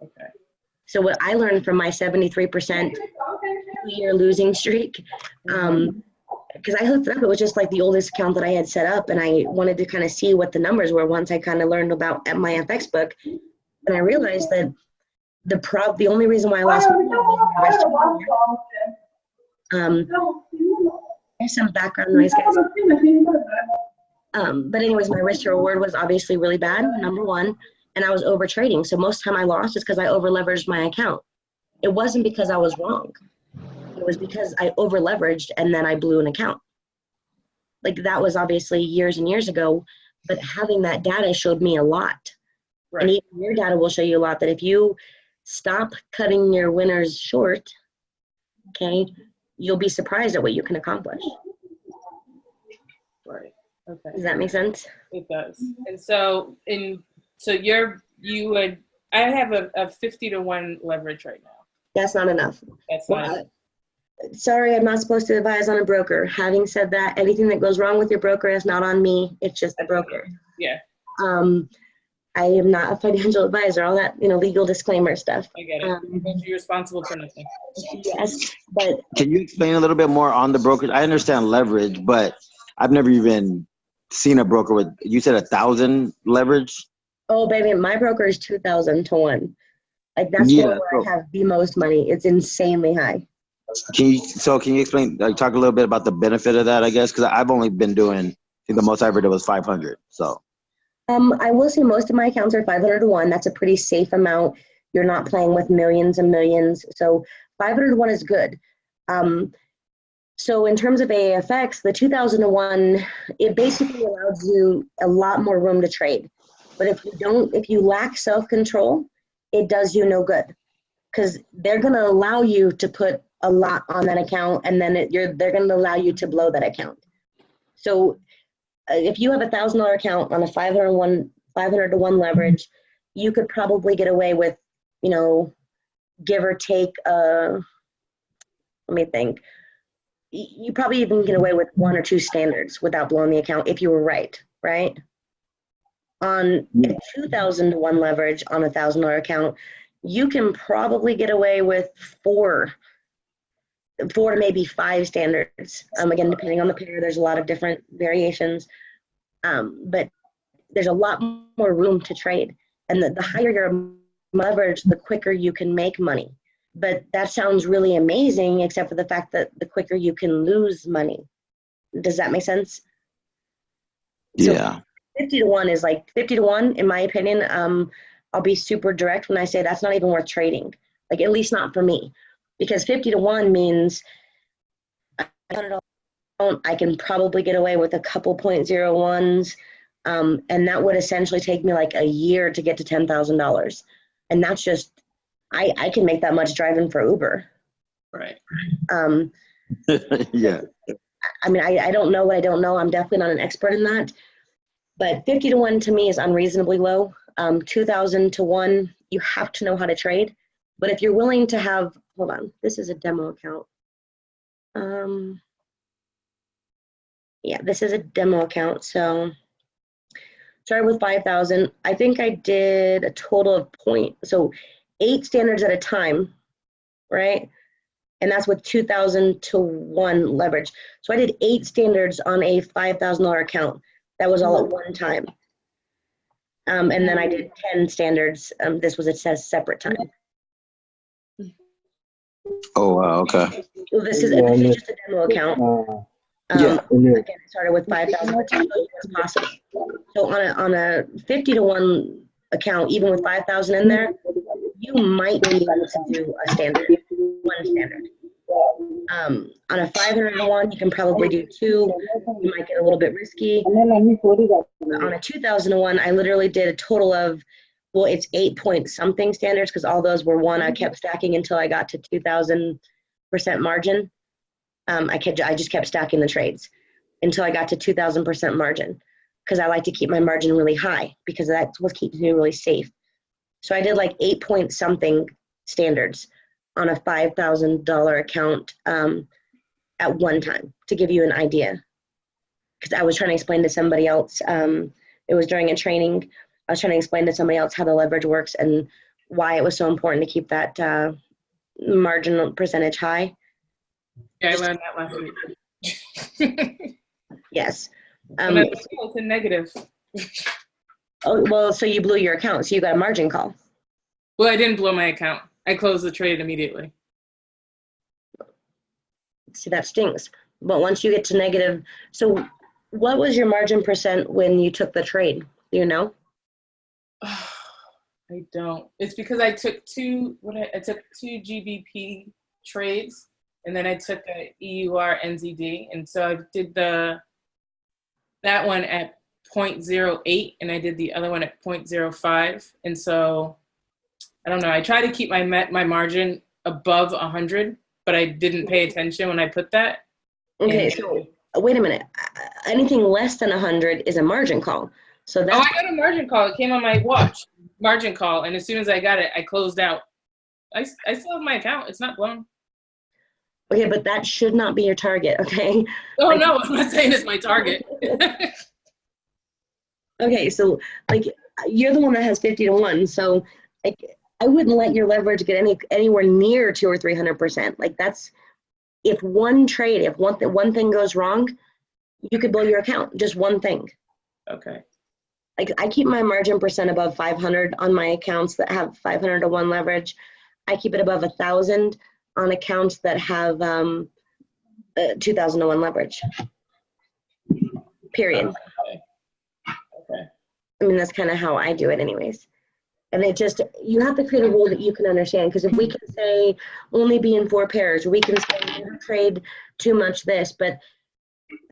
Okay. So what I learned from my 73% 2-year losing streak, because I hooked it up, it was just like the oldest account that I had set up, and I wanted to kind of see what the numbers were once I kind of learned about at my FX book, and I realized that the only reason why I lost money was my risk to reward. There's some background noise, guys. But anyways, my risk to reward was obviously really bad, number one, and I was over trading. So most of the time I lost is because I over leveraged my account. It wasn't because I was wrong. It was because I over leveraged and then I blew an account. Like, that was obviously years and years ago, but having that data showed me a lot. Right. And even your data will show you a lot, that if you stop cutting your winners short, okay, you'll be surprised at what you can accomplish. Right. Okay. Does that make sense? It does. And so I have a 50-to-1 leverage right now. That's not enough. That's not enough. Sorry, I'm not supposed to advise on a broker. Having said that, anything that goes wrong with your broker is not on me. It's just the broker. Yeah. I am not a financial advisor, all that, legal disclaimer stuff. I get it. You're responsible for nothing. Yes, but can you explain a little bit more on the brokerage? I understand leverage, but I've never even seen a broker with, you said 1,000 leverage? Oh, baby, my broker is 2,000 to 1. Like, that's where I have the most money. It's insanely high. Can you explain, talk a little bit about the benefit of that, I guess? Because I've only been doing, I think the most I ever did was 500, so. I will say most of my accounts are 500 to 1. That's a pretty safe amount. You're not playing with millions and millions. So 500 to 1 is good. So in terms of AFX, the 2,000 to 1, it basically allows you a lot more room to trade. But if you lack self-control, it does you no good, because they're going to allow you to put a lot on that account, and then they're going to allow you to blow that account. So if you have $1,000 account on a 500 to 1 leverage, you could probably get away with, give or take, let me think. You probably even get away with 1 or 2 standards without blowing the account if you were right? On a 2,000 to 1 leverage on a $1,000 account, you can probably get away with 4 to maybe 5 standards. Again, depending on the pair, there's a lot of different variations. But there's a lot more room to trade. And the higher your leverage, the quicker you can make money. But that sounds really amazing, except for the fact that the quicker you can lose money. Does that make sense? Yeah. So 50 to 1 is like 50 to 1, in my opinion. I'll be super direct when I say that's not even worth trading. Like, at least not for me. Because 50 to 1 means I can probably get away with a couple 0.01s. And that would essentially take me like a year to get to $10,000. And that's just, I can make that much driving for Uber. Right. Yeah. I mean, I don't know what I don't know. I'm definitely not an expert in that. But 50 to 1 to me is unreasonably low. 2,000 to 1, you have to know how to trade. But if you're willing to have, hold on, this is a demo account. Yeah, this is a demo account. So started with 5,000. I think I did a total of 8 standards at a time, right? And that's with 2,000 to 1 leverage. So I did 8 standards on a $5,000 account. That was all at one time. And then I did 10 standards. This was a separate time. Oh, wow, okay. Well, this is just a demo account. Again, I started with 5,000, but to show you what's possible. So on a 50 to 1 account, even with 5,000 in there, you might be able to do a standard, 1 standard. On a 500 to 1, you can probably do 2. You might get a little bit risky. On a 2,000 to 1, I literally did a total of, well, it's 8 point something standards because all those were 1. I kept stacking until I got to 2,000% margin. I just kept stacking the trades until I got to 2,000% margin because I like to keep my margin really high because that's what keeps me really safe. So I did like 8 point something standards on a $5,000 account at one time to give you an idea. Because I was trying to explain to somebody else, it was during a training, I was trying to explain to somebody else how the leverage works and why it was so important to keep that marginal percentage high. Yeah, I learned that last week. Yes. It's a negative. Oh, well, so you blew your account, so you got a margin call. Well, I didn't blow my account. I closed the trade immediately. See, that stings. But once you get to negative, so what was your margin percent when you took the trade? Do you know? I don't. It's because I took two GBP trades, and then I took a EUR NZD, and so I did that one at 0.08, and I did the other one at 0.05, and so I don't know. I try to keep my margin above 100, but I didn't pay attention when I put that. Okay, so wait a minute. Anything less than 100 is a margin call. So that's I got a margin call. It came on my watch, margin call, and as soon as I got it, I closed out. I still have my account. It's not blown. Okay, but that should not be your target, okay? Oh, no, I'm not saying it's my target. Okay, so, like, you're the one that has 50 to 1, so, like, I wouldn't let your leverage get anywhere near 200 or 300%. Like, that's, if one trade, if one thing goes wrong, you could blow your account, just one thing. Okay. Like, I keep my margin percent above 500 on my accounts that have 500 to 1 leverage. I keep it above 1,000 on accounts that have 2,000 to 1 leverage. Period. Okay. I mean, that's kind of how I do it anyways. And it just, you have to create a rule that you can understand. Because if we can say only be in 4 pairs, or we can say never trade too much this, but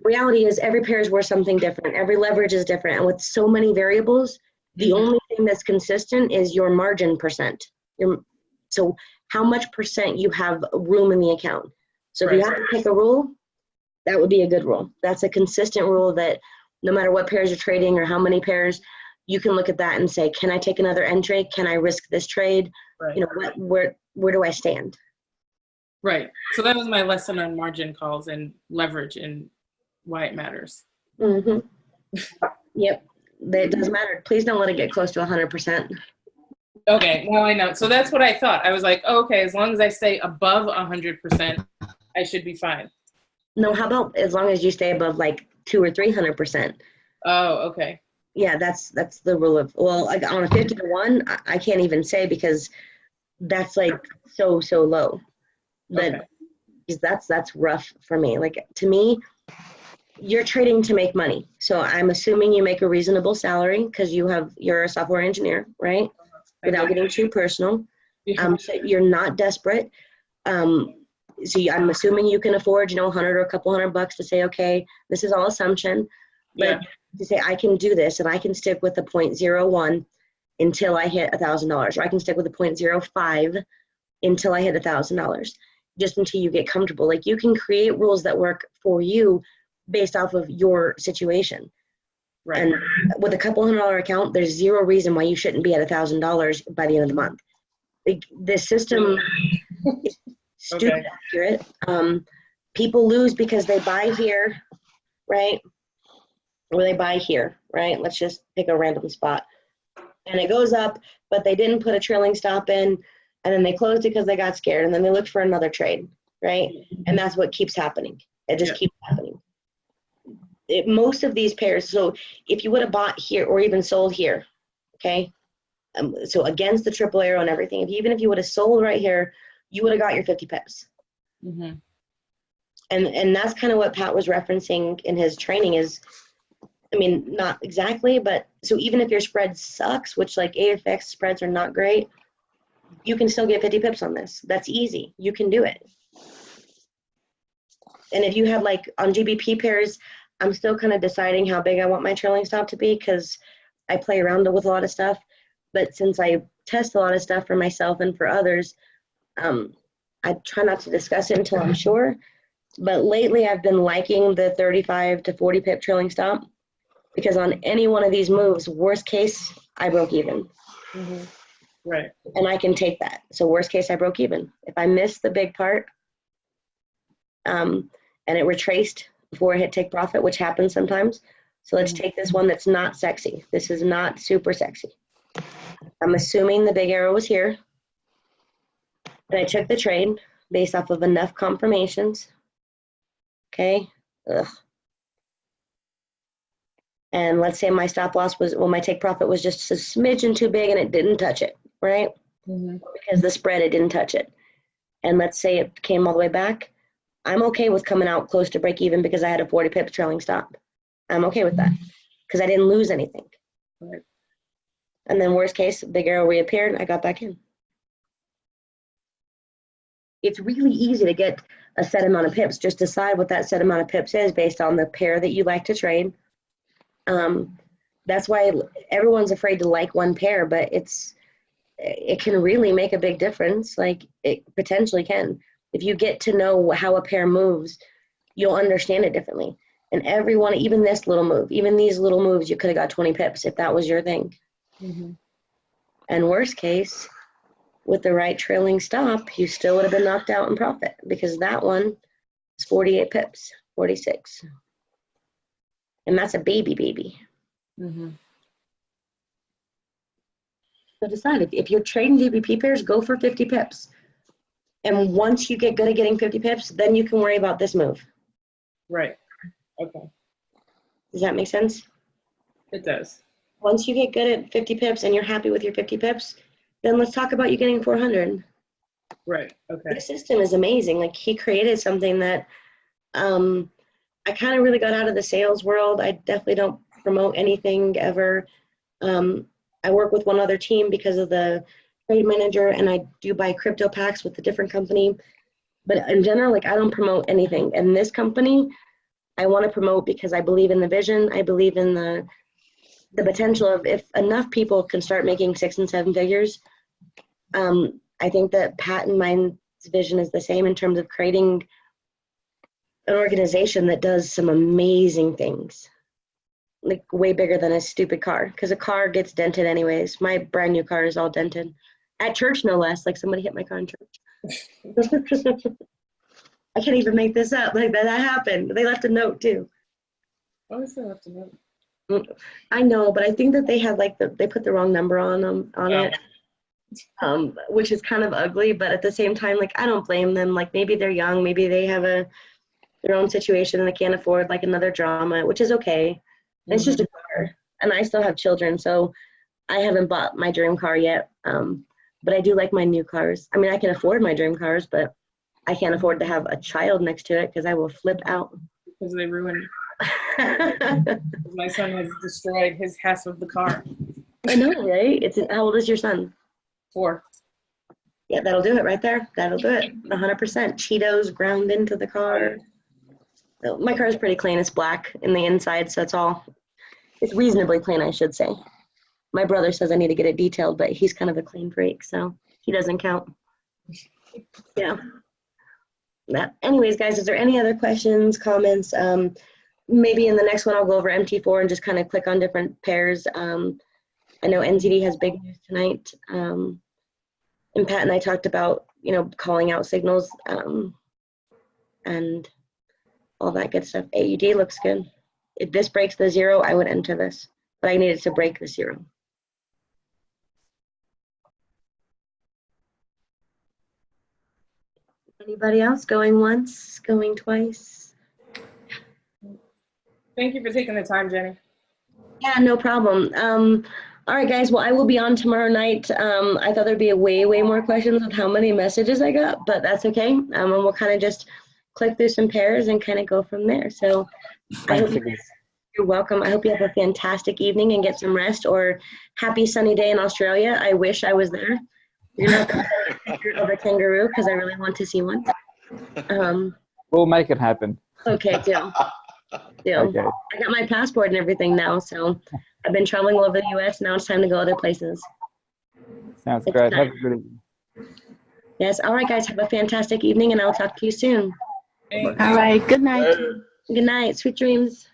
reality is every pair is worth something different. Every leverage is different. And with so many variables, the only thing that's consistent is your margin percent. So how much percent you have room in the account. So if you have to pick a rule, that would be a good rule. That's a consistent rule that no matter what pairs you're trading or how many pairs, you can look at that and say, can I take another entry? Can I risk this trade? Right. You know, where do I stand? Right. So that was my lesson on margin calls and leverage and why it matters. Mm-hmm. Yep. It does matter. Please don't let it get close to 100%. Okay, now I know. So that's what I thought. I was like, oh, okay, as long as I stay above 100%, I should be fine. No, how about as long as you stay above like 200 or 300%? Oh, okay. Yeah, that's the rule of, well, like on a 50 to 1, I can't even say because that's like so low. But because that's rough for me. Like to me, you're trading to make money. So I'm assuming you make a reasonable salary because you're a software engineer, right? Without getting too personal. So you're not desperate. So I'm assuming you can afford, 100 or a couple $100 to say, okay, this is all assumption. But to say I can do this and I can stick with the 0.01 until I hit $1,000, or I can stick with the 0.05 until I hit $1,000, just until you get comfortable. Like you can create rules that work for you based off of your situation. Right. And with a couple $100 account, there's zero reason why you shouldn't be at $1,000 by the end of the month. Like, the system is stupid accurate. People lose because they buy here, right? Or they buy here. right? Let's just pick a random spot. And it goes up, but they didn't put a trailing stop in, and then they closed it because they got scared, and then they looked for another trade, right? And that's what keeps happening. It just keeps happening. Most of these pairs, so if you would have bought here or even sold here, okay? So against the triple arrow and everything, even if you would have sold right here, you would have got your 50 pips. Mm-hmm. And that's kind of what Pat was referencing in his training is, I mean, not exactly, but so even if your spread sucks, which like AFX spreads are not great, you can still get 50 pips on this. That's easy. You can do it. And if you have like on GBP pairs, I'm still kind of deciding how big I want my trailing stop to be because I play around with a lot of stuff. But since I test a lot of stuff for myself and for others, I try not to discuss it until I'm sure. But lately I've been liking the 35 to 40 pip trailing stop because on any one of these moves, worst case, I broke even. Mm-hmm. Right. And I can take that. So worst case, I broke even. If I missed the big part and it retraced before I hit take profit, which happens sometimes. So let's take this one that's not sexy. This is not super sexy. I'm assuming the big arrow was here. And I took the trade based off of enough confirmations. Okay. Ugh. And let's say my stop loss was, well, my take profit was just a smidgen too big and it didn't touch it, right? Mm-hmm. Because the spread, it didn't touch it. And let's say it came all the way back. I'm okay with coming out close to break even because I had a 40 pips trailing stop. I'm okay with that because I didn't lose anything. Right. And then worst case, big arrow reappeared, I got back in. It's really easy to get a set amount of pips. Just decide what that set amount of pips is based on the pair that you like to trade. That's why everyone's afraid to like one pair, but it can really make a big difference. Like it potentially can. If you get to know how a pair moves, you'll understand it differently. And everyone, even this little move, even these little moves, you could have got 20 pips if that was your thing. Mm-hmm. And worst case, with the right trailing stop, you still would have been knocked out in profit because that one is 48 pips, 46. And that's a baby. Mm-hmm. So decide, if you're trading GBP pairs, go for 50 pips. And once you get good at getting 50 pips, then you can worry about this move. Right. Okay. Does that make sense? It does. Once you get good at 50 pips and you're happy with your 50 pips, then let's talk about you getting 400. Right. Okay. The system is amazing. Like he created something that I kind of really got out of the sales world. I definitely don't promote anything ever. I work with one other team because of the trade manager, and I do buy crypto packs with a different company. But in general, like I don't promote anything. And this company, I want to promote because I believe in the vision. I believe in the potential of if enough people can start making 6 and 7 figures. I think that Pat and mine's vision is the same in terms of creating an organization that does some amazing things, like way bigger than a stupid car, because a car gets dented anyways. My brand new car is all dented at church, no less. Like somebody hit my car in church. I can't even make this up. Like that happened. They left a note too. Why does they left a note? I know, but I think that they had like they put the wrong number on it, which is kind of ugly. But at the same time, like I don't blame them. Like maybe they're young, maybe they have their own situation and they can't afford like another drama, which is okay. Mm-hmm. It's just a car, and I still have children, so I haven't bought my dream car yet. But I do like my new cars. I mean, I can afford my dream cars, but I can't afford to have a child next to it because I will flip out. Because they ruined. My son has destroyed his half of the car. I know, right? How old is your son? 4. Yeah, that'll do it right there. That'll do it. 100%. Cheetos ground into the car. My car is pretty clean. It's black in the inside, so it's reasonably clean, I should say. My brother says I need to get it detailed, but he's kind of a clean freak, so he doesn't count. Yeah. Anyways, guys, is there any other questions, comments? Maybe in the next one I'll go over MT4 and just kind of click on different pairs. I know NZD has big news tonight. And Pat and I talked about, calling out signals and all that good stuff. AUD looks good. If this breaks the 0, I would enter this. but I needed to break the 0. Anybody else going once, going twice? Thank you for taking the time, Jenny. Yeah, no problem. All right, guys. Well, I will be on tomorrow night. I thought there'd be way more questions with how many messages I got, but that's okay. And we'll kind of just click through some pairs and kind of go from there. So I hope you're welcome. I hope you have a fantastic evening and get some rest, or happy sunny day in Australia. I wish I was there. You're gonna have to send a picture of a kangaroo because I really want to see one. We'll make it happen. Okay, deal. Okay. I got my passport and everything now, so I've been traveling all over the U.S. Now it's time to go other places. Sounds great. Have a good evening. Yes. All right, guys. Have a fantastic evening, and I'll talk to you soon. All right. Good night. Good night. Sweet dreams.